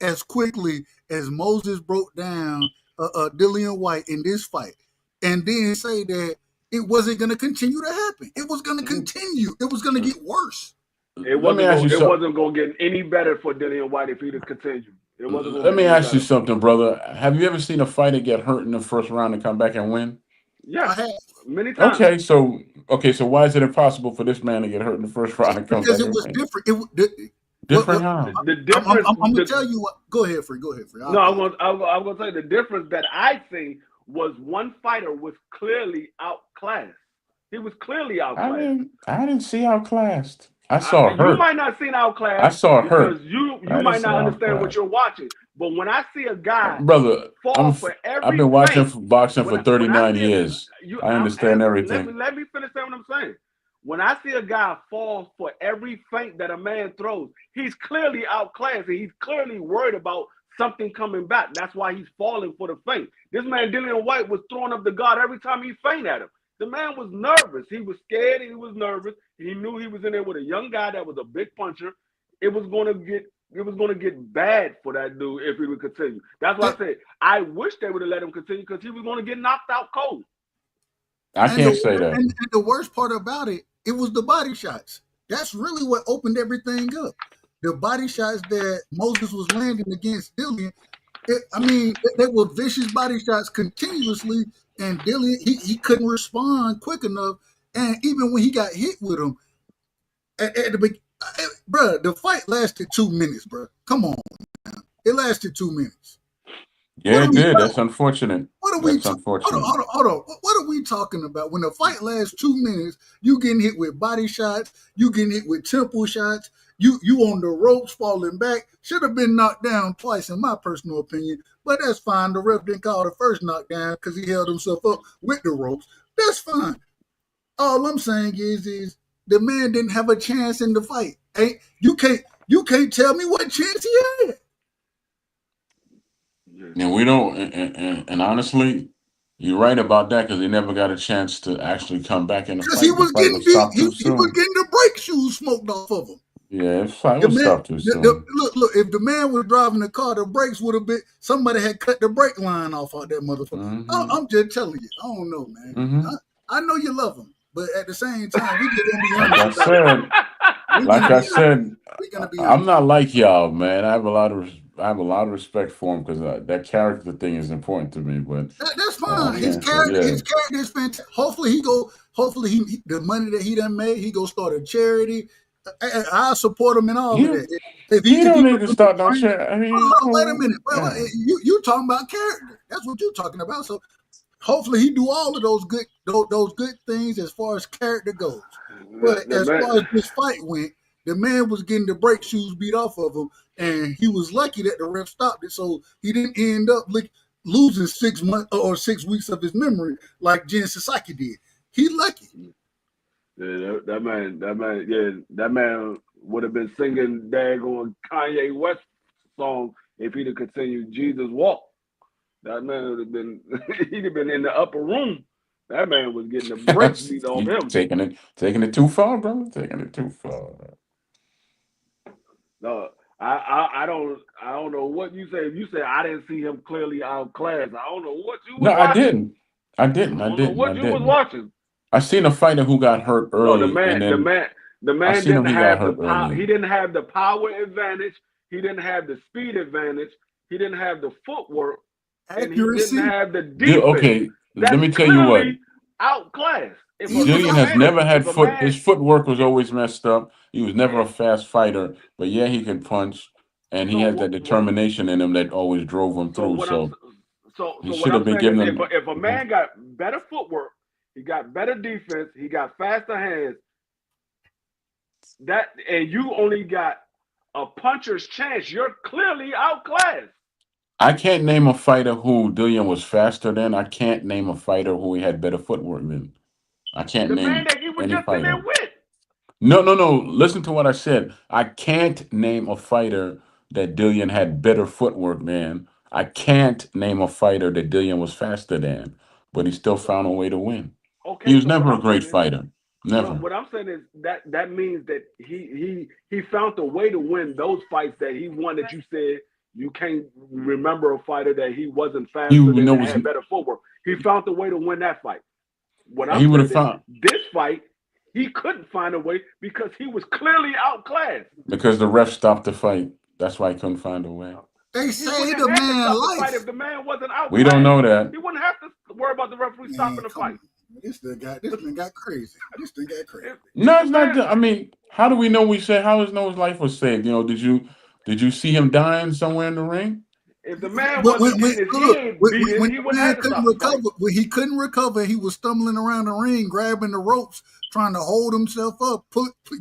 as quickly as Moses broke down Dillian White in this fight, and then say that it wasn't going to continue to happen. It was going to continue. It was going to get worse. It Let me ask you something. wasn't going to get any better for Dillian White if he'd have continued. It wasn't going to Let me get any ask you better. something, brother. Have you ever seen a fighter get hurt in the first round and come back and win? Yes, I have. many times. So why is it impossible for this man to get hurt in the first round and come Because back it and was win? different. Different how? The difference. I'm gonna tell you what. Go ahead, Free. No, I'm gonna say the difference that I see was one fighter was clearly outclassed. He was clearly outclassed. I didn't see outclassed. I saw hurt. You might not see outclassed. I saw hurt. Because you might not understand what you're watching. But when I see a guy brother, fall for every I've been watching boxing for when 39 years. I understand everything. Let me finish saying what I'm saying. When I see a guy fall for every feint that a man throws, he's clearly outclassed and he's clearly worried about something coming back. That's why he's falling for the feint. This man, Dillian White, was throwing up the guard every time he feint at him. The man was nervous. He was scared and he was nervous. He knew he was in there with a young guy that was a big puncher. It was going to get going to get bad for that dude if he would continue. That's why I said I wish they would have let him continue because he was going to get knocked out cold. I can't say that. And the worst part about it, it was the body shots. That's really what opened everything up. The body shots that Moses was landing against Dillian. They were vicious body shots continuously, and Dillian he couldn't respond quick enough. And even when he got hit with him, at the beginning, bro, the fight lasted 2 minutes, bro. Come on, man. It lasted 2 minutes. Yeah, it did. That's unfortunate. That's unfortunate. Hold on. What are we talking about? When the fight lasts 2 minutes, you getting hit with body shots, you getting hit with temple shots, you on the ropes falling back. Should have been knocked down twice, in my personal opinion. But that's fine. The ref didn't call the first knockdown because he held himself up with the ropes. That's fine. All I'm saying is the man didn't have a chance in the fight. You can't tell me what chance he had. And we don't, and honestly, you're right about that because he never got a chance to actually come back in the fight. Because he was getting he was getting the brake shoes smoked off of him. Yeah, the fight was stopped too soon. Look, if the man was driving the car, the brakes would have been, somebody had cut the brake line off of that motherfucker. Mm-hmm. I'm just telling you. I don't know, man. Mm-hmm. I know you love him, but at the same time, we just gonna be honest. Like I said, I'm not like y'all, man. I have a lot of respect for him because that character thing is important to me. But that's fine. His character is fantastic. Hopefully, the money that he done made, he go start a charity. I support him in all of that. If he don't need to start no charity. Wait a minute. You talking about character? That's what you're talking about. So hopefully, he do all of those good things as far as character goes. But as far as this fight went, the man was getting the brake shoes beat off of him, and he was lucky that the ref stopped it, so he didn't end up losing 6 months or 6 weeks of his memory like Jen Sasaki did. He lucky. Yeah, that man would have been singing daggone Kanye West song if he'd have continued Jesus Walk. That man would have been he'd have been in the upper room. That man was getting the brakes beat off him. Taking it too far, bro. Taking it too far. No, I don't know what you say. If you say I didn't see him clearly outclassed, I don't know what you was watching. I didn't. I didn't. What you was watching? I seen a fighter who got hurt early. No, the man didn't have the power. He didn't have the power advantage. He didn't have the speed advantage. He didn't have the footwork. And he didn't have the defense. Okay, let me tell you what. Outclassed. Dillian has never had his footwork was always messed up. He was never a fast fighter, but yeah, he could punch, and he had that determination in him that always drove him through. So he should have been given him. If a man got better footwork, he got better defense, he got faster hands. And you only got a puncher's chance. You're clearly outclassed. I can't name a fighter who Dillian was faster than. I can't name a fighter who he had better footwork than. I can't name man that he was any just fighter. in there with. No. Listen to what I said. I can't name a fighter that Dillian had better footwork than. I can't name a fighter that Dillian was faster than, but he still found a way to win. Okay, he was never a great fighter. Never. What I'm saying is that means that he found a way to win those fights that he won that you said you can't remember a fighter that he wasn't faster than and had better footwork. He found a way to win that fight. What I'm saying is this fight, he couldn't find a way because he was clearly outclassed. Because the ref stopped the fight. That's why he couldn't find a way. They saved the man's life. If the man wasn't outclassed, we don't know that. He wouldn't have to worry about the referee stopping the fight. This thing got crazy. No, it's not. I mean, how do we know? How is his life was saved? You know, did you see him dying somewhere in the ring? If the man wasn't getting his head beaten, he wouldn't have to recover. When he couldn't recover, he was stumbling around the ring, grabbing the ropes, trying to hold himself up,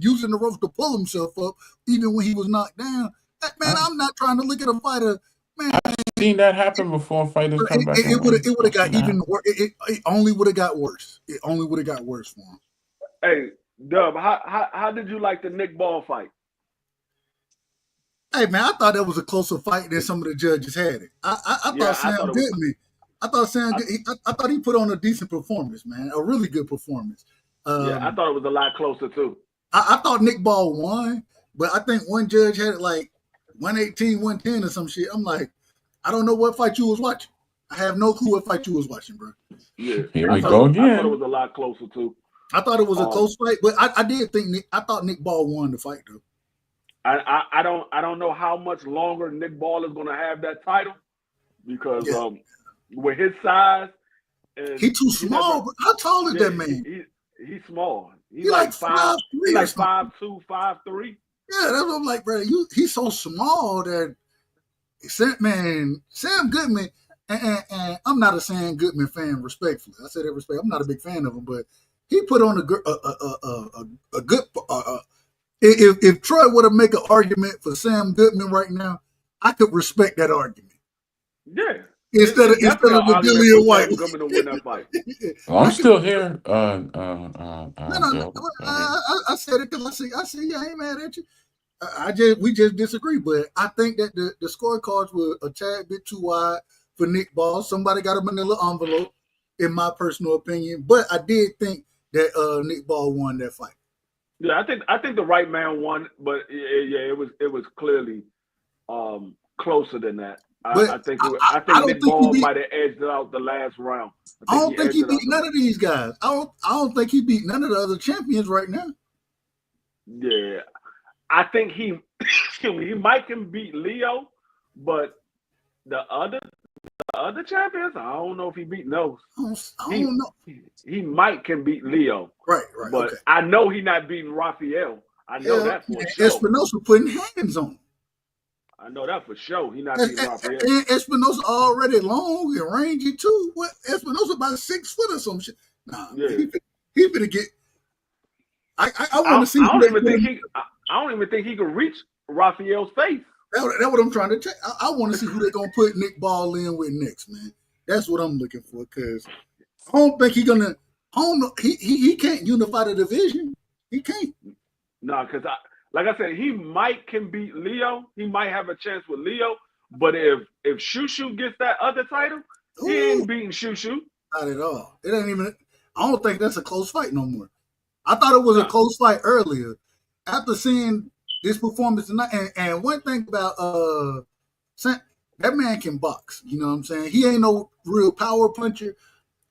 using the ropes to pull himself up, even when he was knocked down. Man, I'm not trying to look at a fighter. Man, I've seen that happen before. Fighters come back. It would have got even worse. It only would have got worse. It only would have got worse for him. Hey, Dub, how did you like the Nick Ball fight? Hey man, I thought that was a closer fight than some of the judges had it. I thought Sam did. I thought he put on a decent performance, man, a really good performance. I thought it was a lot closer too. I thought Nick Ball won, but I think one judge had it like 118, 110 or some shit. I'm like, I don't know what fight you was watching. I have no clue what fight you was watching, bro. Yeah, Here I we thought go I thought it again. was a lot closer too. I thought it was a Um, close fight, but I did think I thought Nick Ball won the fight though. I don't know how much longer Nick Ball is going to have that title because Yeah. With his size and He too small. But how tall is that man? He's small. He like 5'3" He's or like something. 5'2", 5'3". Yeah, that's what I'm like, bro. He's so small that Sam Goodman, and I'm not a Sam Goodman fan, respectfully. I say that respect. I'm not a big fan of him, but he put on a good. If Troy were to make an argument for Sam Goodman right now, I could respect that argument. Yeah. Instead of the Dillian White. Goodman to win that fight. Well, I'm still here. No, Joe. I said it because I see you. I ain't mad at you. We just disagree, but I think that the scorecards were a tad bit too wide for Nick Ball. Somebody got a manila envelope, in my personal opinion. But I did think that Nick Ball won that fight. Yeah, I think the right man won, but yeah, it was clearly closer than that. I think Nick Ball might have edged it out the last round. I don't think he beat none of these guys. I don't think he beat none of the other champions right now. Yeah, I think he might can beat Leo, but the other champions, I don't know if he beat those. I don't know. He might can beat Leo. Right. But okay. I know he not beating Raphael. I know that for sure. Espinosa putting hands on him. I know that for sure. He not beating Raphael. And Espinosa already long and rangy too. What Espinosa about 6 foot or some shit. Nah, yeah. He finna get. I want to see. I don't even think he can reach Raphael's face. That's what I'm trying to check. I want to see who they're gonna put Nick Ball in with next, man. That's what I'm looking for. Cause I don't think he's gonna. I don't know. He can't unify the division. He can't. No, because like I said, he can beat Leo. He might have a chance with Leo. But if Shushu gets that other title, he ain't beating Shushu. Not at all. It ain't even. I don't think that's a close fight no more. I thought it was a close fight earlier. After seeing this performance tonight, and one thing about that man can box. You know what I'm saying? He ain't no real power puncher,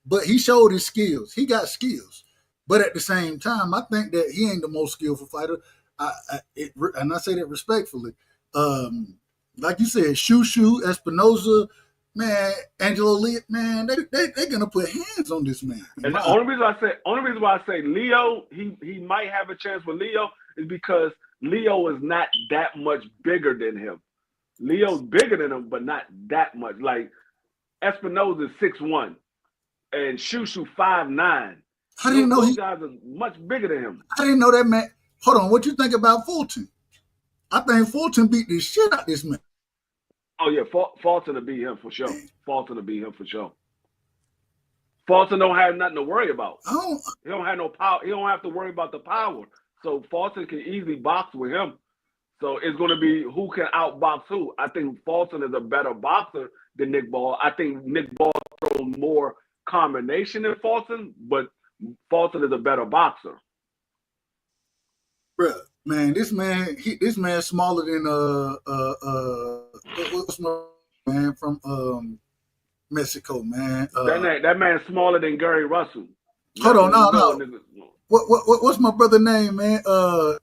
but he showed his skills. He got skills. But at the same time, I think that he ain't the most skillful fighter. And I say that respectfully. Like you said, Shushu, Espinosa, man, Angelo Lee, man, they're gonna put hands on this man. And the only reason why I say Leo, he might have a chance with Leo is because Leo is not that much bigger than him. Leo's bigger than him, but not that much. Like Espinosa is 6'1", and Shushu 5'9". I didn't know those guys are much bigger than him. I didn't know that, man. Hold on, what you think about Fulton? I think Fulton beat the shit out of this man. Oh yeah, Fulton will beat him for sure. Fulton will beat him for sure. Fulton don't have nothing to worry about. He don't have no power. He don't have to worry about the power. So Fulton can easily box with him. So it's going to be who can outbox who. I think Fulton is a better boxer than Nick Ball. I think Nick Ball throws more combination than Fulton, but Fulton is a better boxer. Bruh, man, this man's smaller than what's my man from Mexico, man. That man's smaller than Gary Russell. Hold on, no. What's my brother name, man?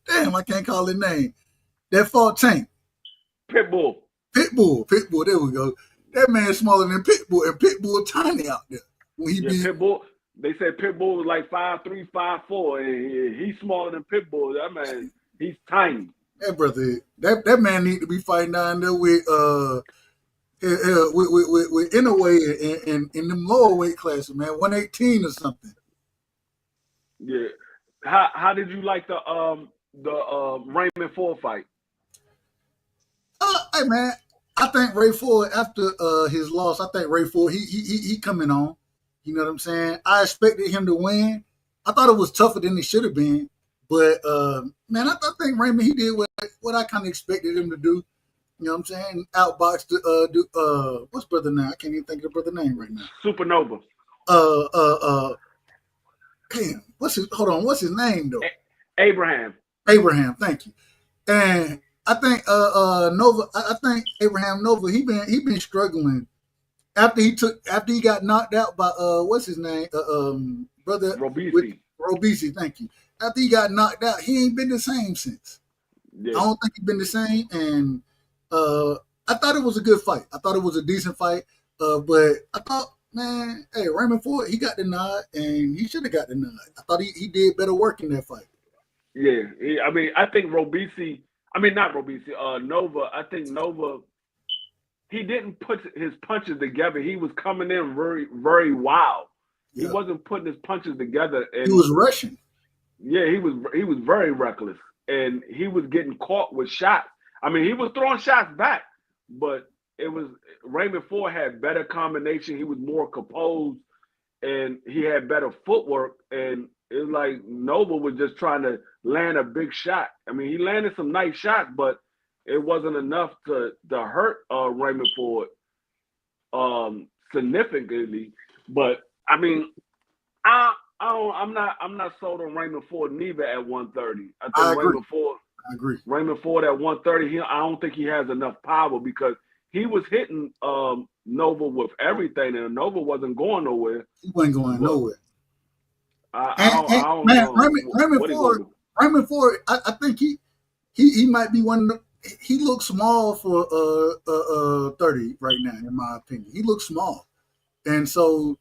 Damn, I can't call his name. That fought Tank. Pitbull. There we go. That man's smaller than Pitbull, and Pitbull tiny out there. When he Pitbull. They said Pitbull was like 5'3", 5'4", and he's smaller than Pitbull. That man, he's tiny. That brother, that man need to be fighting down there with Inouye and in them lower weight classes, man, 118 or something. Yeah. How did you like the Raymond Ford fight? Hey man, I think Ray Ford after his loss, I think Ray Ford he coming on. You know what I'm saying? I expected him to win. I thought it was tougher than it should have been, but man, I think Raymond he did what I kind of expected him to do. You know what I'm saying? Outboxed what's brother name? I can't even think of the brother name right now. Supernova. Damn, what's his name though? Abraham, thank you. And I think Nova. I think Abraham Nova. He been struggling after he got knocked out by what's his name brother with Robisi. Robisi. Thank you. After he got knocked out, he ain't been the same since. Yeah. I don't think he's been the same. And I thought it was a good fight. I thought it was a decent fight. But I thought, man, hey, Raymond Ford, he got the nod, and he should have got the nod. I thought he did better work in that fight. Yeah. I mean, I think Robisi. I mean, not Robisi. Nova. I think Nova. He didn't put his punches together. He was coming in very, very wild. Yeah. He wasn't putting his punches together. And He was rushing. yeah, he was very reckless, and he was getting caught with shots. I mean, he was throwing shots back, but it was Raymond Ford had better combination. He was more composed, and he had better footwork. And it was like Nova was just trying to land a big shot. I mean, he landed some nice shots, but it wasn't enough to hurt Raymond Ford significantly. But I mean, I'm not sold on Raymond Ford neither at 130. I think I agree. Raymond Ford at 130. I don't think he has enough power because he was hitting Nova with everything, and Nova wasn't going nowhere. He wasn't going nowhere. I don't know. Raymond Ford. I think he might be one of the. He looks small for 30 right now, in my opinion. He looks small, and so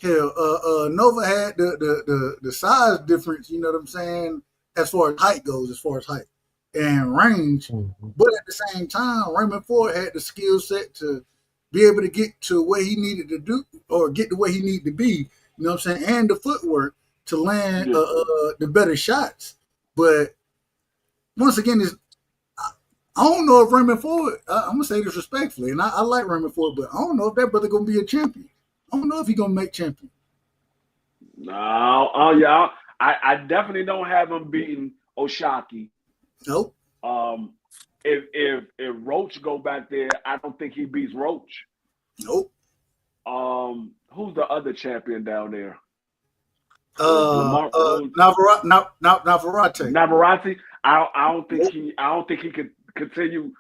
Nova had the size difference. You know what I'm saying? As far as height goes, and range, but at the same time, Raymond Ford had the skill set to be able to get to where he needed to do or get to where he needed to be. You know what I'm saying? And the footwork to land the better shots. But once again, I don't know if Raymond Ford, I'm going to say this respectfully, and I like Raymond Ford, but I don't know if that brother going to be a champion. I don't know if he's going to make champion. No, yeah, I definitely don't have him beating Oshaki. Nope. If Roach go back there, I don't think he beats Roach. Nope. Who's the other champion down there? Navarrete. Navarrete. I don't think he could continue.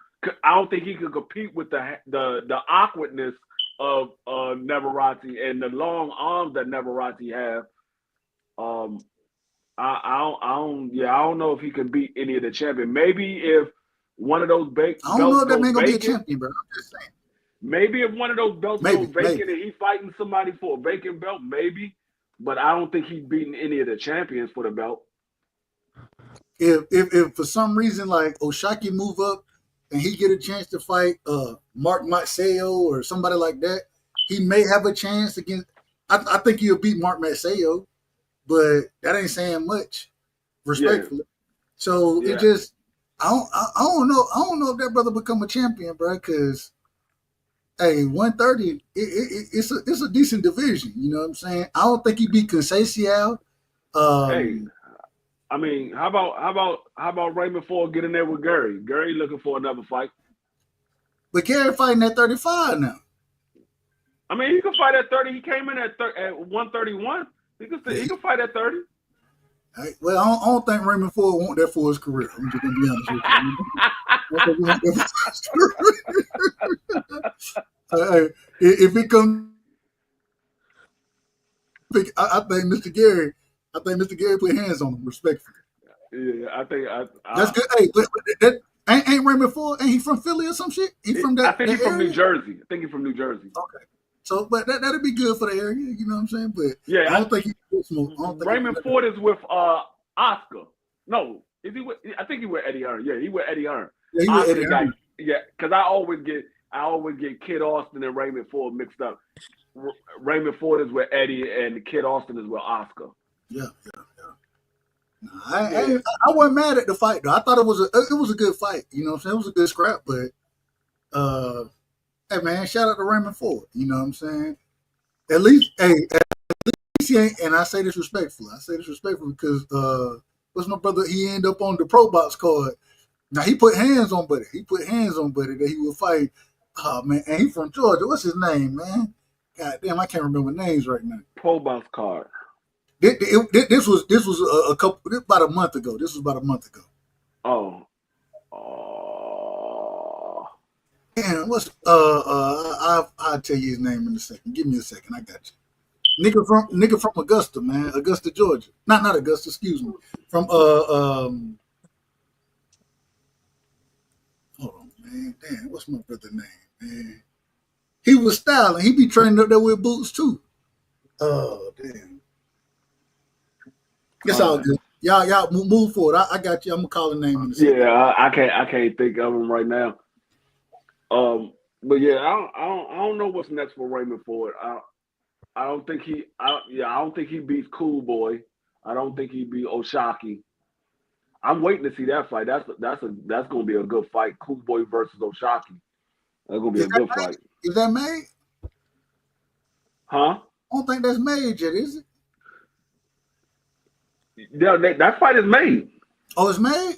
I don't think he could compete with the awkwardness of Navarrete and the long arms that Navarrete have. I don't know if he can beat any of the champion. Maybe if one of those belts I don't know if that man gonna be a vacant, champion, bro. I'm just saying. Maybe if one of those belts goes vacant and he's fighting somebody for a vacant belt, maybe. But I don't think he's beating any of the champions for the belt. If for some reason like Oshaki move up and he get a chance to fight Mark Matseo or somebody like that, he may have a chance against. I think he'll beat Mark Matseo, but that ain't saying much, respectfully. Yeah. So it just I don't know if that brother become a champion, bro. Because hey, 130, it's a decent division. You know what I'm saying? I don't think he beat Conceição. Hey. I mean, how about Raymond Ford getting there with Gary? Gary looking for another fight. But Gary fighting at 35 now. I mean, he can fight at 30. He came in at 131. He can fight at 30. Right. Well, I don't think Raymond Ford want that for his career. I'm just gonna be honest with you. If it comes, I think Mr. Gary put hands on him respectfully. Yeah, I think that's good. Hey, but that ain't Raymond Ford. Ain't he from Philly or some shit? He from that? I think he's from New Jersey. Okay, so but that'd be good for the area. You know what I'm saying? But yeah, I don't think he's smoke. Raymond Ford is with Oscar. No, is he with? I think he with Eddie Hearn. Yeah, he with Eddie Hearn. Yeah, he with Eddie Hearn. Yeah, because I always get Kid Austin and Raymond Ford mixed up. Raymond Ford is with Eddie and Kid Austin is with Oscar. Yeah. I wasn't mad at the fight though. I thought it was a good fight. You know what I'm saying? It was a good scrap, but hey man, shout out to Raymond Ford. You know what I'm saying? At least he ain't, and I say this respectfully. Because what's my brother? He ended up on the Pro Box card. Now he put hands on Buddy. That he would fight. Oh man, and he from Georgia. What's his name, man? God damn, I can't remember names right now. Pro Box card. This was about a month ago. Oh. Damn, what's I'll tell you his name in a second. Give me a second. I got you. Nigga from Augusta, man. Augusta, Georgia. Not Augusta, excuse me. From hold on, man. Damn, what's my brother's name, man? He was styling. He be training up there with boots too. Oh, damn. It's all good. Y'all move forward. I got you. I'm gonna call the name in a second. Yeah, I can't think of him right now. But yeah, I don't know what's next for Raymond Ford. I don't think he beats Cool Boy. I don't think he beat Oshaki. I'm waiting to see that fight. That's gonna be a good fight. Cool Boy versus Oshaki. That's gonna be a good fight. Is that made? Huh? I don't think that's made yet, is it? Yeah, that fight is made. Oh, it's made?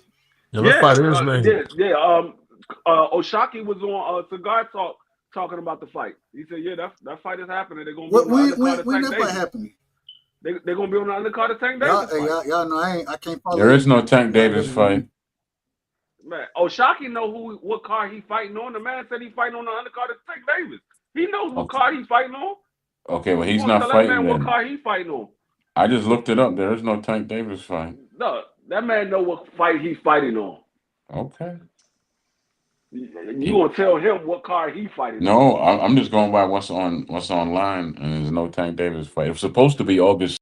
Yeah, that fight is made. Yeah. Oshaki was on Cigar Talk talking about the fight. He said, "Yeah, that fight is happening. They're gonna be on the undercard of Tank Davis. Happening? They're gonna be on the undercard of Tank Davis. Y'all know I can't follow. There is no Tank Davis fight. Man, Oshaki know what card he fighting on. The man said he fighting on the undercard of Tank Davis. He knows what card he's fighting on. Okay, well he's not fighting. That man what card he fighting on. I just looked it up. There is no Tank Davis fight. No, that man know what fight he's fighting on. Okay. You gonna tell him what card he fighting? No, I'm just going by what's online, and there's no Tank Davis fight. It was supposed to be August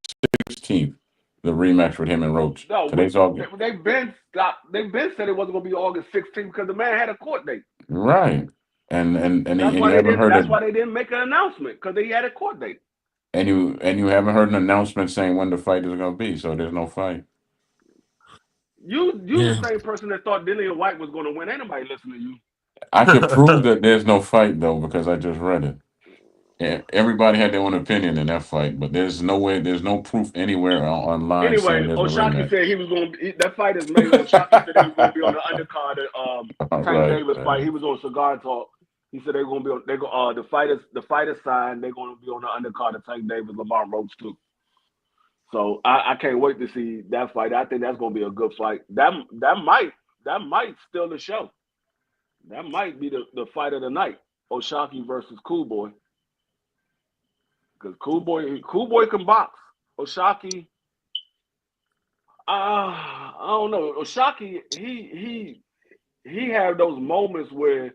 16th, the rematch with him and Roach. No, today's August. They've been said it wasn't gonna be August 16th because the man had a court date. Right, and that's why they didn't make an announcement because they had a court date. And you haven't heard an announcement saying when the fight is gonna be, so there's no fight. You the same person that thought Dillian White was going to win. Ain't nobody listening to you. I could prove that there's no fight though because I just read it. Yeah, everybody had their own opinion in that fight, but there's no proof anywhere online. Anyway, Oshaki said he was going to. That fight is made. Oshaki said he was going to be on the undercard of Tank Davis fight. He was on Cigar Talk. He said they're going to be on. The fighters signed. They're going to be on the undercard of Tank Davis, Lamar Roach too. So I can't wait to see that fight. I think that's going to be a good fight. That might steal the show. That might be the fight of the night. Oshaki versus Cool Boy. Because Cool Boy can box. Oshaki, I don't know. Oshaki, he had those moments where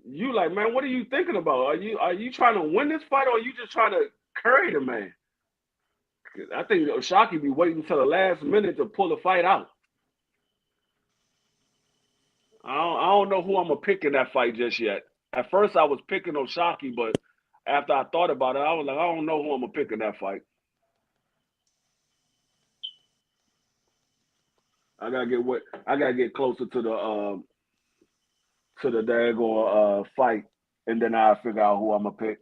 you like, man, what are you thinking about? Are you trying to win this fight, or are you just trying to curry the man? I think Oshaki be waiting until the last minute to pull the fight out. I don't know who I'm gonna pick in that fight just yet. At first, I was picking Oshaki, but after I thought about it, I was like, I don't know who I'm gonna pick in that fight. I gotta get closer to the daggone fight, and then I'll figure out who I'm gonna pick.